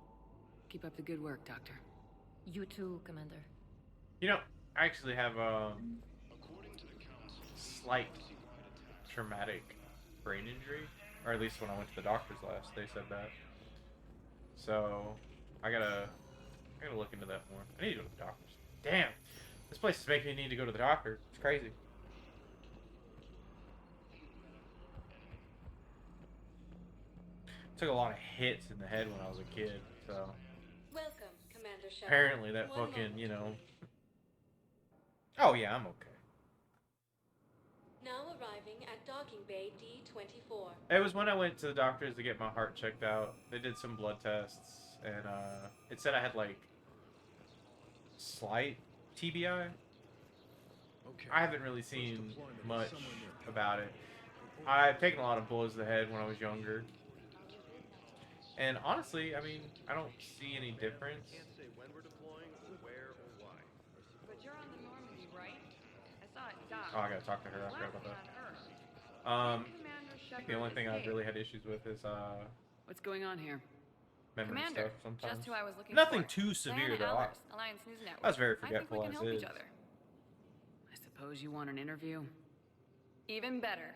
Keep up the good work, Doctor. You too, Commander. You know, I actually have slight traumatic brain injury, or at least when I went to the doctor's last, they said that. So I gotta look into that more. I need to go to the doctor's. Damn, this place is making me need to go to the doctor. It's crazy. Took a lot of hits in the head when I was a kid, so Welcome, Commander Shepard. apparently that One fucking, moment, you know. please. Oh yeah, I'm okay. Now arriving at docking bay D24. It was when I went to the doctors to get my heart checked out. They did some blood tests, and it said I had like slight TBI. Okay. I haven't really seen much about it. I've taken a lot of blows to the head when I was younger. And honestly, I mean, I don't see any difference. Can't say when we're deploying, or where, or why. But you're on the Normandy, right? I saw it dock. Oh, I gotta talk to her. I forgot about that. I think the only thing I've really had issues with is What's going on here? memory Commander, stuff sometimes. just who I was looking Nothing for. too severe Diana though. Allers, Alliance News Network. I was very I think forgetful we can as help is. each other. I suppose you want an interview? Even better.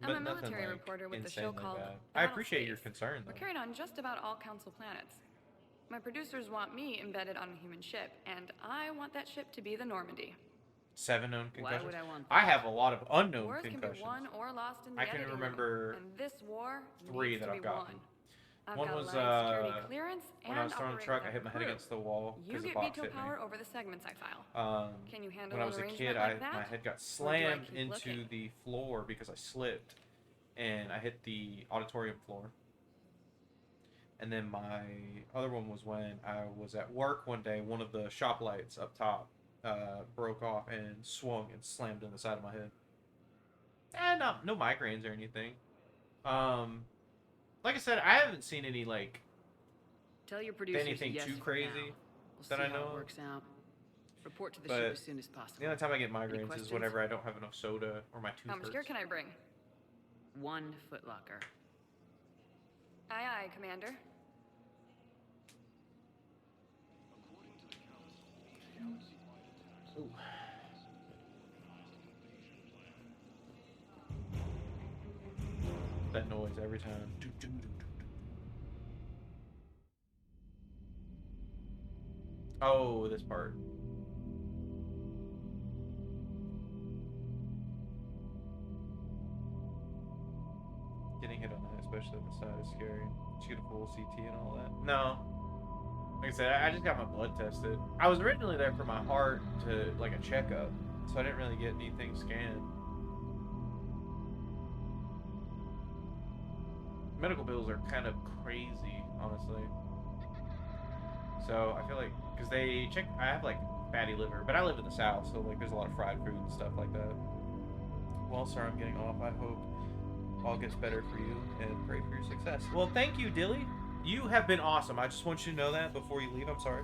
I'm But a nothing, military like, reporter with the show insanely called bad. I appreciate your Battlespace. concern We're though. carried on just about all Council planets. My producers want me embedded on a human ship, and I want that ship to be the Normandy. 7 known Why concussions. would I want I that? have a lot of unknown Wars can concussions. be won or lost in the I can editing remember room, and this war 3 needs that to I've be gotten. won. I've One got was Alliance security clearance when and I was throwing a operate truck, I without hit my head crew. against the wall You because the get box veto hit me. power over the segments I file. Can you handle When I an was a arrangement kid, like that? my head got Or do I slammed keep into looking? the floor because I slipped, and I hit the auditorium floor. And then my other one was when I was at work one day. One of the shop lights up top broke off and swung and slammed in the side of my head. And no migraines or anything. Like I said, I haven't seen any like Tell your producers anything yes too for crazy now. We'll that see I how know it of. works out. Report to the But ship as soon as possible. the only time I get Any migraines is questions? whenever I don't have enough soda or my tooth How much hurts. gear can I bring? 1 footlocker. Aye, aye, Commander. Ooh. That noise every time. Oh, this part. Getting hit on that, especially on the side, is scary. Did you get a full CT and all that? No. Like I said, I just got my blood tested. I was originally there for my heart to, like, a checkup, so I didn't really get anything scanned. Medical bills are kind of crazy, honestly. So I feel like, because they check, I have like fatty liver, but I live in the South, so like there's a lot of fried food and stuff like that. Well, sir, I'm getting off. I hope all gets better for you and pray for your success. Well, thank you, Dilly. You have been awesome. I just want you to know that before you leave. I'm sorry.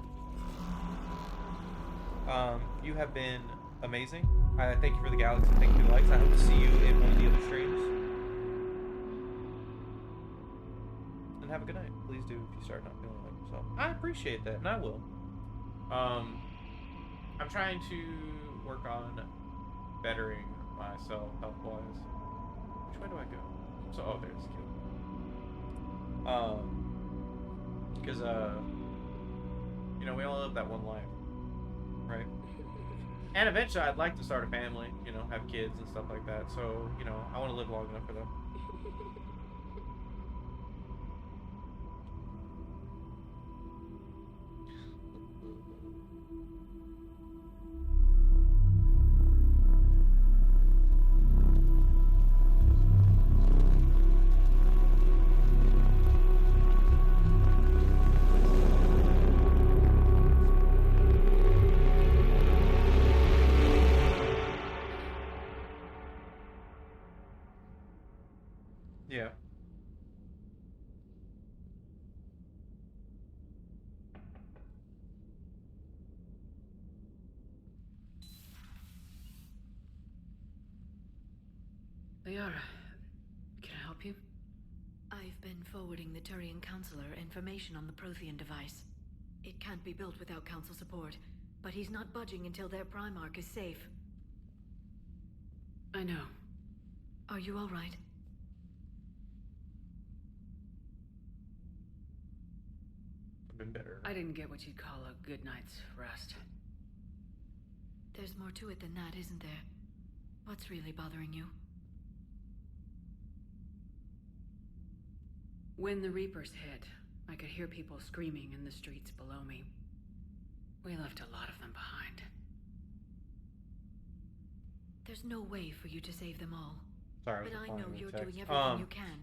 You have been amazing. I thank you for the galaxy. Thank you for the likes. I hope to see you in one of the other streams. And have a good night. Please do if you start not feeling like yourself. I appreciate that, and I will. I'm trying to work on bettering myself health-wise. Which way do I go? So, oh, there's the kill. Because, you know, we all live that one life, right? And eventually I'd like to start a family, you know, have kids and stuff like that. So, you know, I want to live long enough for them. Yeah. Liara, can I help you? I've been forwarding the Turian Counselor information on the Prothean device. It can't be built without Council support, but he's not budging until their Primarch is safe. I know. Are you all right? I've been better. I didn't get what you'd call a good night's rest. There's more to it than that, isn't there? What's really bothering you? When the Reapers hit, I could hear people screaming in the streets below me. We left a lot of them behind. There's no way for you to save them all. Sorry, but I know you're text. doing everything you can,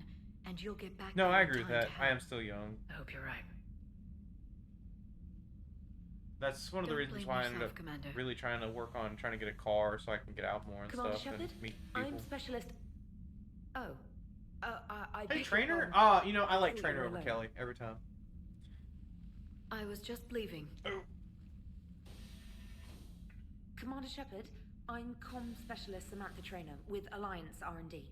and you'll get back. No, there I in agree with time that. to I am help. still young. I hope you're right. That's one of the Don't reasons blame why I yourself, ended up Commander. really trying to work on trying to get a car so I can get out more and Commander stuff Shepard, and meet people. I'm Specialist. Oh. I Hey, beg your Trainer? pardon. You know, I like thought you Trainer were over alone. Kelly every time. I was just leaving. Oh. Commander Shepard, I'm Comm Specialist Samantha Trainer with Alliance R&D.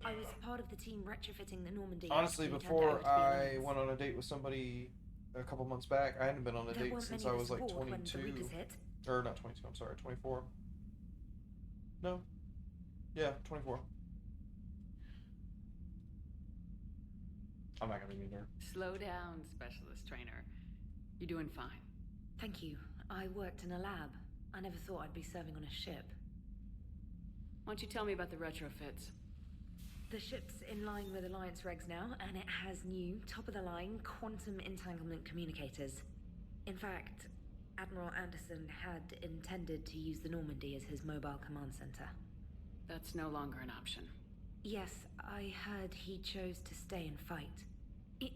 I was part of the team retrofitting the Normandy. Honestly, after we turned before over to the I Alliance. went on a date with somebody a couple months back, I hadn't been on a There date weren't since many I to was like support when the 22. Reapers hit. Or not 22, I'm sorry, 24. No. Yeah, 24. I'm not gonna be mean there. Slow down, Specialist Trainer. You're doing fine. Thank you. I worked in a lab. I never thought I'd be serving on a ship. Why don't you tell me about the retrofits? The ship's in line with Alliance regs now, and it has new, top-of-the-line quantum entanglement communicators. In fact, Admiral Anderson had intended to use the Normandy as his mobile command center. That's no longer an option. Yes, I heard he chose to stay and fight.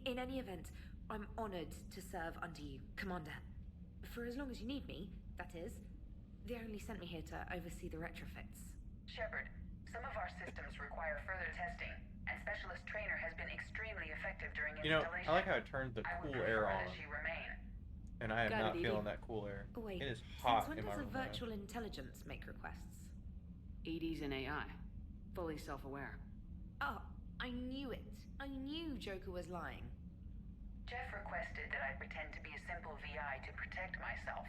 In any event, I'm honored to serve under you, Commander. For as long as you need me, that is. They only sent me here to oversee the retrofits. Shepard, some of our systems require further testing, and Specialist Trainer has been extremely effective during You know, installation. I like how it turned the cool air on. She remain. And I am Got not it, feeling Edie. that cool air. Oh, wait, It is hot since when in my does a room. now. virtual intelligence make requests? ED's an AI. Fully self-aware. Oh, I knew it. I knew Joker was lying. Jeff requested that I pretend to be a simple VI to protect myself.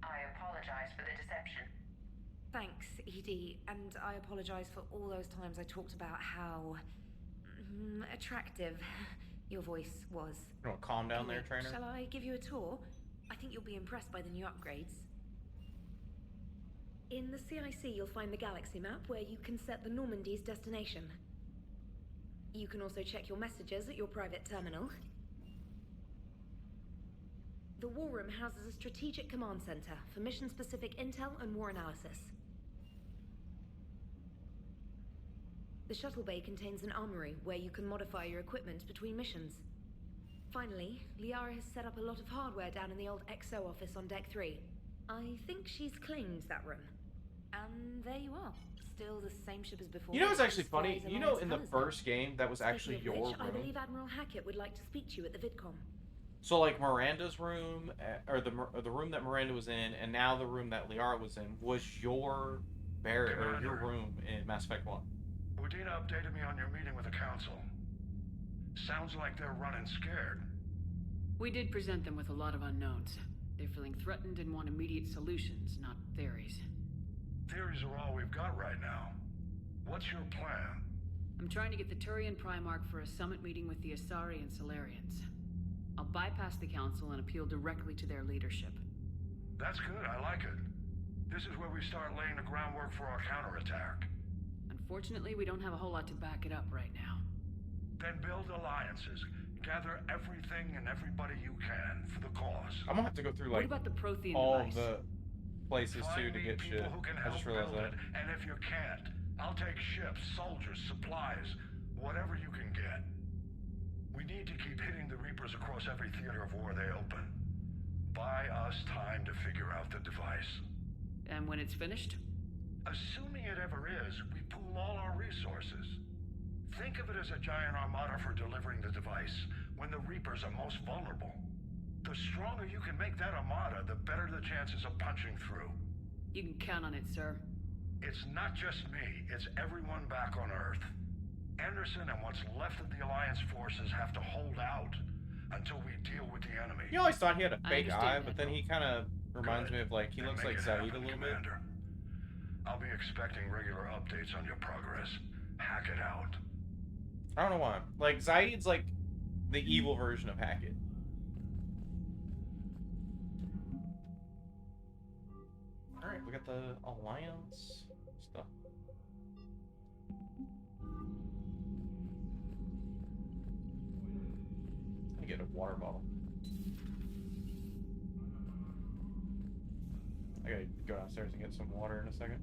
I apologize for the deception. Thanks, Edie, and I apologize for all those times I talked about how attractive your voice was. You want to calm down there, Anyway, Trainer? Shall I give you a tour? I think you'll be impressed by the new upgrades. In the CIC, you'll find the galaxy map where you can set the Normandy's destination. You can also check your messages at your private terminal. The War Room houses a strategic command center for mission-specific intel and war analysis. The shuttle bay contains an armory where you can modify your equipment between missions. Finally, Liara has set up a lot of hardware down in the old XO office on Deck 3. I think she's claimed that room. And there you are. Still the same ship as before. You know what's actually funny? Displays You know, Alliance in the colours now. first game, that was actually Speaking of your which, I room. believe Admiral Hackett would like to speak to you at the VidCon. So, like, Miranda's room, or the room that Miranda was in, and now the room that Liara was in, was your or your room in Mass Effect 1. Udina updated me on your meeting with the Council. Sounds like they're running scared. We did present them with a lot of unknowns. They're feeling threatened and want immediate solutions, not theories. Theories are all we've got right now. What's your plan? I'm trying to get the Turian Primarch for a summit meeting with the Asari and Solarians. I'll bypass the Council and appeal directly to their leadership. That's good, I like it. This is where we start laying the groundwork for our counterattack. Unfortunately, we don't have a whole lot to back it up right now. Then build alliances. Gather everything and everybody you can for the cause. I'm gonna have to go through, What like, about the Prothean all device? the places, too, Find to me get people shit. who can I help just realized build that. it, and if you can't, I'll take ships, soldiers, supplies, whatever you can get. We need to keep hitting the Reapers across every theater of war they open. Buy us time to figure out the device. And when it's finished? Assuming it ever is, we pool all our resources. Think of it as a giant armada for delivering the device when the Reapers are most vulnerable. The stronger you can make that armada, the better the chances of punching through. You can count on it, sir. It's not just me, it's everyone back on Earth. Anderson and what's left of the Alliance forces have to hold out until we deal with the enemy. You always thought he had a I fake eye, understand but that. then he kind of reminds Good. me of, like, he Then looks make like it Zaid a happen, little bit. Commander. I'll be expecting regular updates on your progress. Hack it out. I don't know why. Like, Zaid's like the evil version of Hackett. Alright, we got the Alliance stuff. Let me get a water bottle. I gotta go downstairs and get some water in a second.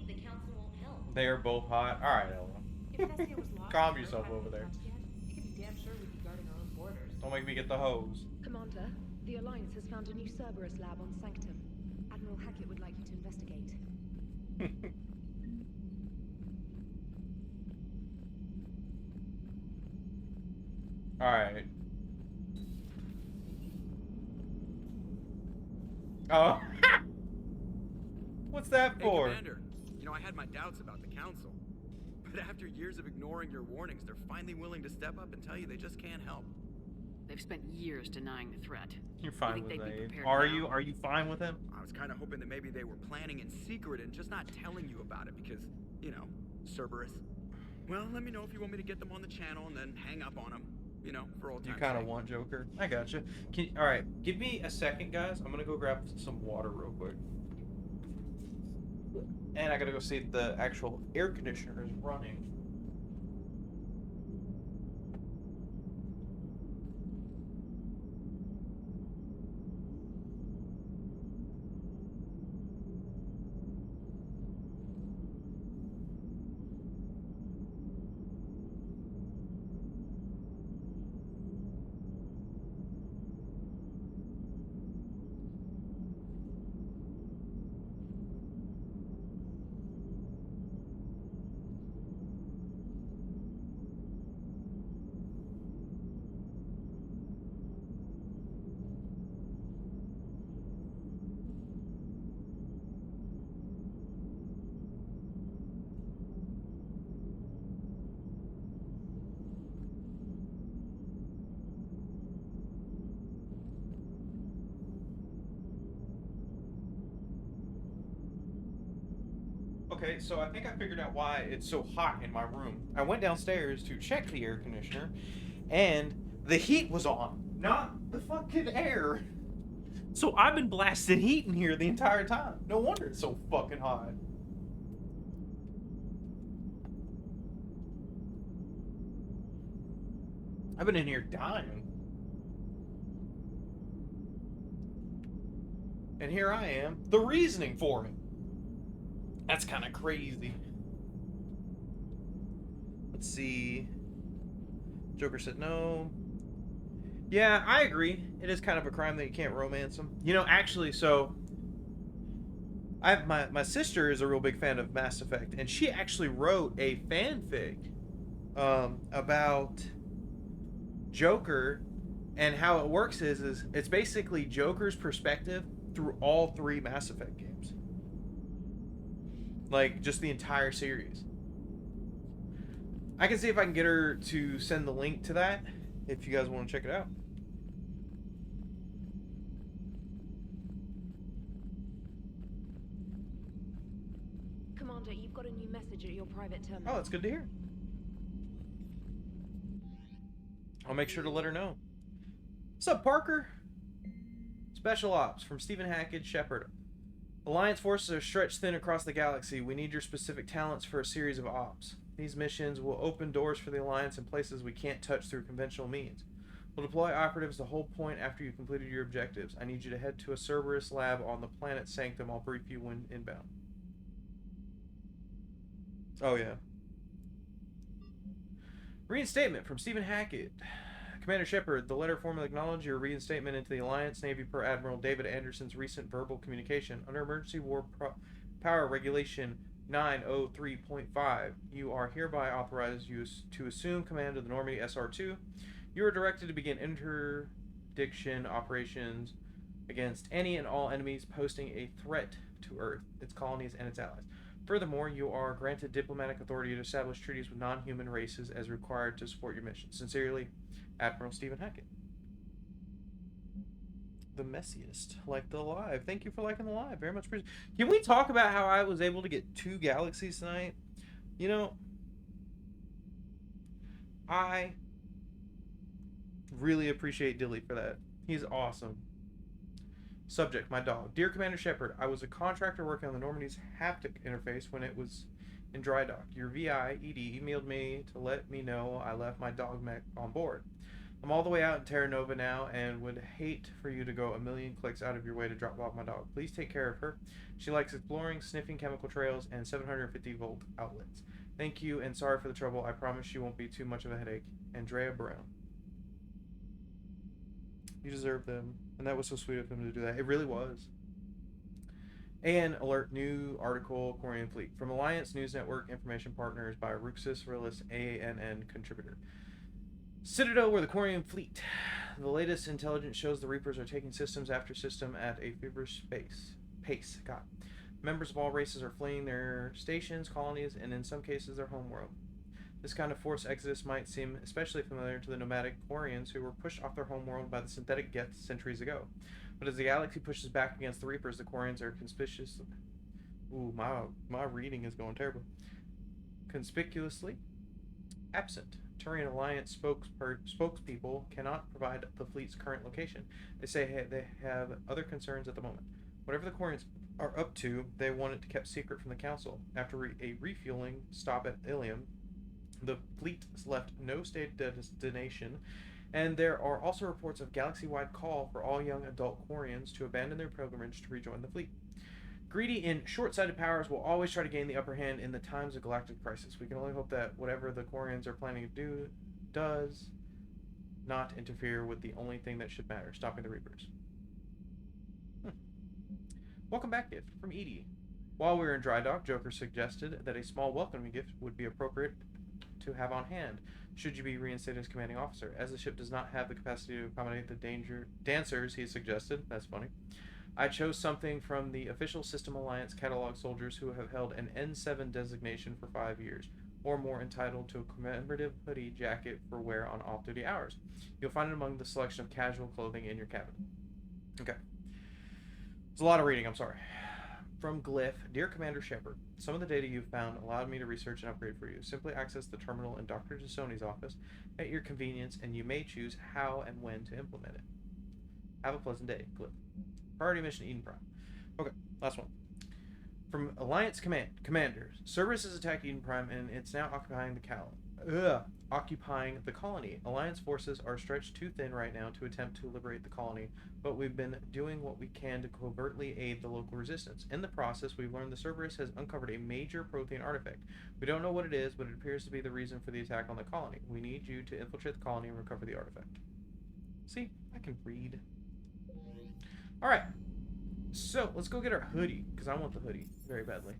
weak, the council won't help. They are both hot. All right, Ella. If Thessia was lost, Calm and yourself Earl over there. hadn't been touched yet, you can be damn sure we'd be guarding our own borders. Don't make me get the hose. Commander, the Alliance has found a new Cerberus lab on Sanctum. Admiral Hackett would like you to investigate. Alright. Oh. What's that for? Hey, Commander. You know, I had my doubts about the Council. But after years of ignoring your warnings, they're finally willing to step up and tell you they just can't help. They've spent years denying the threat. You're fine you with think they'd be Abe. prepared Are now? you? Are you fine with him? I was kind of hoping that maybe they were planning in secret and just not telling you about it because, you know, Cerberus. Well, let me know if you want me to get them on the channel and then hang up on them. You know, for old time's You kind of sake. want Joker. I gotcha. All right, give me a second, guys. I'm gonna go grab some water real quick, and I gotta go see if the actual air conditioner is running. Okay, so I think I figured out why it's so hot in my room. I went downstairs to check the air conditioner, and the heat was on, not the fucking air. So I've been blasting heat in here the entire time. No wonder it's so fucking hot. I've been in here dying. And here I am, the reasoning for it. That's kind of crazy. Let's see. Joker said no. Yeah, I agree. It is kind of a crime that you can't romance them. You know, actually, so I have my sister is a real big fan of Mass Effect, and she actually wrote a fanfic about Joker, and how it works is it's basically Joker's perspective through all three Mass Effect games. Like, just the entire series. I can see if I can get her to send the link to that, if you guys want to check it out. Commander, you've got a new message at your private terminal. Oh, that's good to hear. I'll make sure to let her know. What's up, Parker? Special Ops from Stephen Hackett, Shepard. Alliance forces are stretched thin across the galaxy. We need your specific talents for a series of ops. These missions will open doors for the Alliance in places we can't touch through conventional means. We'll deploy operatives to hold point after you've completed your objectives. I need you to head to a Cerberus lab on the planet Sanctum. I'll brief you when inbound. Oh, yeah. Reinstatement from Stephen Hackett. Commander Shepard, the letter formally acknowledges your reinstatement into the Alliance Navy per Admiral David Anderson's recent verbal communication. Under Emergency War Power Regulation 903.5, you are hereby authorized to assume command of the Normandy SR-2. You are directed to begin interdiction operations against any and all enemies posting a threat to Earth, its colonies, and its allies. Furthermore, you are granted diplomatic authority to establish treaties with non-human races as required to support your mission. Sincerely, Admiral Stephen Hackett. The messiest. Like the live. Thank you for liking the live. Very much appreciated. Can we talk about how I was able to get 2 galaxies tonight? You know, I really appreciate Dilly for that. He's awesome. Subject, my dog. Dear Commander Shepard, I was a contractor working on the Normandy's haptic interface when it was in dry dock. Your VI, ED, emailed me to let me know I left my dog mech on board. I'm all the way out in Terra Nova now and would hate for you to go a million clicks out of your way to drop off my dog. Please take care of her. She likes exploring, sniffing chemical trails, and 750-volt outlets. Thank you, and sorry for the trouble. I promise she won't be too much of a headache. Andrea Brown. You deserve them. And that was so sweet of him to do that. It really was. And alert, new article, Korean Fleet. From Alliance News Network, information partners by Ruxus Realist, ANN contributor. Citadel, where the Korean Fleet. The latest intelligence shows the Reapers are taking systems after system at a feverish pace. God. Members of all races are fleeing their stations, colonies, and in some cases their homeworld. This kind of forced exodus might seem especially familiar to the nomadic Quarians who were pushed off their homeworld by the synthetic Geth centuries ago. But as the galaxy pushes back against the Reapers, the Quarians are conspicuously... Ooh, my reading is going terrible. Conspicuously absent. Turian Alliance spokespeople cannot provide the fleet's current location. They say they have other concerns at the moment. Whatever the Quarians are up to, they want it kept secret from the Council. After a refueling stop at Ilium, the fleet left no stated destination, and there are also reports of galaxy-wide call for all young adult Quarians to abandon their pilgrimage to rejoin the fleet. Greedy and short-sighted powers will always try to gain the upper hand in the times of galactic crisis. We can only hope that whatever the Quarians are planning to do does not interfere with the only thing that should matter, stopping the Reapers. Welcome back gift from Edie. While we were in dry dock, Joker suggested that a small welcoming gift would be appropriate to have on hand, should you be reinstated as commanding officer. As the ship does not have the capacity to accommodate the dancers he suggested, that's funny, I chose something from the official System Alliance catalog soldiers who have held an N7 designation for 5 years, or more, entitled to a commemorative hoodie jacket for wear on off-duty hours. You'll find it among the selection of casual clothing in your cabin. Okay. It's a lot of reading, I'm sorry. From Glyph, Dear Commander Shepard, some of the data you've found allowed me to research and upgrade for you. Simply access the terminal in Dr. Jasoni's office at your convenience, and you may choose how and when to implement it. Have a pleasant day, Glyph. Priority mission Eden Prime. Okay, last one. From Alliance Commanders, Cerberus has attacked Eden Prime, and it's now occupying the colony. Alliance forces are stretched too thin right now to attempt to liberate the colony, but we've been doing what we can to covertly aid the local resistance. In the process, we've learned the Cerberus has uncovered a major protein artifact. We don't know what it is, but it appears to be the reason for the attack on the colony. We need you to infiltrate the colony and recover the artifact. See, I can read. Alright, so let's go get our hoodie, because I want the hoodie very badly.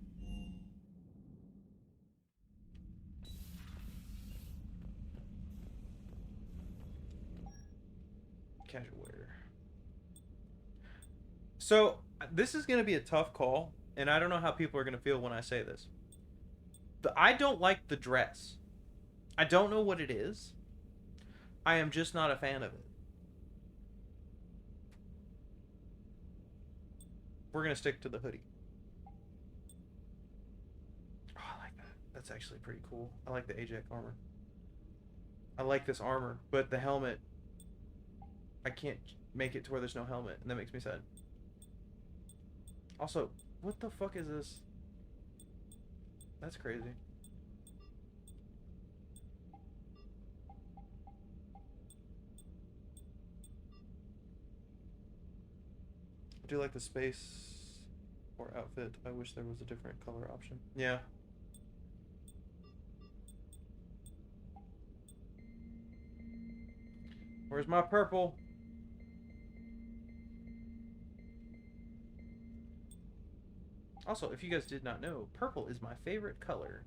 Casual wear. So, this is going to be a tough call, and I don't know how people are going to feel when I say this. I don't like the dress. I don't know what it is. I am just not a fan of it. We're going to stick to the hoodie. Oh, I like that. That's actually pretty cool. I like the Ajax armor. I like this armor, but the helmet, I can't make it to where there's no helmet, and that makes me sad. Also, what the fuck is this? That's crazy. I do like the space or outfit. I wish there was a different color option. Yeah. Where's my purple? Also, if you guys did not know, purple is my favorite color.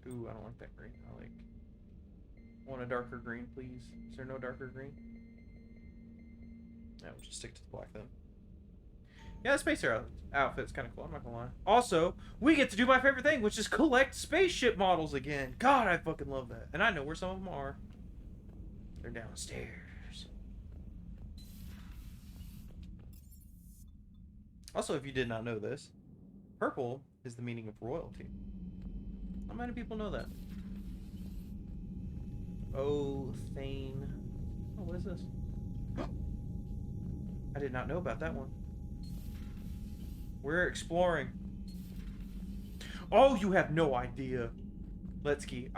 Ooh, I don't like that green. I want a darker green, please. Is there no darker green? Yeah, we'll just stick to the black then. Yeah, the space outfit's kind of cool, I'm not gonna lie. Also, we get to do my favorite thing, which is collect spaceship models again. God, I fucking love that. And I know where some of them are. They're downstairs. Also, if you did not know this, purple is the meaning of royalty. Not many people know that. Oh, Thane. Oh, what is this? I did not know about that one. We're exploring. Oh, you have no idea. Let's key.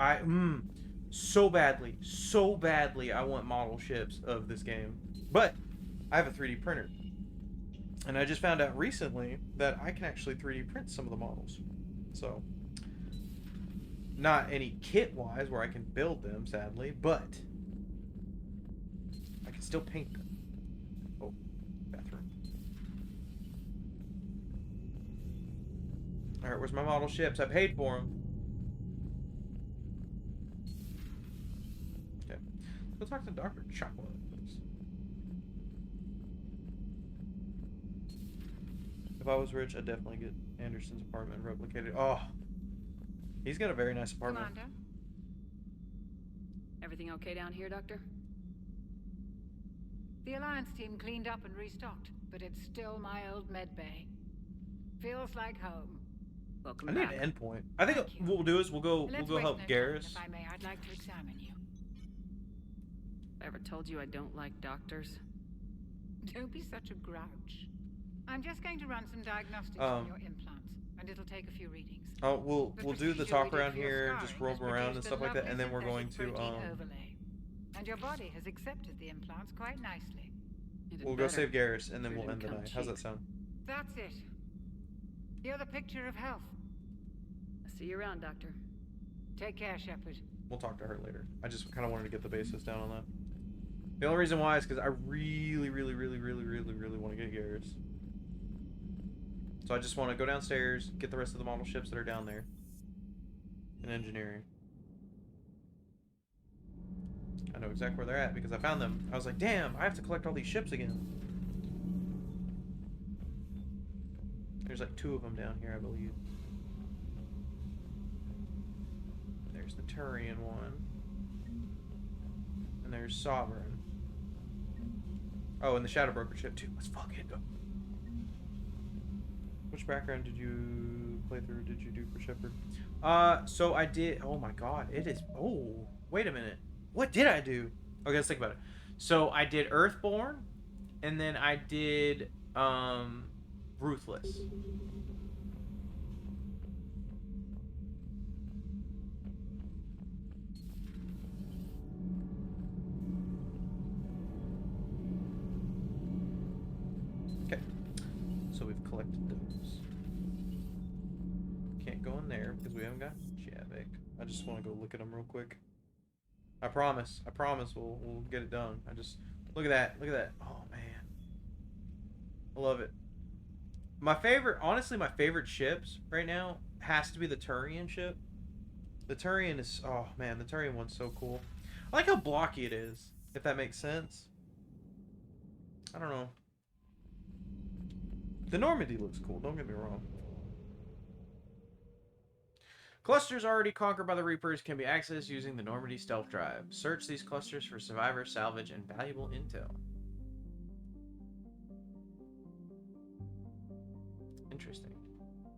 So badly I want model ships of this game. But I have a 3D printer. And I just found out recently that I can actually 3D print some of the models. So, not any kit-wise where I can build them, sadly, but I can still paint them. Oh, bathroom. Alright, where's my model ships? I paid for them. Okay. Let's go talk to Dr. Chocolate, please. If I was rich, I'd definitely get Anderson's apartment replicated. Oh, he's got a very nice apartment. Commander? Everything okay down here, Doctor? The Alliance team cleaned up and restocked, but it's still my old med bay. Feels like home. Welcome I need back. an endpoint. I think what we'll do is we'll go help Garrus. If I may, I'd like to examine you. I ever told you I don't like doctors? Don't be such a grouch. I'm just going to run some diagnostics on your implants, and it'll take a few readings. Oh, we'll do the talk around here, just scarring roam has around and produced stuff a like that, and then lovely we're going to synthetic protein overlay. And your body has accepted the implants quite nicely. we'll go save Garrus, and then we'll end the night. How's that sound? That's it. You're the picture of health. I'll see you around, Doctor. Take care, Shepard. We'll talk to her later. I just kind of wanted to get the basis down on that. The only reason why is because I really want to get Garrus. So I just want to go downstairs, get the rest of the model ships that are down there. In engineering. I know exactly where they're at because I found them. I was like, damn, I have to collect all these ships again. There's like 2 of them down here, I believe. There's the Turian one. And there's Sovereign. Oh, and the Shadow Broker ship too. Let's fucking go. Which background did you play through? Did you do for Shepard? So I did. Oh my god, it is. Oh, wait a minute. What did I do? Okay, let's think about it. So I did Earthborn, and then I did Ruthless. Okay, so we've collected those. Can't go in there because we haven't got Javik. I just want to go look at them real quick. I promise we'll get it done. I just look at that. Oh man, I love it. My favorite, honestly, my favorite ships right now has to be the Turian ship. The Turian is, oh man, the Turian one's so cool. I like how blocky it is, if that makes sense. I don't know. The Normandy looks cool, don't get me wrong. Clusters already conquered by the Reapers can be accessed using the Normandy stealth drive. Search these clusters for survivor, salvage, and valuable intel. Interesting.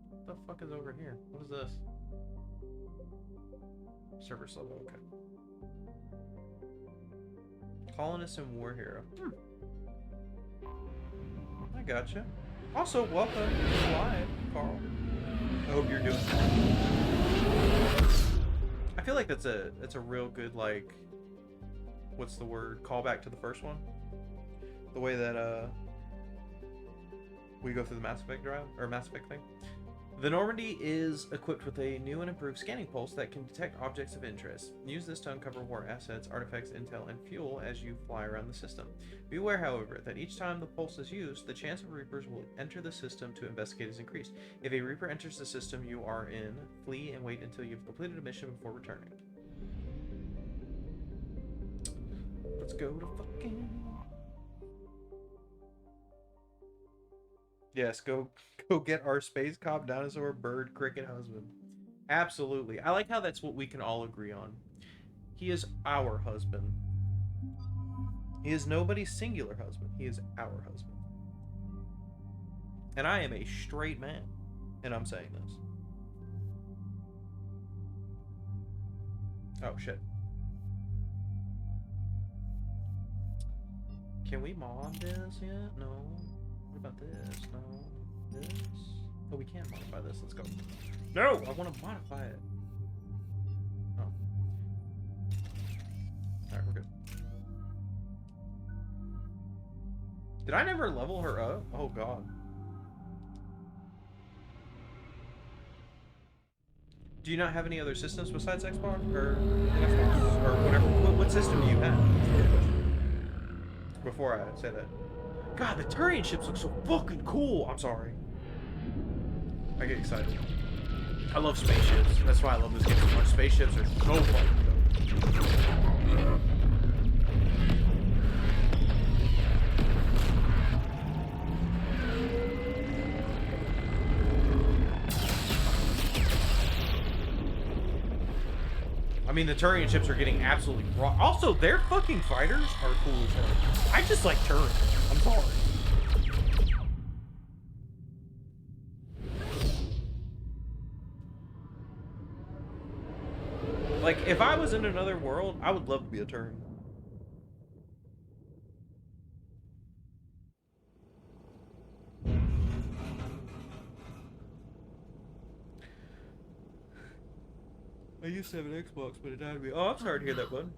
What the fuck is over here? What is this? Service level, okay. Colonist and war hero. I gotcha. Also, welcome to live, Carl. I hope you're doing well. I feel like that's a real good, like, what's the word? Callback to the first one. The way that we go through the Mass Effect drive or Mass Effect thing. The Normandy is equipped with a new and improved scanning pulse that can detect objects of interest. Use this to uncover war assets, artifacts, intel, and fuel as you fly around the system. Be aware, however, that each time the pulse is used, the chance of Reapers will enter the system to investigate is increased. If a Reaper enters the system you are in, flee and wait until you've completed a mission before returning. Let's go to fucking... Yes, go get our space cop, dinosaur, bird, cricket husband. Absolutely. I like how that's what we can all agree on. He is our husband. He is nobody's singular husband. He is our husband. And I am a straight man. And I'm saying this. Oh, shit. Can we mod this yet? No. What about this? No. This? Oh, we can modify this. Let's go. No! I want to modify it. Alright, we're good. Did I never level her up? Oh god. Do you not have any other systems besides Xbox or Xbox or whatever? What system do you have? Before I say that. God, the Turian ships look so fucking cool. I'm sorry. I get excited. I love spaceships. That's why I love this game so much. Spaceships are so fucking dope. I mean, the Turian ships are getting absolutely raw. Also, their fucking fighters are cool as hell. I just like Turian. I'm sorry. Like, if I was in another world, I would love to be a Turian. I used to have an Xbox, but it died to me. Oh, I'm sorry to hear that, bud.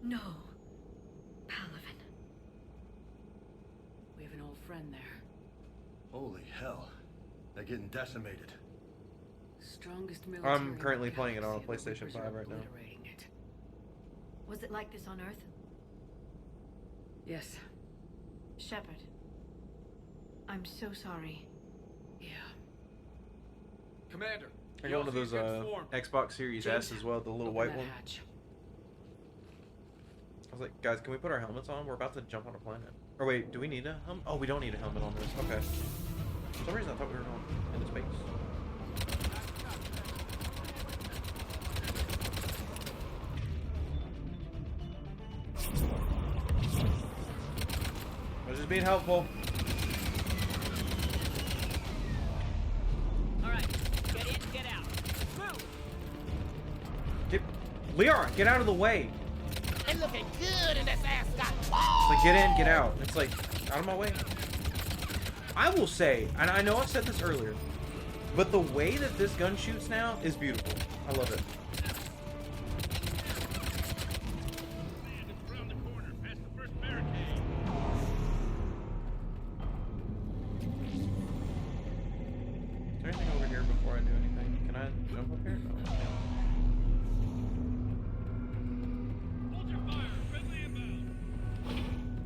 No. Paladin. We have an old friend there. Holy hell. They're getting decimated. Strongest military. I'm currently playing it on a PlayStation 5 right now. Was it like this on Earth? Yes. Shepard. I'm so sorry. Yeah. Commander. I got one of those Xbox Series S as well, the little white one. I was like, guys, can we put our helmets on? We're about to jump on a planet. Or wait, do we need a helmet? Oh, we don't need a helmet on this. Okay. For some reason, I thought we were going into space. I was just being helpful. Leon, get out of the way. It's looking good in this ascot. It's like, get in, get out. It's like, out of my way. I will say, and I know I've said this earlier, but the way that this gun shoots now is beautiful. I love it. Is there anything over here before I do anything? Can I jump up here? No.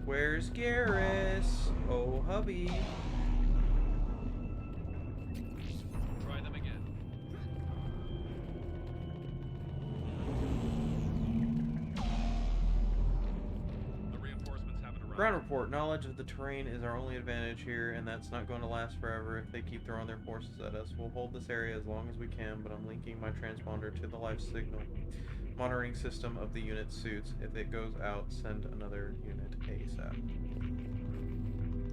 Where's Garrus? Oh, hubby. Try them again. The reinforcements haven't arrived. Ground report. Knowledge of the terrain is our only advantage here, and that's not going to last forever if they keep throwing their forces at us. We'll hold this area as long as we can, but I'm linking my transponder to the life signal monitoring system of the unit suits. If it goes out, send another unit ASAP.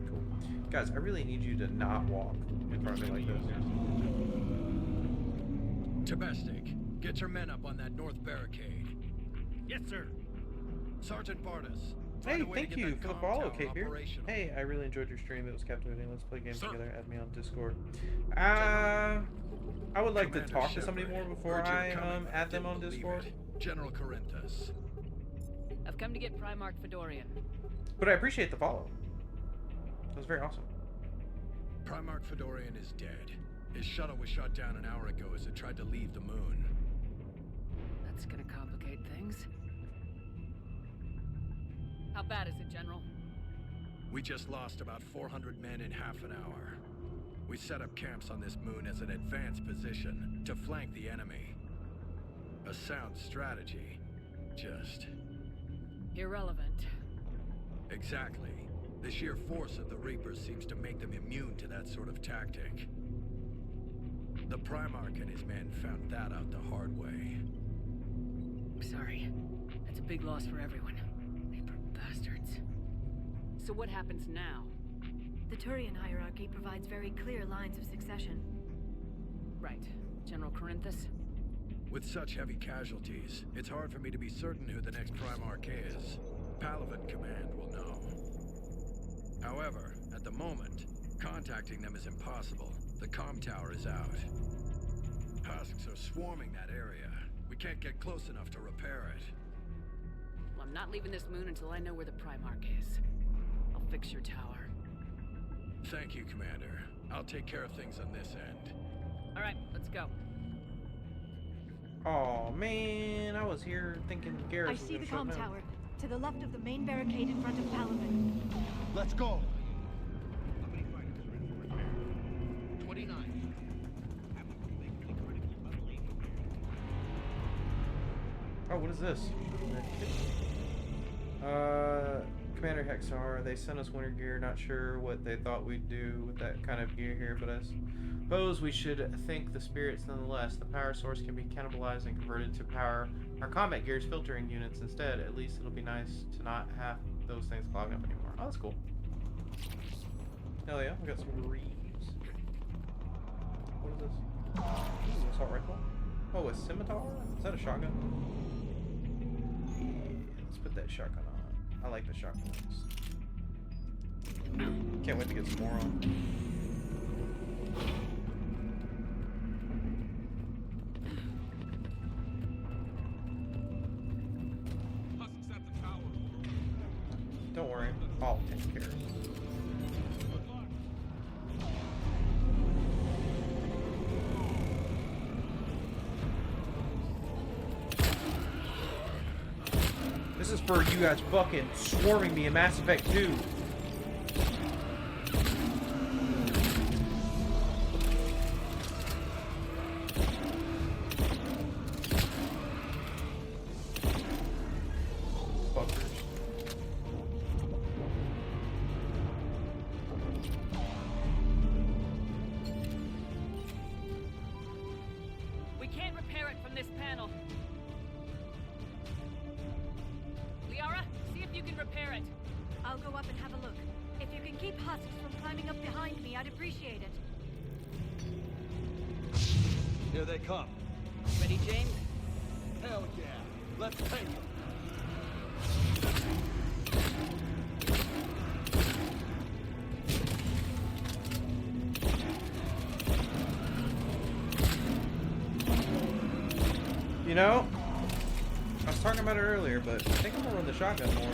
Cool. Guys, I really need you to not walk in front of me like this. Tabestic, get your men up on that north barricade. Yes, sir. Sergeant Bardas. Hey, thank you for the follow, Kate here. Hey, I really enjoyed your stream. It was captivating. Let's play games together. Add me on Discord. I would like to talk to somebody more before I add them on Discord. General Corinthus. I've come to get Primarch Fedorian. But I appreciate the follow. That was very awesome. Primarch Fedorian is dead. His shuttle was shot down an hour ago as it tried to leave the moon. That's gonna complicate things. How bad is it, General? We just lost about 400 men in half an hour. We set up camps on this moon as an advanced position to flank the enemy. A sound strategy. Just... irrelevant. Exactly. The sheer force of the Reapers seems to make them immune to that sort of tactic. The Primarch and his men found that out the hard way. Sorry. That's a big loss for everyone. Reaper bastards. So what happens now? The Turian hierarchy provides very clear lines of succession. Right. General Corinthus? With such heavy casualties, it's hard for me to be certain who the next Primarch is. Palaven Command will know. However, at the moment, contacting them is impossible. The comm tower is out. Husks are swarming that area. We can't get close enough to repair it. I'm not leaving this moon until I know where the Primarch is. I'll fix your tower. Thank you, Commander. I'll take care of things on this end. All right, let's go. Oh man, I was here thinking Garrus I was see gonna the show up comm now. tower, to the left of the main barricade in front of Palaven. Let's go. 29. Oh, what is this? Commander Hexar, they sent us winter gear. Not sure what they thought we'd do with that kind of gear here, but I suppose we should thank the spirits nonetheless. The power source can be cannibalized and converted to power our combat gear's filtering units instead. At least it'll be nice to not have those things clogging up anymore. Oh, that's cool. Hell yeah, we got some reeds. What is this? Ooh, assault rifle. Oh, a scimitar? Is that a shotgun? Let's put that shotgun on. I like the shotguns. Can't wait to get some more on. Don't worry, I'll take care of it. This is for you guys fucking swarming me in Mass Effect 2. Fuckers. We can't repair it from this panel. Liara, see if you can repair it. I'll go up and have a look. If you can keep husks from climbing up behind me, I'd appreciate it. Here they come. Ready, James? Hell yeah. Let's take them. You know, I was talking about it earlier, but I think I'm gonna run the shotgun more.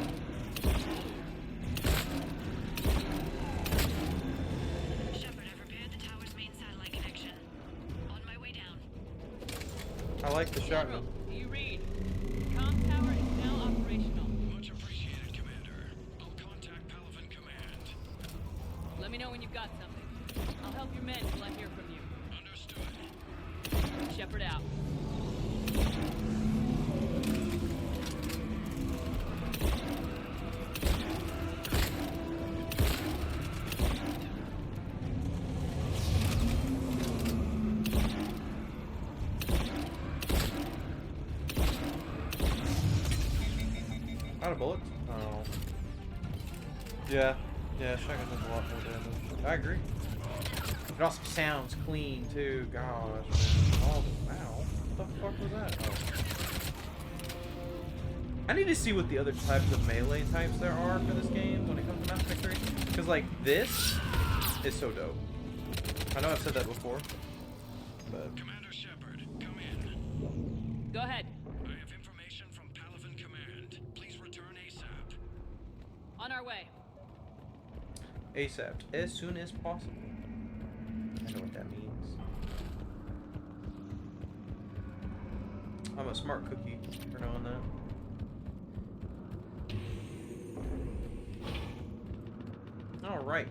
Shepard, I've repaired the tower's main satellite connection. On my way down. I like the shotgun. Do you read? Comm tower is now operational. Much appreciated, Commander. I'll contact Palaven Command. Let me know when you've got something. I'll help your men till I hear from you. Understood. Shepard out. Out of bullets? Oh. Yeah. Yeah, shotgun does a lot more damage. I agree. It also sounds clean too. Gosh, man. Oh, wow. What the fuck was that? Oh. I need to see what the other types of melee types there are for this game when it comes to Mass Effect 3. Because, like, this is so dope. I know I've said that before, but... Commander Shepard, come in. Go ahead. I have information from Palaven Command. Please return ASAP. On our way. ASAP. As soon as possible. I know what that means. I'm a smart cookie for knowing that. Alright.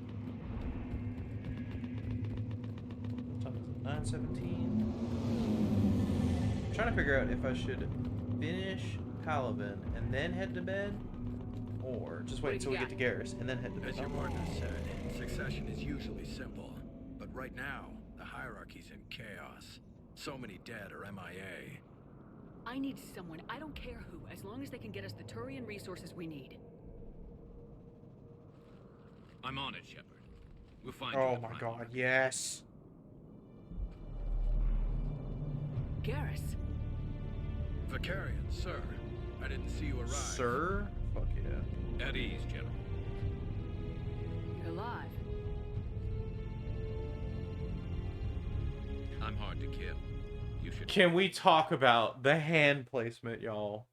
What time is it? 9:17. I'm trying to figure out if I should finish Palaven and then head to bed, or just wait until we get to Garrus and then head to bed. As your partner said, succession is usually simple. But right now, the hierarchy's in chaos. So many dead are MIA. I need someone, I don't care who, as long as they can get us the Turian resources we need. I'm on it, Shepard. We'll find you. Oh my god, yes. Garrus. Vicarian, sir. I didn't see you arrive. Sir? Fuck yeah. At ease, General. You're alive. I'm hard to kill. You should. Can we talk about the hand placement, y'all?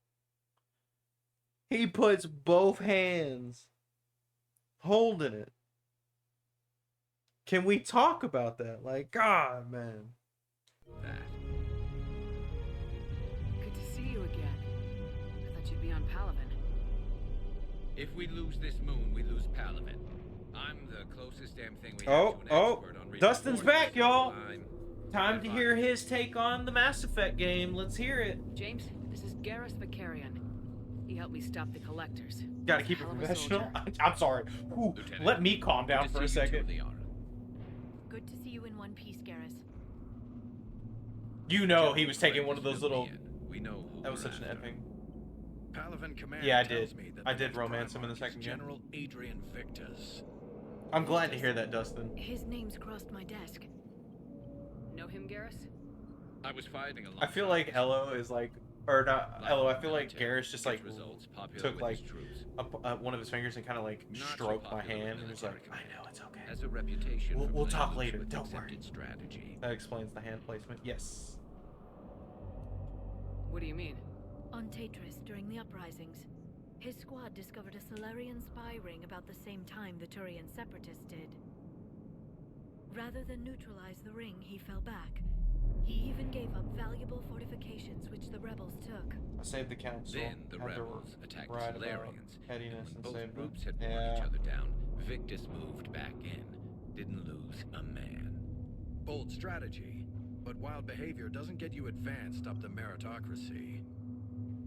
He puts both hands holding it. Can we talk about that? Like, God, man. Good to see you again. I thought you'd be on Palaven. If we lose this moon, we lose Palaven. I'm the closest damn thing we have to an expert on Dustin's back, y'all. I'm Time to hear his take on the Mass Effect game. Let's hear it. James, this is Garrus Vakarian. He helped me stop the collectors. Gotta keep it professional. I'm sorry. Ooh, let me calm down for a second. Good to see you in one piece, Garrus. You know he was taking one of those little... We know who that was such an epic. Palaven Command Yeah, I tells did. me that I the did next romance him in the Primarch second is game. General Adrian Victus. I'm glad to hear that, Dustin. His name's crossed my desk. Know him, Garrus? I was fighting a lot. I feel like Elo is like... Or not Elo, I feel like Garrus just like took like one of his fingers and kind of like stroked my hand and was like, I know, it's okay. Has a reputation. We'll talk later, don't worry. Strategy. That explains the hand placement. Yes. What do you mean? On Tatris, during the uprisings, his squad discovered a Solarian spy ring about the same time the Turian separatists did. Rather than neutralize the ring, he fell back. He even gave up valuable fortifications which the rebels took. I saved the council. Then the had to rebels attacked the ride about Solarians. pettiness and Both saved them. groups had worn each other down. Victus moved back in. Didn't lose a man. Bold strategy, but wild behavior doesn't get you advanced up the meritocracy.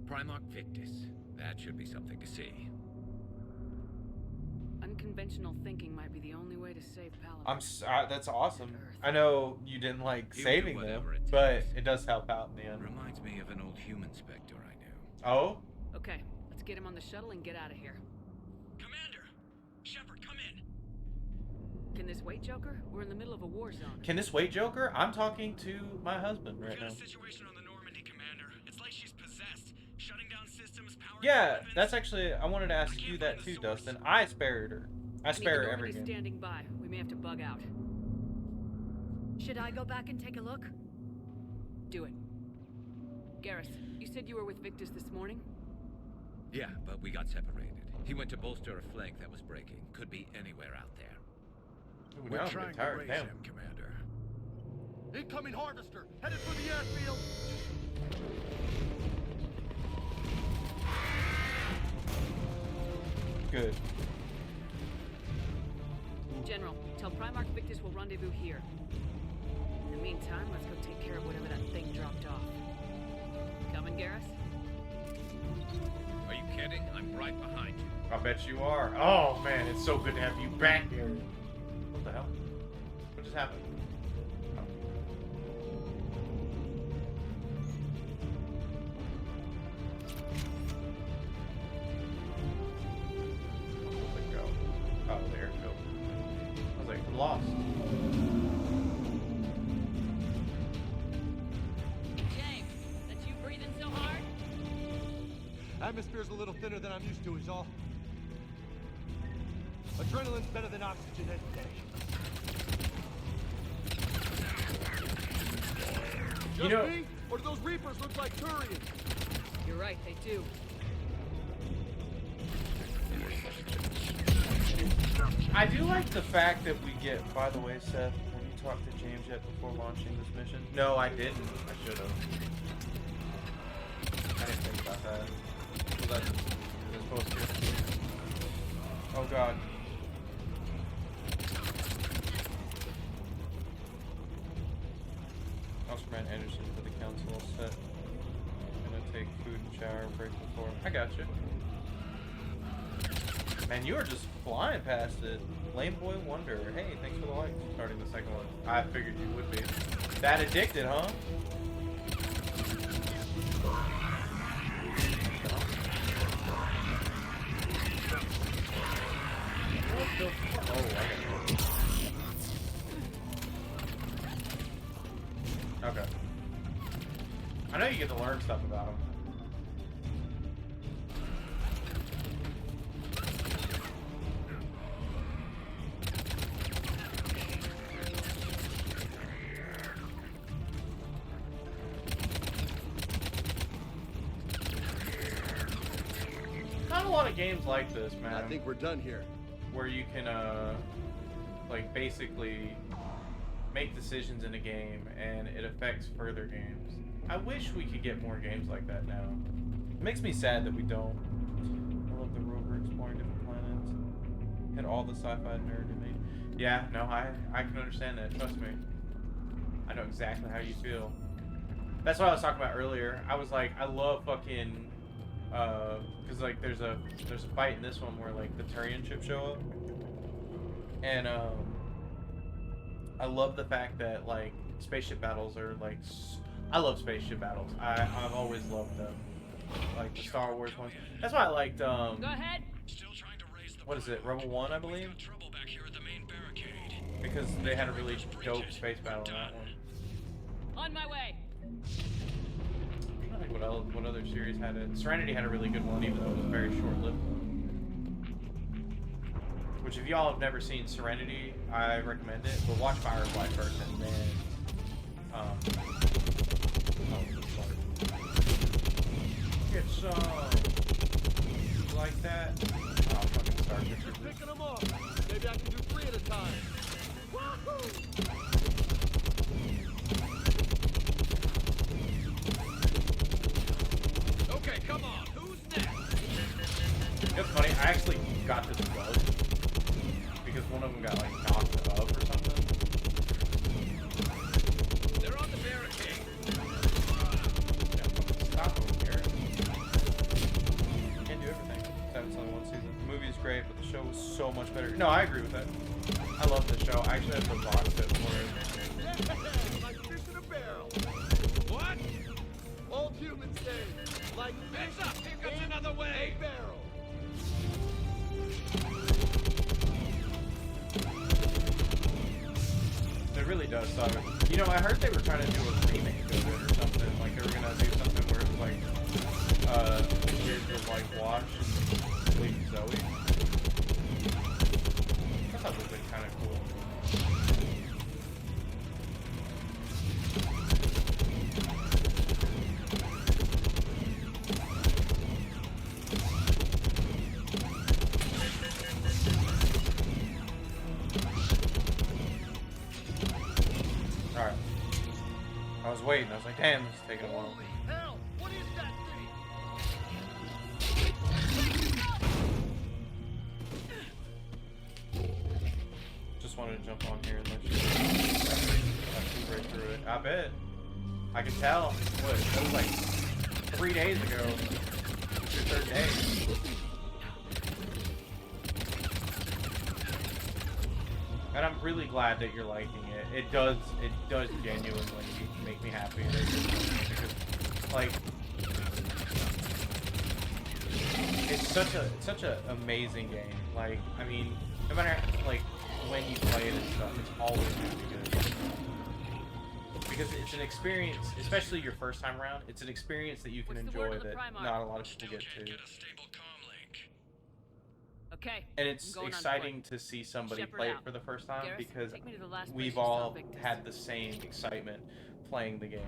Primarch Victus. That should be something to see. Unconventional thinking might be the only way to save Palaven. That's awesome. I know you didn't like saving them, but it does help out in the end. Reminds me of an old human specter I knew. Oh? Okay, let's get him on the shuttle and get out of here. Commander! Shepard, come in! Can this wait, Joker? We're in the middle of a war zone. Can this wait, Joker? I'm talking to my husband right now. Situation on the Normandy, Commander. It's like she's possessed. Shutting down systems, powering Yeah, that's actually... I wanted to ask you that too, Dustin. I spared her. I spare her every game. Standing by. We may have to bug out. Should I go back and take a look? Do it. Garrus, you said you were with Victus this morning? Yeah, but we got separated. He went to bolster a flank that was breaking. Could be anywhere out there. We're trying to raise him, Commander. Incoming harvester, headed for the airfield. Good. General, tell Primarch Victus will rendezvous here. In the meantime, let's go take care of whatever that thing dropped off. Coming, Garrus? Are you kidding? I'm right behind you. I bet you are. Oh man, it's so good to have you back here. What the hell? What just happened? Where'd it go? Oh, there it goes. I was like, we're lost. James, that's you breathing so hard? Atmosphere's a little thinner than I'm used to, is all. Adrenaline's better than oxygen any day. You know, me? Or do those Reapers look like Turians? You're right, they do. I do like the fact that we get, by the way, Seth, have you talked to James yet before launching this mission? No, I didn't. I should have. I didn't think about that. Was that supposed to? Oh god. Oscarman Anderson for the council set. I'm gonna take food and shower break before. I got you. Man, you are just flying past it. Lame Boy Wonder. Hey, thanks for the like. Starting the second one. I figured you would be. That addicted, huh? What the fuck? Oh, I got it. Okay. I know you get to learn stuff about them. a lot of games like this, man. I think we're done here. Where you can, like, basically make decisions in a game and it affects further games. I wish we could get more games like that now. It makes me sad that we don't. I love the rover exploring different planets. Had all the sci-fi nerd in me. Yeah, no, I can understand that. Trust me. I know exactly how you feel. That's what I was talking about earlier. I was like, I love fucking, cause like there's a fight in this one where like the Turian ships show up, and I love the fact that like spaceship battles are like, I love spaceship battles. I've always loved them, like the Star Wars ones. That's why I liked Go ahead. What is it, Rebel 1, I believe? Because they had a really dope space battle in that one. On my way. I don't think what other series had it. Serenity had a really good one, even though it was a very short-lived one. Which, if y'all have never seen Serenity, I recommend it. But watch Firefly first, and then get some. You like that? Oh, fucking Starfish. Just picking them up. Maybe I can do 3 at a time. Woohoo! Okay, come on. Who's next? It's funny. I actually got this bug because one of them got like knocked up or something. They're on the barricade. Yeah, stop them, Garrett. Can't do everything. That's only one season. The movie is great, but the show was so much better. No, I agree with that. I love the show. I actually have the box set for it. Like fish in a barrel. What? Old humans say, like Heads fish up! Here comes another in way! a barrel. It really does suck. You know, I heard they were trying to do a remake of it or something. Like they were gonna do something where it was like, the kids would like watch and leave Zoe. I thought that would have been kind of cool. Alright. I was waiting. I was like, damn, this is taking a while. Hell, what is that thing? Just wanted to jump on here and let you right through it. I bet. I can tell. What? That was like 3 days ago. Your 3rd day. And I'm really glad that you're liking it. It does genuinely make me happy that you're liking it because, like, it's such a amazing game. Like, I mean, no matter like when you play it and stuff, it's always gonna be good. Because it's an experience, especially your first time around. It's an experience that you can enjoy that not a lot of people get to. Okay. And it's exciting to see somebody play it for the first time because we've all had the same excitement playing the game.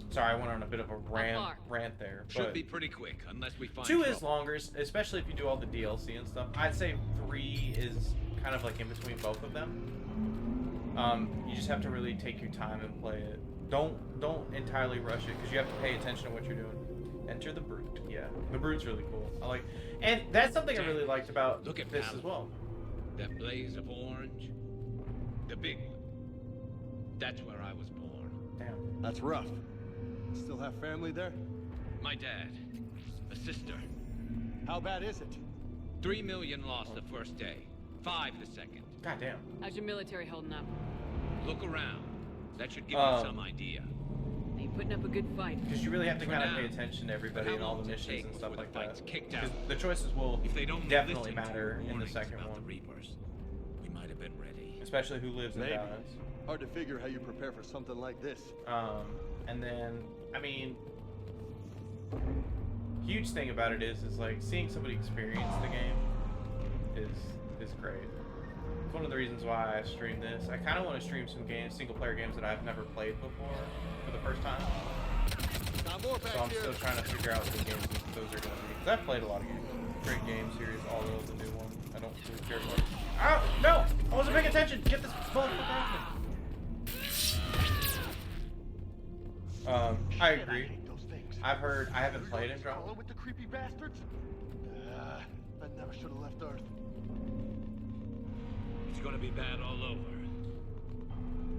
Sorry, I went on a bit of a rant there. Should be pretty quick, unless we find 2 is longer, especially if you do all the DLC and stuff. I'd say 3 is kind of like in between both of them. You just have to really take your time and play it. Don't entirely rush it because you have to pay attention to what you're doing. Enter the Brute. Yeah, the Brute's really cool. I like, and that's something I really liked about this as well. That blaze of orange, the big one. That's where I was born. Damn. That's rough. Still have family there? My dad, a sister. How bad is it? 3 million lost the first day, 5 the second. Goddamn. How's your military holding up? Look around. That should give you some idea. Are you putting up a good fight? Because you really have to kind of pay attention to everybody and all the missions and stuff like that. Because the choices will definitely matter in the second one. We might have been ready. Especially who lives and dies. Hard to figure how you prepare for something like this. And then, I mean, huge thing about it is like seeing somebody experience the game is great. It's one of the reasons why I stream this. I kind of want to stream some games, single player games that I've never played before for the first time. So I'm still trying to figure out what games those are going to be. Because I've played a lot of games. Great game series, although the new one I don't really care for. Oh, no! I wasn't paying attention! Get this motherfucker out of me! I agree. I've heard, I haven't played Andromeda. With the creepy bastards? I never should have left Earth. It's gonna be bad all over.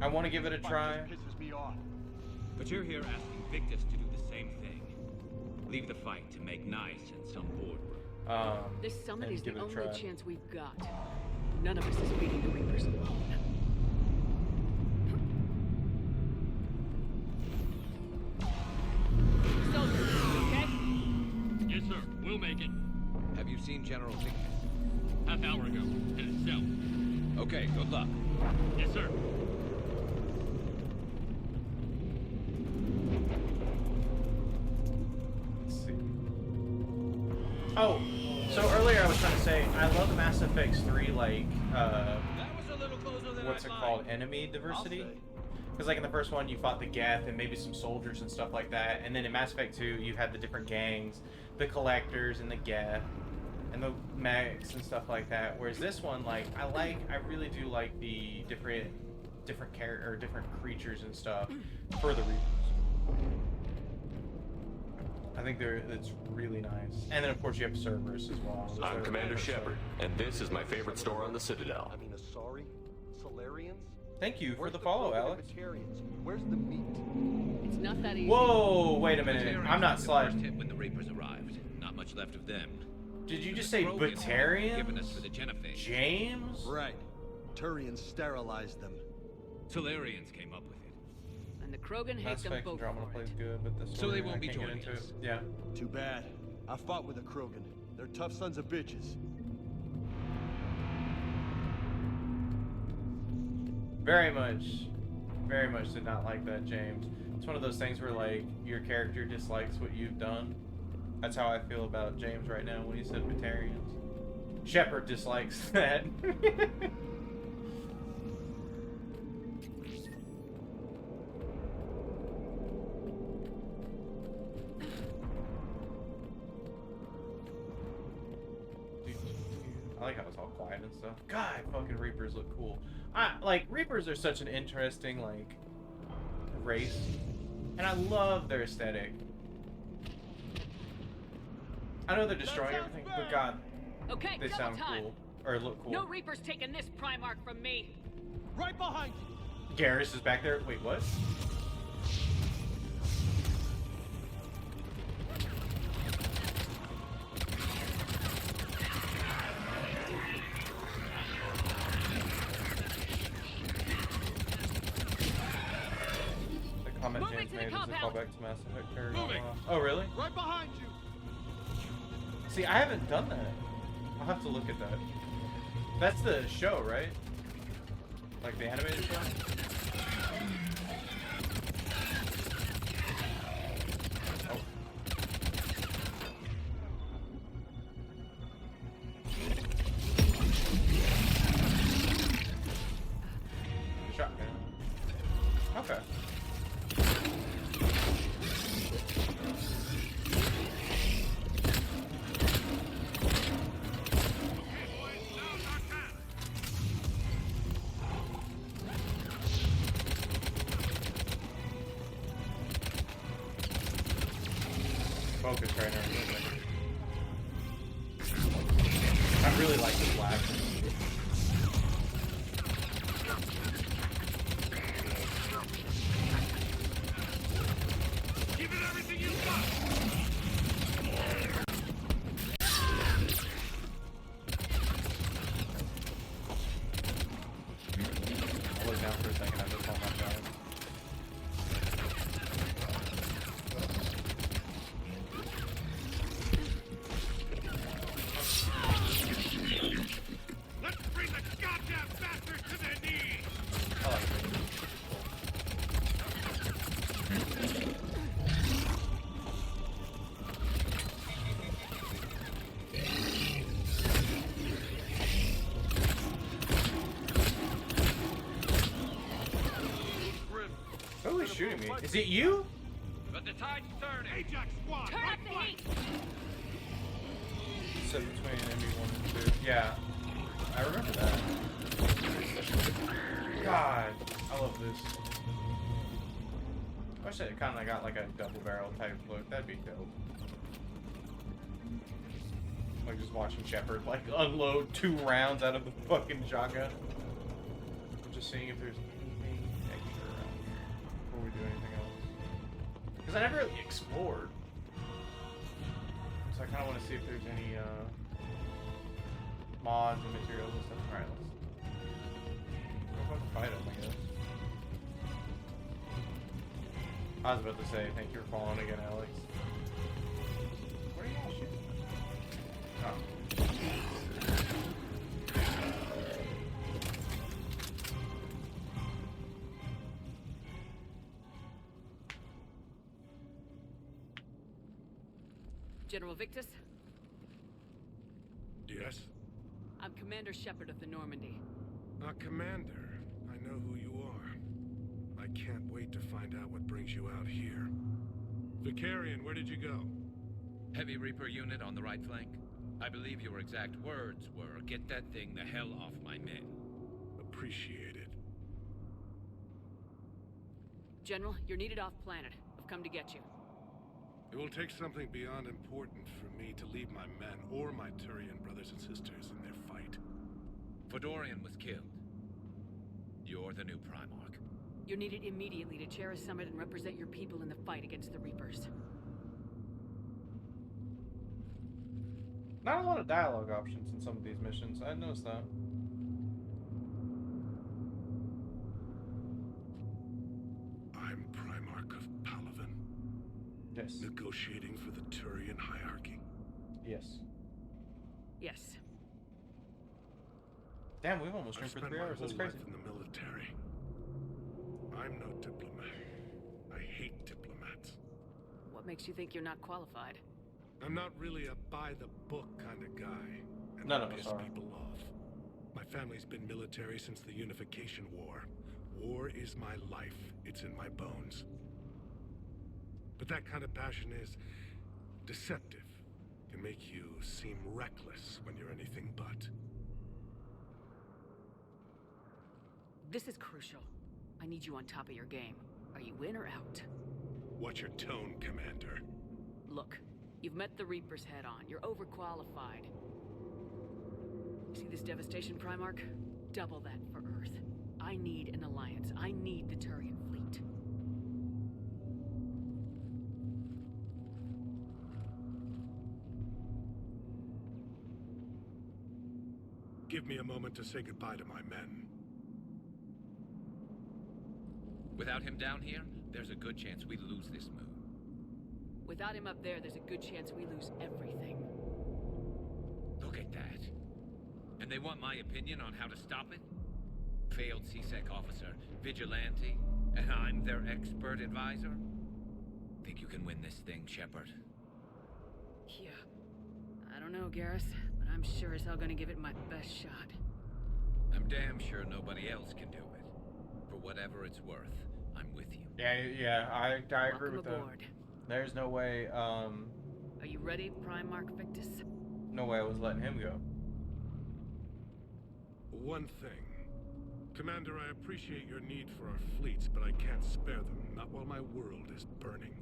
I want to give it a try. Pisses me off. But you're here asking Victus to do the same thing. Leave the fight to make nice in some boardroom. This summit and is give the it a only try. chance we've got. None of us is beating the Reapers alone. Soldier, okay? Yes, sir. We'll make it. Have you seen General Victus? Half hour ago. Headed south. Okay, good luck. Yes, sir. Let's see. Oh, so earlier I was trying to say, I love Mass Effect 3, like, what's it called? Enemy diversity? Because, like, in the first one, you fought the Geth and maybe some soldiers and stuff like that. And then in Mass Effect 2, you had the different gangs, the Collectors and the Geth, and the mechs and stuff like that. Whereas this one, like, I really do like the different creatures and stuff for the Reapers. I think it's really nice. And then, of course, you have Cerberus as well. I'm Commander Shepard, and this is my favorite store on the Citadel. I mean, Asari? Solarians? Thank you for the follow, Alex. Where's the meat? It's not that easy. Whoa, wait a minute. I'm not sliding. First hit when the Reapers arrived. Not much left of them. Did you just say Batarians? Given us for the Genophage. James? Right. Turians sterilized them. Solarians came up with it. And the Krogan hate Mass them Effect both Andromeda for plays it. good, but this So they story, won't I be can't get joining into us. it. Yeah. Too bad. I fought with a Krogan. They're tough sons of bitches. Very much did not like that, James. It's one of those things where, like, your character dislikes what you've done. That's how I feel about James right now when he said Batarians. Shepard dislikes that. I like how it's all quiet and stuff. God, fucking Reapers look cool. Like, Reapers are such an interesting, like, race. And I love their aesthetic. I know they're destroying everything, but God, Okay, they sound time. cool. Or look cool. No Reapers taking this Primarch from me. Right behind you. Garrus is back there. Wait, what? The comment James made is a callback to Mass Effect Paragon. Oh, really? Right behind you. See, I haven't done that. I'll have to look at that. That's the show, right? Like the animated show? Oh. Shotgun. Okay. Focus right now. I really like the black. Give it everything you got! I looked down for a second, I just saw my shot. Let's bring the goddamn bastards to their knees! I like it. Who is shooting me? Is it you? But the tide's turning. Ajax squad, Turn right up the flank. heat! Sit between ME1 and 2. Yeah, I remember that. God, I love this. I wish it kind of got like a double barrel type look. That'd be dope. Like just watching Shepard like unload 2 rounds out of the fucking shotgun. Just seeing if there's anything extra around here before we do anything else. Because I never really explored. So I kind of want to see if there's any mods and materials and stuff. Alright, let's go fucking fight them, I guess. I was about to say, thank you for following again, Alex. Where are you all shooting? Oh. General Victus? Yes? I'm Commander Shepard of the Normandy. Commander, I know who you are. I can't wait to find out what brings you out here. Vicarian, where did you go? Heavy Reaper unit on the right flank. I believe your exact words were, "Get that thing the hell off my men." Appreciated. General, you're needed off-planet. I've come to get you. It will take something beyond important for me to leave my men or my Turian brothers and sisters in their fight. Fodorian was killed. You're the new Primarch. You're needed immediately to chair a summit and represent your people in the fight against the Reapers. Not a lot of dialogue options in some of these missions. I noticed that. I'm Primarch of Palaven. Yes. Negotiating for the Turian hierarchy. Yes. Yes. Damn, we've almost streamed for 3 hours. That's crazy. In the military. I'm no diplomat. I hate diplomats. What makes you think you're not qualified? I'm not really a by-the-book kind of guy. And None I of us piss are. people off. My family's been military since the Unification War. War is my life. It's in my bones. But that kind of passion is deceptive. Can make you seem reckless when you're anything but. This is crucial. I need you on top of your game. Are you in or out? Watch your tone, Commander. Look, you've met the Reapers head on. You're overqualified. See this devastation, Primarch? Double that for Earth. I need an alliance. I need the Turian fleet. Give me a moment to say goodbye to my men. Without him down here, there's a good chance we lose this moon. Without him up there, there's a good chance we lose everything. Look at that. And they want my opinion on how to stop it? Failed CSEC officer, vigilante, and I'm their expert advisor? Think you can win this thing, Shepard? Yeah. I don't know, Garrus, but I'm sure as hell gonna give it my best shot. I'm damn sure nobody else can do it. For whatever it's worth, I'm with you. Yeah, I agree with that. Aboard. There's no way, Are you ready, Primarch Victus? no way I was letting him go. One thing. Commander, I appreciate your need for our fleets, but I can't spare them, not while my world is burning.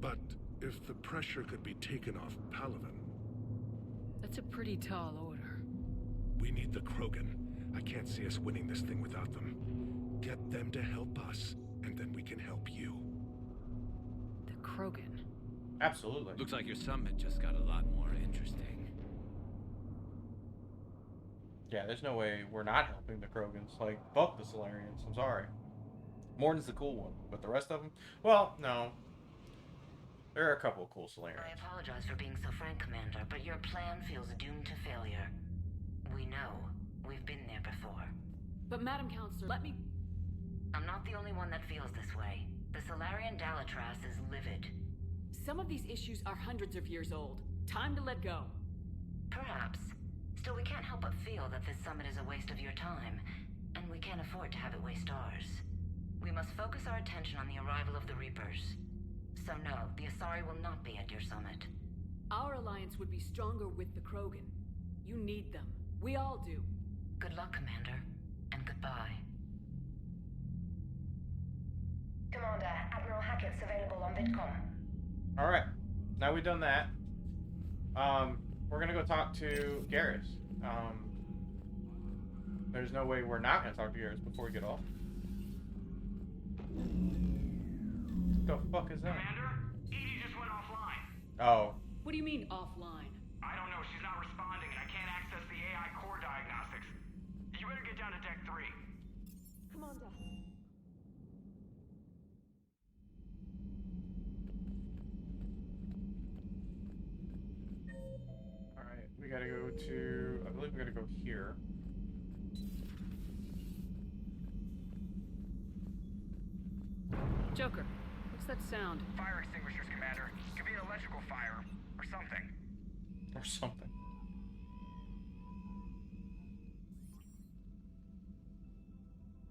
But if the pressure could be taken off Palaven... That's a pretty tall order. We need the Krogan. I can't see us winning this thing without them. Get them to help us, and then we can help you. The Krogan? Absolutely. Looks like your summit just got a lot more interesting. Yeah, there's no way we're not helping the Krogans. Like, fuck the Solarians. I'm sorry. Morton's the cool one, but the rest of them? Well, no. There are a couple of cool Solarians. I apologize for being so frank, Commander, but your plan feels doomed to failure. We know. We've been there before. But Madam Counselor, let me... I'm not the only one that feels this way. The Solarian Dalatras is livid. Some of these issues are hundreds of years old. Time to let go. Perhaps. Still, we can't help but feel that this summit is a waste of your time, and we can't afford to have it waste ours. We must focus our attention on the arrival of the Reapers. So no, the Asari will not be at your summit. Our alliance would be stronger with the Krogan. You need them. We all do. Good luck, Commander. And goodbye. Commander, Admiral Hackett's available on VidCom. Alright. Now we've done that. We're gonna go talk to Garrus. There's no way we're not gonna talk to Garrus before we get off. What the fuck is that? Commander, Edie just went offline. Oh. What do you mean, offline? I don't know, she's not responding, and I can't access the AI core diagnostics. You better get down to Deck 3. Commander. Alright, we gotta go to... I believe we gotta go here. Joker, what's that sound? Fire extinguishers, Commander. Could be an electrical fire, or something. Or something.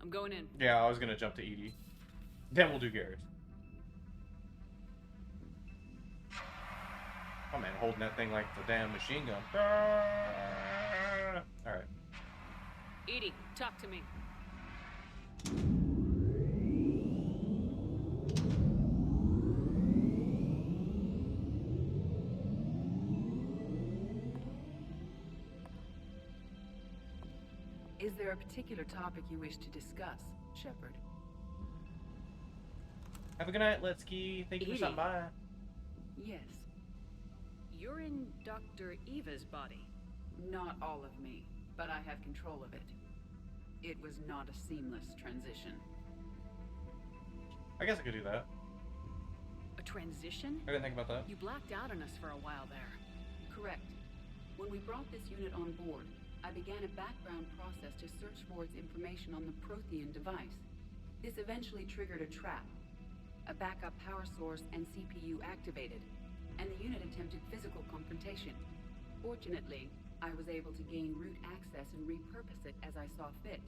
I'm going in. Yeah, I was gonna jump to Edie. Then we'll do Garrus. Oh man, holding that thing like the damn machine gun. Alright. Edie, talk to me. Is there a particular topic you wish to discuss, Shepard? Have a good night, Letsky. Thank you for stopping by. Yes. You're in Dr. Eva's body. Not all of me, but I have control of it. It was not a seamless transition. I guess I could do that. A transition? I didn't think about that. You blacked out on us for a while there. Correct. When we brought this unit on board, I began a background process to search for its information on the Prothean device. This eventually triggered a trap. A backup power source and CPU activated, and the unit attempted physical confrontation. Fortunately, I was able to gain root access and repurpose it as I saw fit.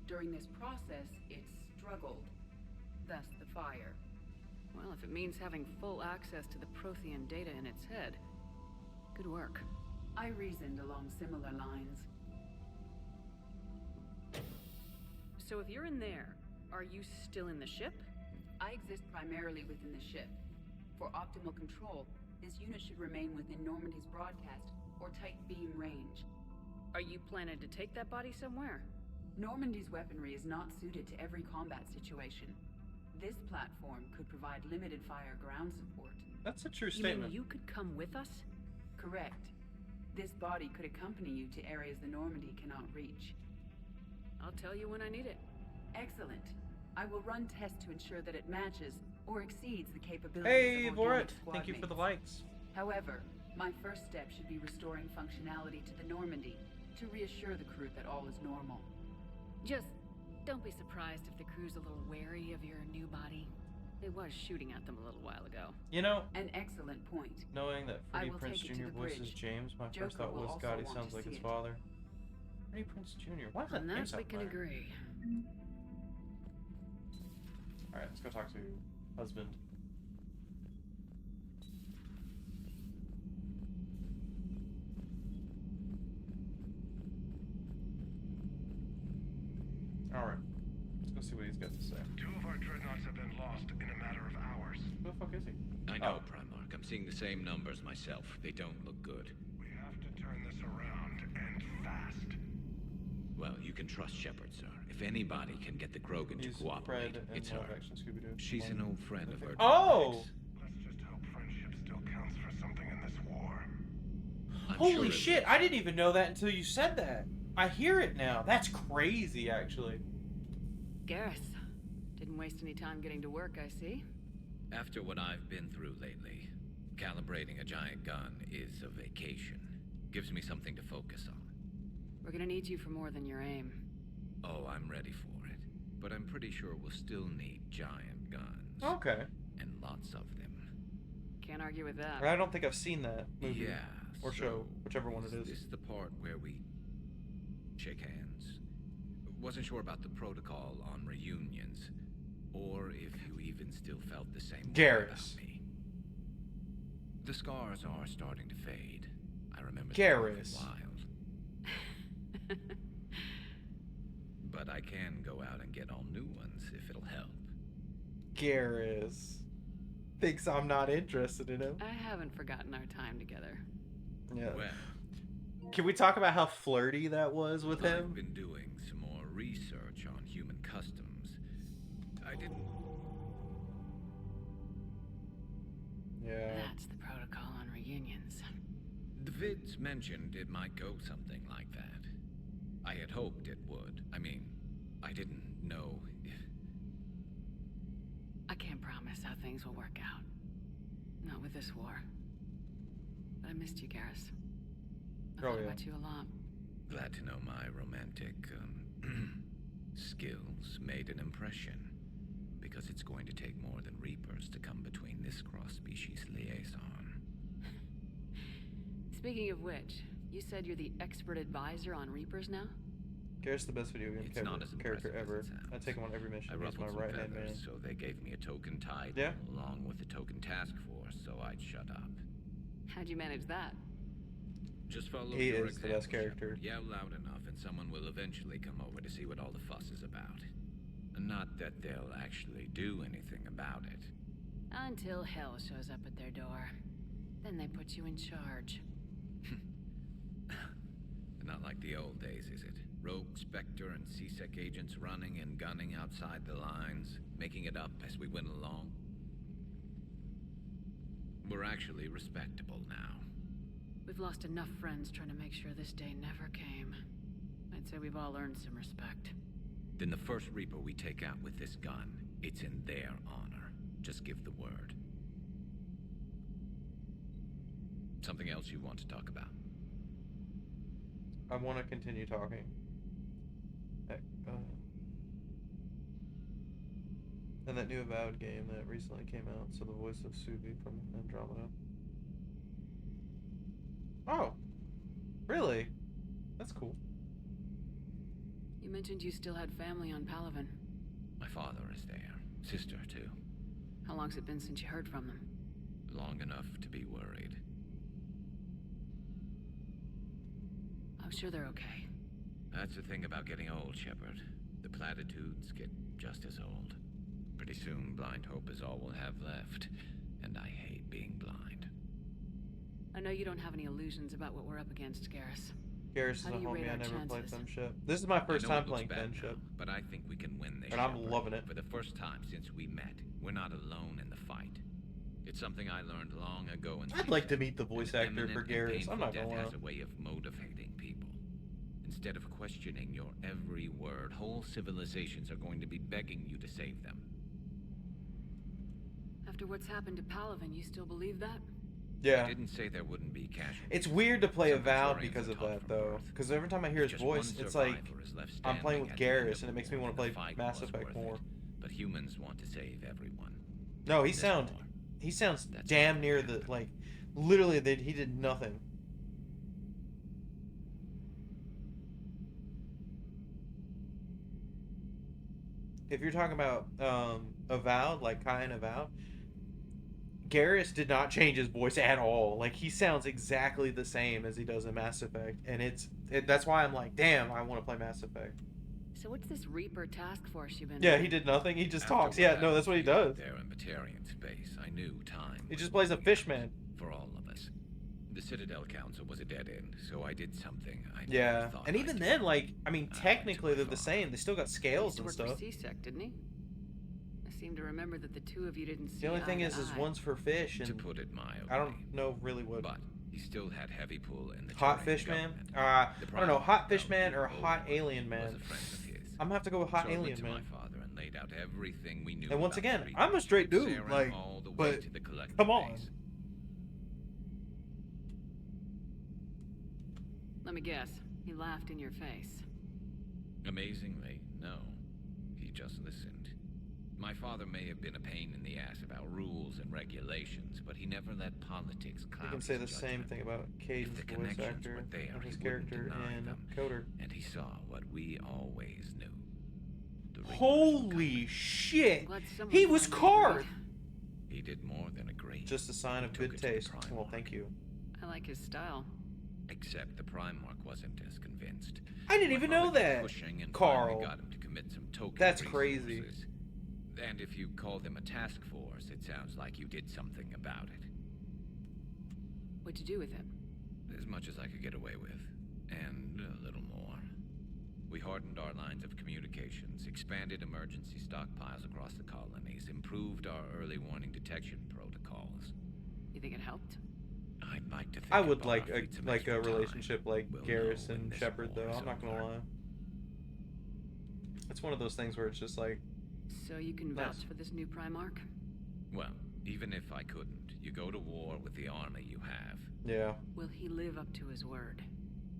During this process, it struggled. Thus the fire. Well, if it means having full access to the Prothean data in its head, good work. I reasoned along similar lines. So if you're in there, are you still in the ship? I exist primarily within the ship. For optimal control, this unit should remain within Normandy's broadcast or tight beam range. Are you planning to take that body somewhere? Normandy's weaponry is not suited to every combat situation. This platform could provide limited fire ground support. That's a true You statement. mean you could come with us? Correct. This body could accompany you to areas the Normandy cannot reach. I'll tell you when I need it. Excellent. I will run tests to ensure that it matches or exceeds the capabilities Hey, of Vorat, organic squad thank you for the mates. likes. However, my first step should be restoring functionality to the Normandy to reassure the crew that all is normal. Just don't be surprised if the crew's a little wary of your new body. It was shooting at them a little while ago. You know, an excellent point. Knowing that I Freddie will Prinze take it to Jr. the voices bridge. James, my Joker first thought will was, also God, he want sounds to like see his it. father. Freddie Prinze Jr. Why is that On name that so we can familiar? agree. Alright, let's go talk to husband. Alright, let's go see what he's got to say. 2 of our dreadnoughts have been lost in a matter of hours. Who the fuck is he? I know, Primarch. I'm seeing the same numbers myself. They don't look good. We have to turn this around, and fast. Well, you can trust Shepard, sir. If anybody can get the Krogan to He's cooperate, Fred in it's her. Live Action Scooby-Doo. She's an old friend of her. Oh! Let's just hope friendship still counts for something in this war. Holy shit, I didn't even know that until you said that. I hear it now. That's crazy, actually. Garrus, didn't waste any time getting to work, I see. After what I've been through lately, calibrating a giant gun is a vacation. Gives me something to focus on. We're gonna need you for more than your aim. Oh, I'm ready for it. But I'm pretty sure we'll still need giant guns. Okay. And lots of them. Can't argue with that. I don't think I've seen that movie. Yeah. Or show, whichever one it is. This is the part where we shake hands. Wasn't sure about the protocol on reunions, or if you even still felt the same way about Garrus. me. The scars are starting to fade. I remember Garrus. wild. But I can go out and get all new ones if it'll help. Garrus thinks I'm not interested in him. I haven't forgotten our time together. Yeah. Well, can we talk about how flirty that was with him? I've been doing some more research on human customs. I didn't... Yeah. That's the protocol on reunions. The vids mentioned it might go something like that. I had hoped it would. I mean, I didn't know if... I can't promise how things will work out. Not with this war. But I missed you, Garrus. I thought about you a lot. Glad to know my romantic, skills made an impression. Because it's going to take more than Reapers to come between this cross-species liaison. Speaking of which, you said you're the expert advisor on Reapers now? Garrus the best video game character ever. I take him on every mission. He's my right-hand man. So they gave me a token title along with the token task force, so I'd shut up. How'd you manage that? Just follow He your is the best character. Yell loud enough and someone will eventually come over to see what all the fuss is about. Not that they'll actually do anything about it. Until hell shows up at their door. Then they put you in charge. Not like the old days, is it? Rogue Spectre and CSEC agents running and gunning outside the lines, making it up as we went along. We're actually respectable now. We've lost enough friends trying to make sure this day never came. I'd say we've all earned some respect. Then the first Reaper we take out with this gun, it's in their honor. Just give the word. Something else you want to talk about? I want to continue talking. Heck, go ahead. And that new Avowed game that recently came out, so the voice of Subi from Andromeda. Oh, really? That's cool. You mentioned you still had family on Palaven. My father is there. Sister, too. How long's it been since you heard from them? Long enough to be worried. I'm sure they're okay. That's the thing about getting old, Shepard. The platitudes get just as old. Pretty soon, blind hope is all we'll have left. And I hate being blind. I know you don't have any illusions about what we're up against, Garrus. Garrus is a homie. I never played Femship. This is my first time playing Femship. But I think we can win this. And I'm loving it. For the first time since we met, we're not alone in the fight. It's something I learned long ago in I'd like to meet the voice actor for Garrus. I'm not gonna lie. has a way of motivating people. Instead of questioning your every word, whole civilizations are going to be begging you to save them. After what's happened to Palaven, you still believe that? Yeah. I didn't say there wouldn't be casualties. It's weird to play Avowed because of that, though. Because every time I hear his voice, it's like I'm playing with Garrus, and it makes me want to play Mass Effect more. But humans want to save everyone. No, he sounds damn near the, like, literally that he did nothing. If you're talking about Avowed, like Kai and Avowed, Garrus did not change his voice at all. Like, he sounds exactly the same as he does in Mass Effect, and that's why I'm like, damn, I want to play Mass Effect. So what's this Reaper task force you've been? Yeah, he did nothing. He just talks. Yeah, no, that's what he does. There in Batarian space, I knew time. He just plays a fishman. For all of us, the Citadel Council was a dead end, so I did something I never Yeah, thought and even then, like, I mean, technically they're the same. They still got scales and He stuff. worked for CSEC, didn't he? I seem to remember that the two of you didn't see The only thing eye is to eye. one's for fish, and To put it mildly, I don't know really what. But he still had heavy pull in the Hot terrain Fishman? government. I The don't know, Hot Prime Fishman or Government Hot Alien Man. was a friend of his. I'm gonna have to go with Hot So I went Alien to Man. my father and laid out everything we knew. And once about again, the Reaper, I'm a straight dude, Sarah like, all the way but to the collective come on. base. Let me guess. He laughed in your face. Amazingly, no. He just listened. My father may have been a pain in the ass about rules and regulations, but he never let politics cloud You can say the his same judgment. thing about If Caden's the voice connections actor were there, and his he wouldn't character deny in them. Coder. And he saw what we always knew. The Reapers Holy shit! Glad someone He was finally Card! agreed. He did more than agree. just a sign of good taste. Well, thank you. I like his style. Except the Primarch wasn't as convinced. I didn't even know that, Pushing and Carl. finally got him to commit some token That's resources. crazy. And if you call them a task force, it sounds like you did something about it. What'd you do with him? As much as I could get away with. And a little more. We hardened our lines of communications, expanded emergency stockpiles across the colonies, improved our early warning detection protocols. You think it helped? I'd like to think I would about like our fleet some a extra relationship like We'll Garrus know when and this Shepard, war though. is I'm not gonna over. lie. It's one of those things where it's just like, So you can vouch for this new Primarch? Well, even if I couldn't, you go to war with the army you have. yeah. Will he live up to his word?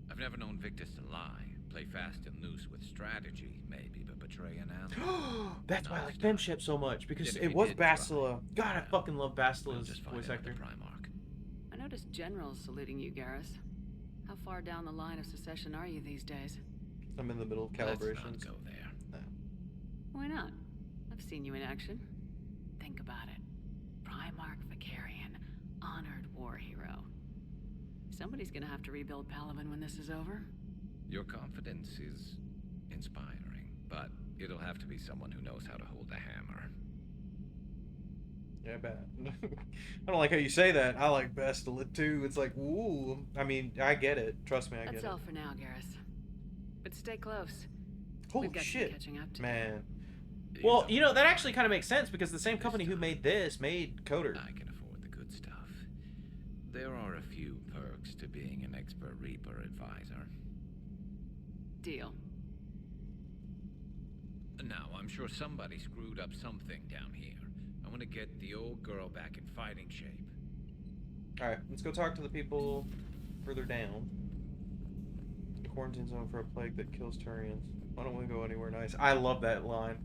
I've never known Victus to lie. Play fast and loose with strategy, maybe, but betray an ally. That's why I like Femship so much, because Then if it he was did try, Bastila. God, I fucking love Bastila's just find voice another actor. Primarch. I noticed generals saluting you, Garrus. How far down the line of secession are you these days? I'm in the middle of Let's calibrations. not go there. Why not? I've seen you in action. Think about it. Primarch Vicarian, honored war hero. Somebody's gonna have to rebuild Palaven when this is over. Your confidence is inspiring, but it'll have to be someone who knows how to hold a hammer. Yeah, bad. I don't like how you say that. I like Bastila too. It's like, ooh. I mean, I get it. Trust me, I get That's it. all for now, Garrus. But stay close. Holy We've got some shit, catching up to do. man. Well, you know, that actually kind of makes sense because the same company who made this made Coder. I can afford the good stuff. There are a few perks to being an expert Reaper advisor. Deal. Now, I'm sure somebody screwed up something down here. I want to get the old girl back in fighting shape. Alright, let's go talk to the people further down. The quarantine zone for a plague that kills Turians. Why don't we go anywhere nice? I love that line.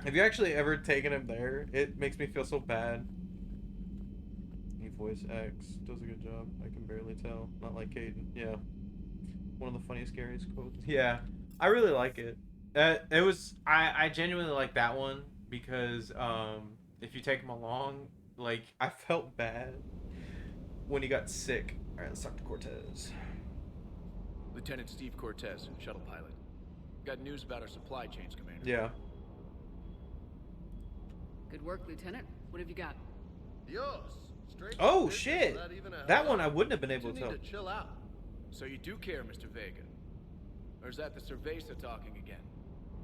Have you actually ever taken him there? It makes me feel so bad. He voice X does a good job. I can barely tell. Not like Caden. Yeah. One of the funniest, scariest quotes. Yeah. I really like it. It was... I genuinely like that one because if you take him along, like, I felt bad when he got sick. Alright, let's talk to Cortez. Lieutenant Steve Cortez, shuttle pilot. Got news about our supply chains, Commander. Yeah. Good work, Lieutenant. What have you got? Dios. Straight Oh, business shit. without even a That heads one up. I wouldn't have been able You to need tell. to chill out. So you do care, Mr. Vega? Or is that the Cerveza talking again?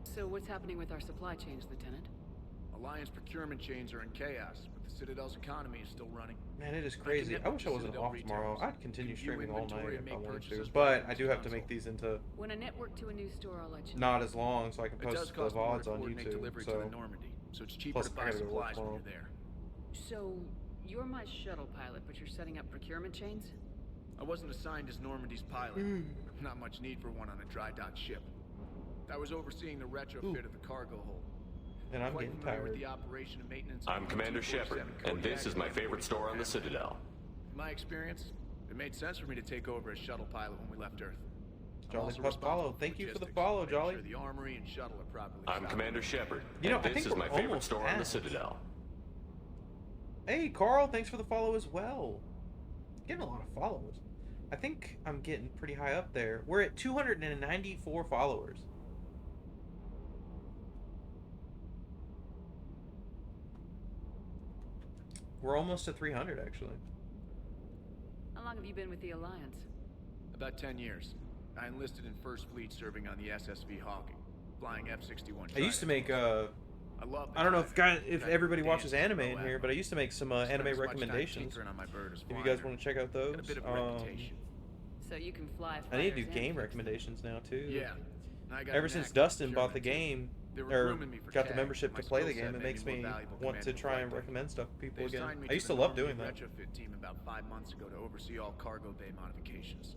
So what's happening with our supply chains, Lieutenant? Alliance procurement chains are in chaos, but the Citadel's economy is still running. Man, it is I can crazy. I network wish to I wasn't Citadel off tomorrow. retailers, I'd continue view streaming all night inventory, if I make wanted purchases to. But by I do have to console. make these into When I network to a new store, I'll let you know. not as long so I can It does post the cost more VODs to on coordinate YouTube. delivery to So the Normandy, so it's cheaper plus to I buy gotta go to work supplies when tomorrow. you're there. So, you're my shuttle pilot, but you're setting up procurement chains? I wasn't assigned as Normandy's pilot. Not much need for one on a dry dock ship. I was overseeing the retrofit of the cargo hold. And I'm Quite getting familiar with tired. the operation and maintenance. I'm Commander Shepard, and this is my favorite store on the Citadel. In my experience, it made sense for me to take over as shuttle pilot when we left Earth. I'm Jolly also Pup responsible follow. for Thank you for the logistics, follow, making Jolly. sure the armory and shuttle are properly I'm stocked. Commander Shepard, You know, and I this think is my we're favorite almost store on the at- Citadel. Hey, Carl, thanks for the follow as well. Getting a lot of follows. I think I'm getting pretty high up there. We're at 294 followers. We're almost at 300, actually. How long have you been with the Alliance? About 10 years. I enlisted in First Fleet serving on the SSV Hawking, flying F-61. I used to make, I love the I don't know if Trident. if Got everybody the watches dance anime pro in here, admiral. but I used to make some Spent anime as much time recommendations. tinkering on my bird as If you flying guys her. want to check out those, Got a bit of a reputation. So you can fly I need to do fighters game and- recommendations now too. Yeah. I got Ever a since knack for Dustin bought the procurement, game, They were or grooming me for got the CAD. membership My to play the skill game, set it made makes more me valuable want to commanding try and flight deck. recommend stuff to people They again. assigned me I used to the love Normandy doing that. retrofit team about 5 months ago to oversee all cargo bay modifications.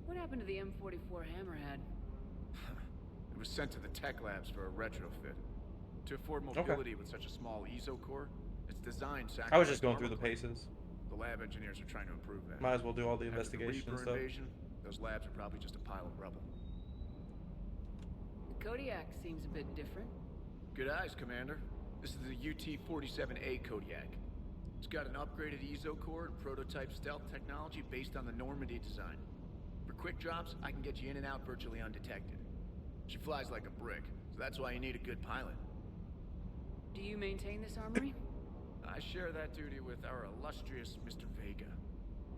What happened to the M44 Hammerhead? It was sent to the tech labs for a retrofit. To afford mobility with such a small ESO core, its design I was just sacrificed going through the armor paces. The lab engineers are trying to improve that. Might as well do all the After investigation and Reaper stuff. invasion, those labs are probably just a pile of rubble. The Kodiak seems a bit different. Good eyes, Commander. This is the UT-47A Kodiak. It's got an upgraded EZO core and prototype stealth technology based on the Normandy design. For quick drops, I can get you in and out virtually undetected. She flies like a brick, so that's why you need a good pilot. Do you maintain this armory? I share that duty with our illustrious Mr. Vega.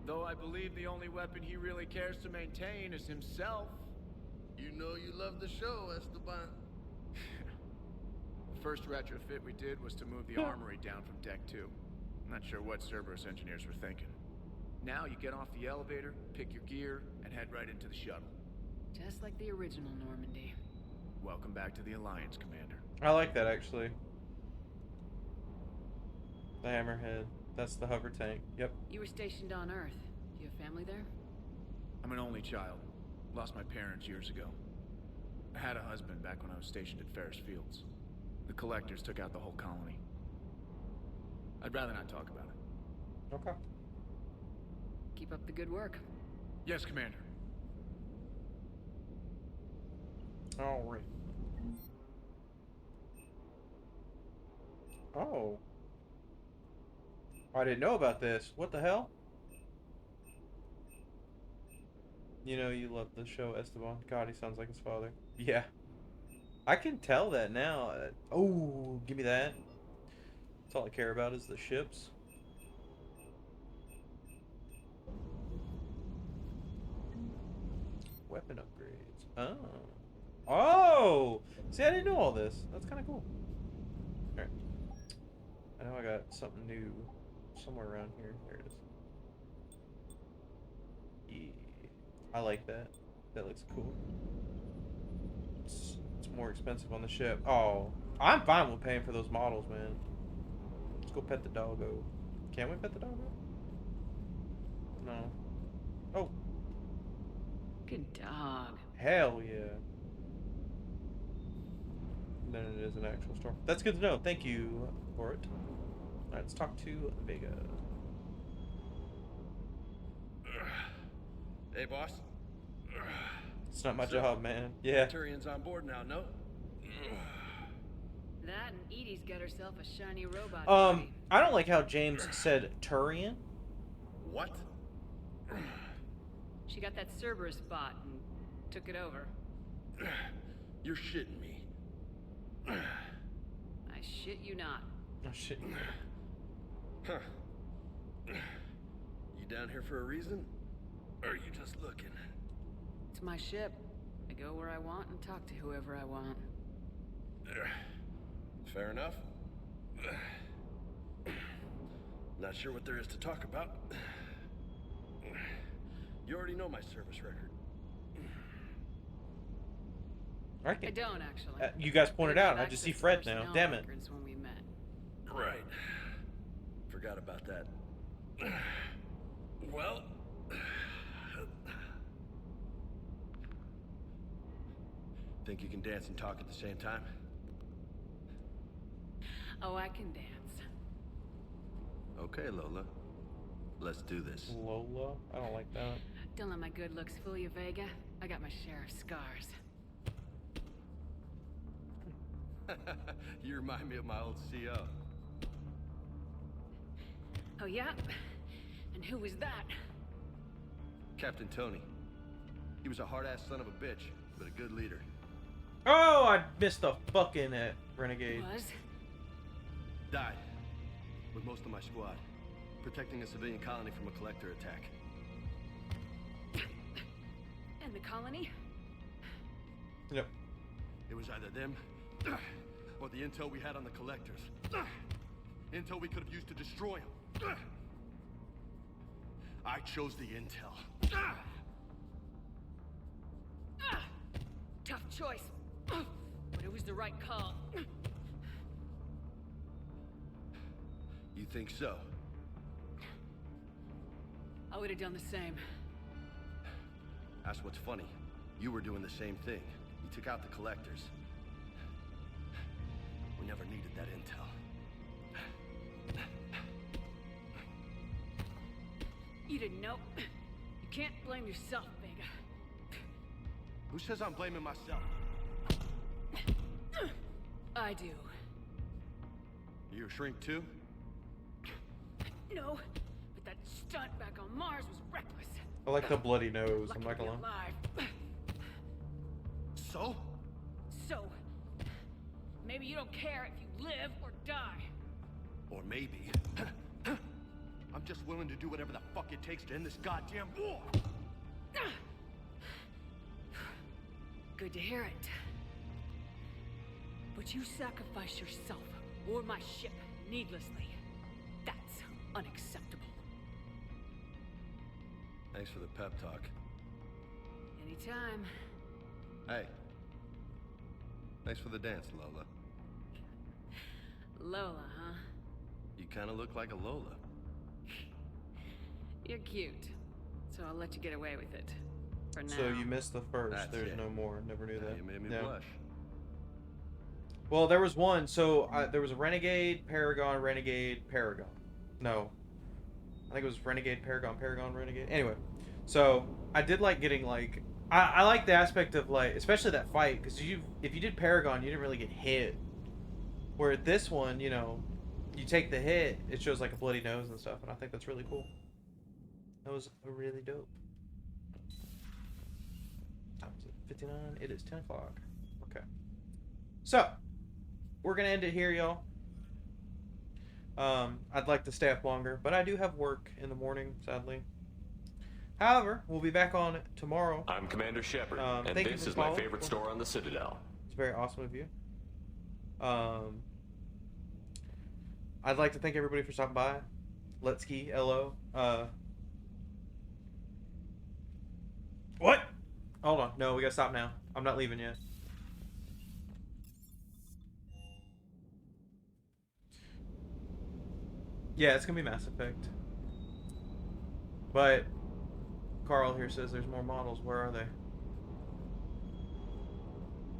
Though I believe the only weapon he really cares to maintain is himself. You know you love the show, Esteban. The first retrofit we did was to move the armory down from Deck 2. I'm not sure what Cerberus engineers were thinking. Now you get off the elevator, pick your gear, and head right into the shuttle. Just like the original Normandy. Welcome back to the Alliance, Commander. I like that, actually. The Hammerhead. That's the hover tank. Yep. You were stationed on Earth. Do you have family there? I'm an only child. Lost my parents years ago. I had a husband back when I was stationed at Ferris Fields. The Collectors took out the whole colony. I'd rather not talk about it. Okay. Keep up the good work. Yes, Commander. All right. Oh. I didn't know about this. What the hell? You know you love the show, Esteban. God, he sounds like his father. Yeah. I can tell that now. Oh, give me that. That's all I care about is the ships. Weapon upgrades. Oh. Oh! See, I didn't know all this. That's kind of cool. Alright. I know I got something new somewhere around here. There it is. Yeah. I like that. That looks cool. It's more expensive on the ship. Oh. I'm fine with paying for those models, man. Let's go pet the doggo. Can we pet the doggo? No. Oh. Good dog. Hell yeah. Then it is an actual store. That's good to know. Thank you for it. Alright, let's talk to Vega. Hey, boss. It's not my job, man. Yeah. Turian's on board now, no? That and Edie's got herself a shiny robot. I don't like how James said Turian. What? She got that Cerberus bot and took it over. You're shitting me. I shit you not. Oh shit. Huh. You down here for a reason? Or are you just looking? It's my ship. I go where I want and talk to whoever I want. Fair enough. Not sure what there is to talk about. You already know my service record. I don't, actually. You guys pointed out. I just see Fred now. Damn it. When we met. Right. Forgot about that. Well... Think you can dance and talk at the same time? Oh, I can dance. Okay, Lola. Let's do this. Lola? I don't like that. Don't let my good looks fool you, Vega. I got my share of scars. You remind me of my old CO. Oh, yeah? And who was that? Captain Tony. He was a hard-ass son of a bitch, but a good leader. Oh, I missed the fucking Renegade. Was? Died. With most of my squad. Protecting a civilian colony from a collector attack. And the colony? Yep. It was either them, or the intel we had on the collectors. Intel we could have used to destroy them. I chose the intel. Tough choice. But it was the right call. You think so? I would have done the same. That's what's funny. You were doing the same thing. You took out the collectors. We never needed that intel. You didn't know. You can't blame yourself, Vega. Who says I'm blaming myself? I do. You're a shrink too? No, but that stunt back on Mars was reckless. I like the bloody nose. I'm not Lucky to gonna be lie. alive. So? So, maybe you don't care if you live or die. Or maybe... I'm just willing to do whatever the fuck it takes to end this goddamn war! Good to hear it. But you sacrifice yourself or my ship needlessly. That's unacceptable. Thanks for the pep talk. Anytime. Hey. Thanks for the dance, Lola. Lola, huh? You kinda look like a Lola. You're cute. So I'll let you get away with it. For now. So you missed the first. That's There's it. no more. Never knew that. You made me Yeah. blush. Well, there was one. So there was a Renegade, Paragon, Renegade, Paragon. No. I think it was Renegade, Paragon, Paragon, Renegade. Anyway. So I did like getting like... I like the aspect of like... Especially that fight. Because if you did Paragon, you didn't really get hit. Where this one, you know... You take the hit, it shows like a bloody nose and stuff. And I think that's really cool. That was really dope. That was 59. It is 10 o'clock. Okay. So, we're going to end it here, y'all. I'd like to stay up longer, but I do have work in the morning, sadly. However, we'll be back on tomorrow. I'm Commander Shepard, and thank you this for is my following. favorite store on the Citadel. It's very awesome of you. I'd like to thank everybody for stopping by. Let's ski, LO. What? Hold on. No, we gotta stop now. I'm not leaving yet. Yeah, it's gonna be Mass Effect. But Carl here says there's more models. Where are they?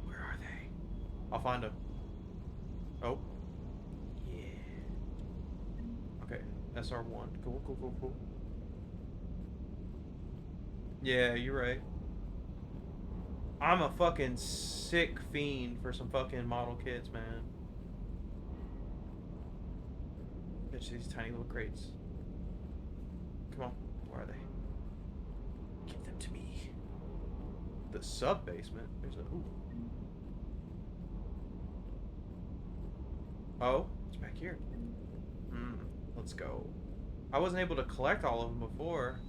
Where are they? I'll find them. Oh. Yeah. Okay. SR1. Cool, cool, cool, cool. Yeah, you're right. I'm a fucking sick fiend for some fucking model kits, man. Bitch, these tiny little crates. Come on, where are they? Give them to me. The sub-basement? There's a... Ooh. Oh, it's back here. Let's go. I wasn't able to collect all of them before.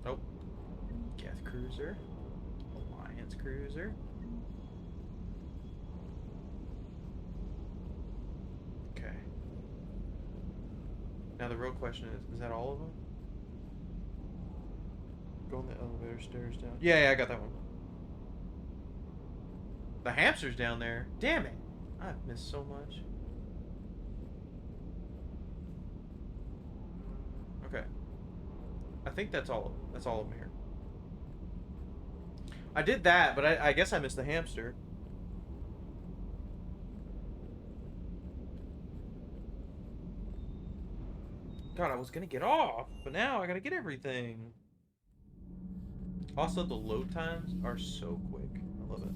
Oh. Geth Cruiser. Alliance Cruiser. Okay. Now the real question is that all of them? Go on the elevator stairs down. Yeah, I got that one. The hamster's down there. Damn it. I've missed so much. Okay. I think that's all of them here. I did that, but I guess I missed the hamster. God, I was gonna get off, but now I gotta get everything. Also, the load times are so quick. I love it.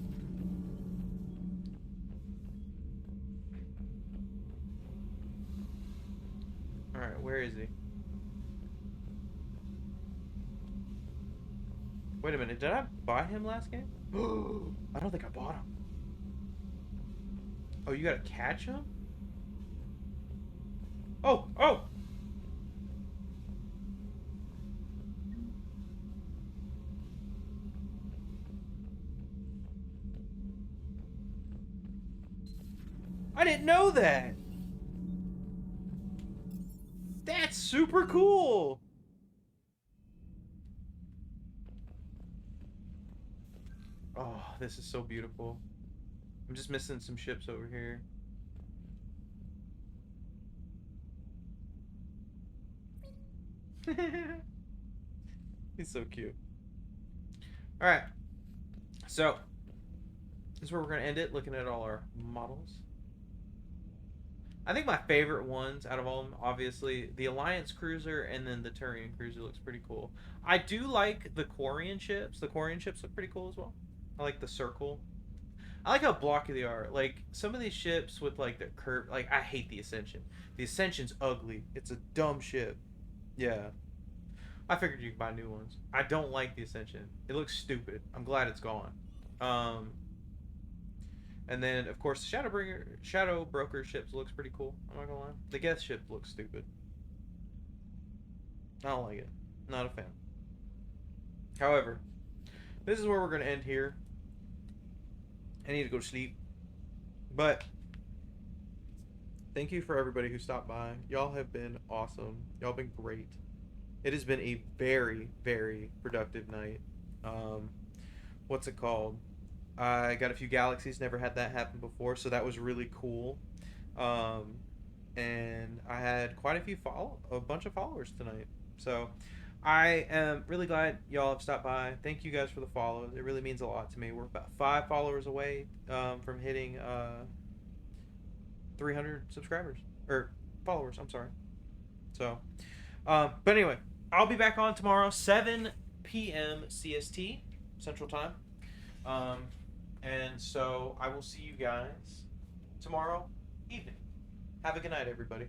Alright, where is he? Wait a minute, did I buy him last game? I don't think I bought him. Oh, you gotta catch him? Oh! Oh! I didn't know that! That's super cool! Oh, this is so beautiful. I'm just missing some ships over here. He's so cute. Alright. So, this is where we're going to end it, looking at all our models. I think my favorite ones out of all of them, obviously, the Alliance Cruiser and then the Turian Cruiser looks pretty cool. I do like the Quarian ships. The Quarian ships look pretty cool as well. I like the Circle. I like how blocky they are. Like, some of these ships with, like, their curve... Like, I hate the Ascension. The Ascension's ugly. It's a dumb ship. Yeah. I figured you could buy new ones. I don't like the Ascension. It looks stupid. I'm glad it's gone. And then, of course, the Shadow Broker ships looks pretty cool. I'm not gonna lie. The Geth ship looks stupid. I don't like it. Not a fan. However, this is where we're gonna end here. I need to go to sleep. But thank you for everybody who stopped by. Y'all have been awesome. Y'all been great. It has been a very, very productive night. What's it called? I got a few galaxies. Never had that happen before, so that was really cool. And I had quite a bunch of followers tonight. So I am really glad y'all have stopped by. Thank you guys for the follows. It really means a lot to me. We're about 5 followers away from hitting 300 subscribers. Or followers, I'm sorry. So, but anyway, I'll be back on tomorrow, 7 p.m. CST, Central Time. And so I will see you guys tomorrow evening. Have a good night, everybody.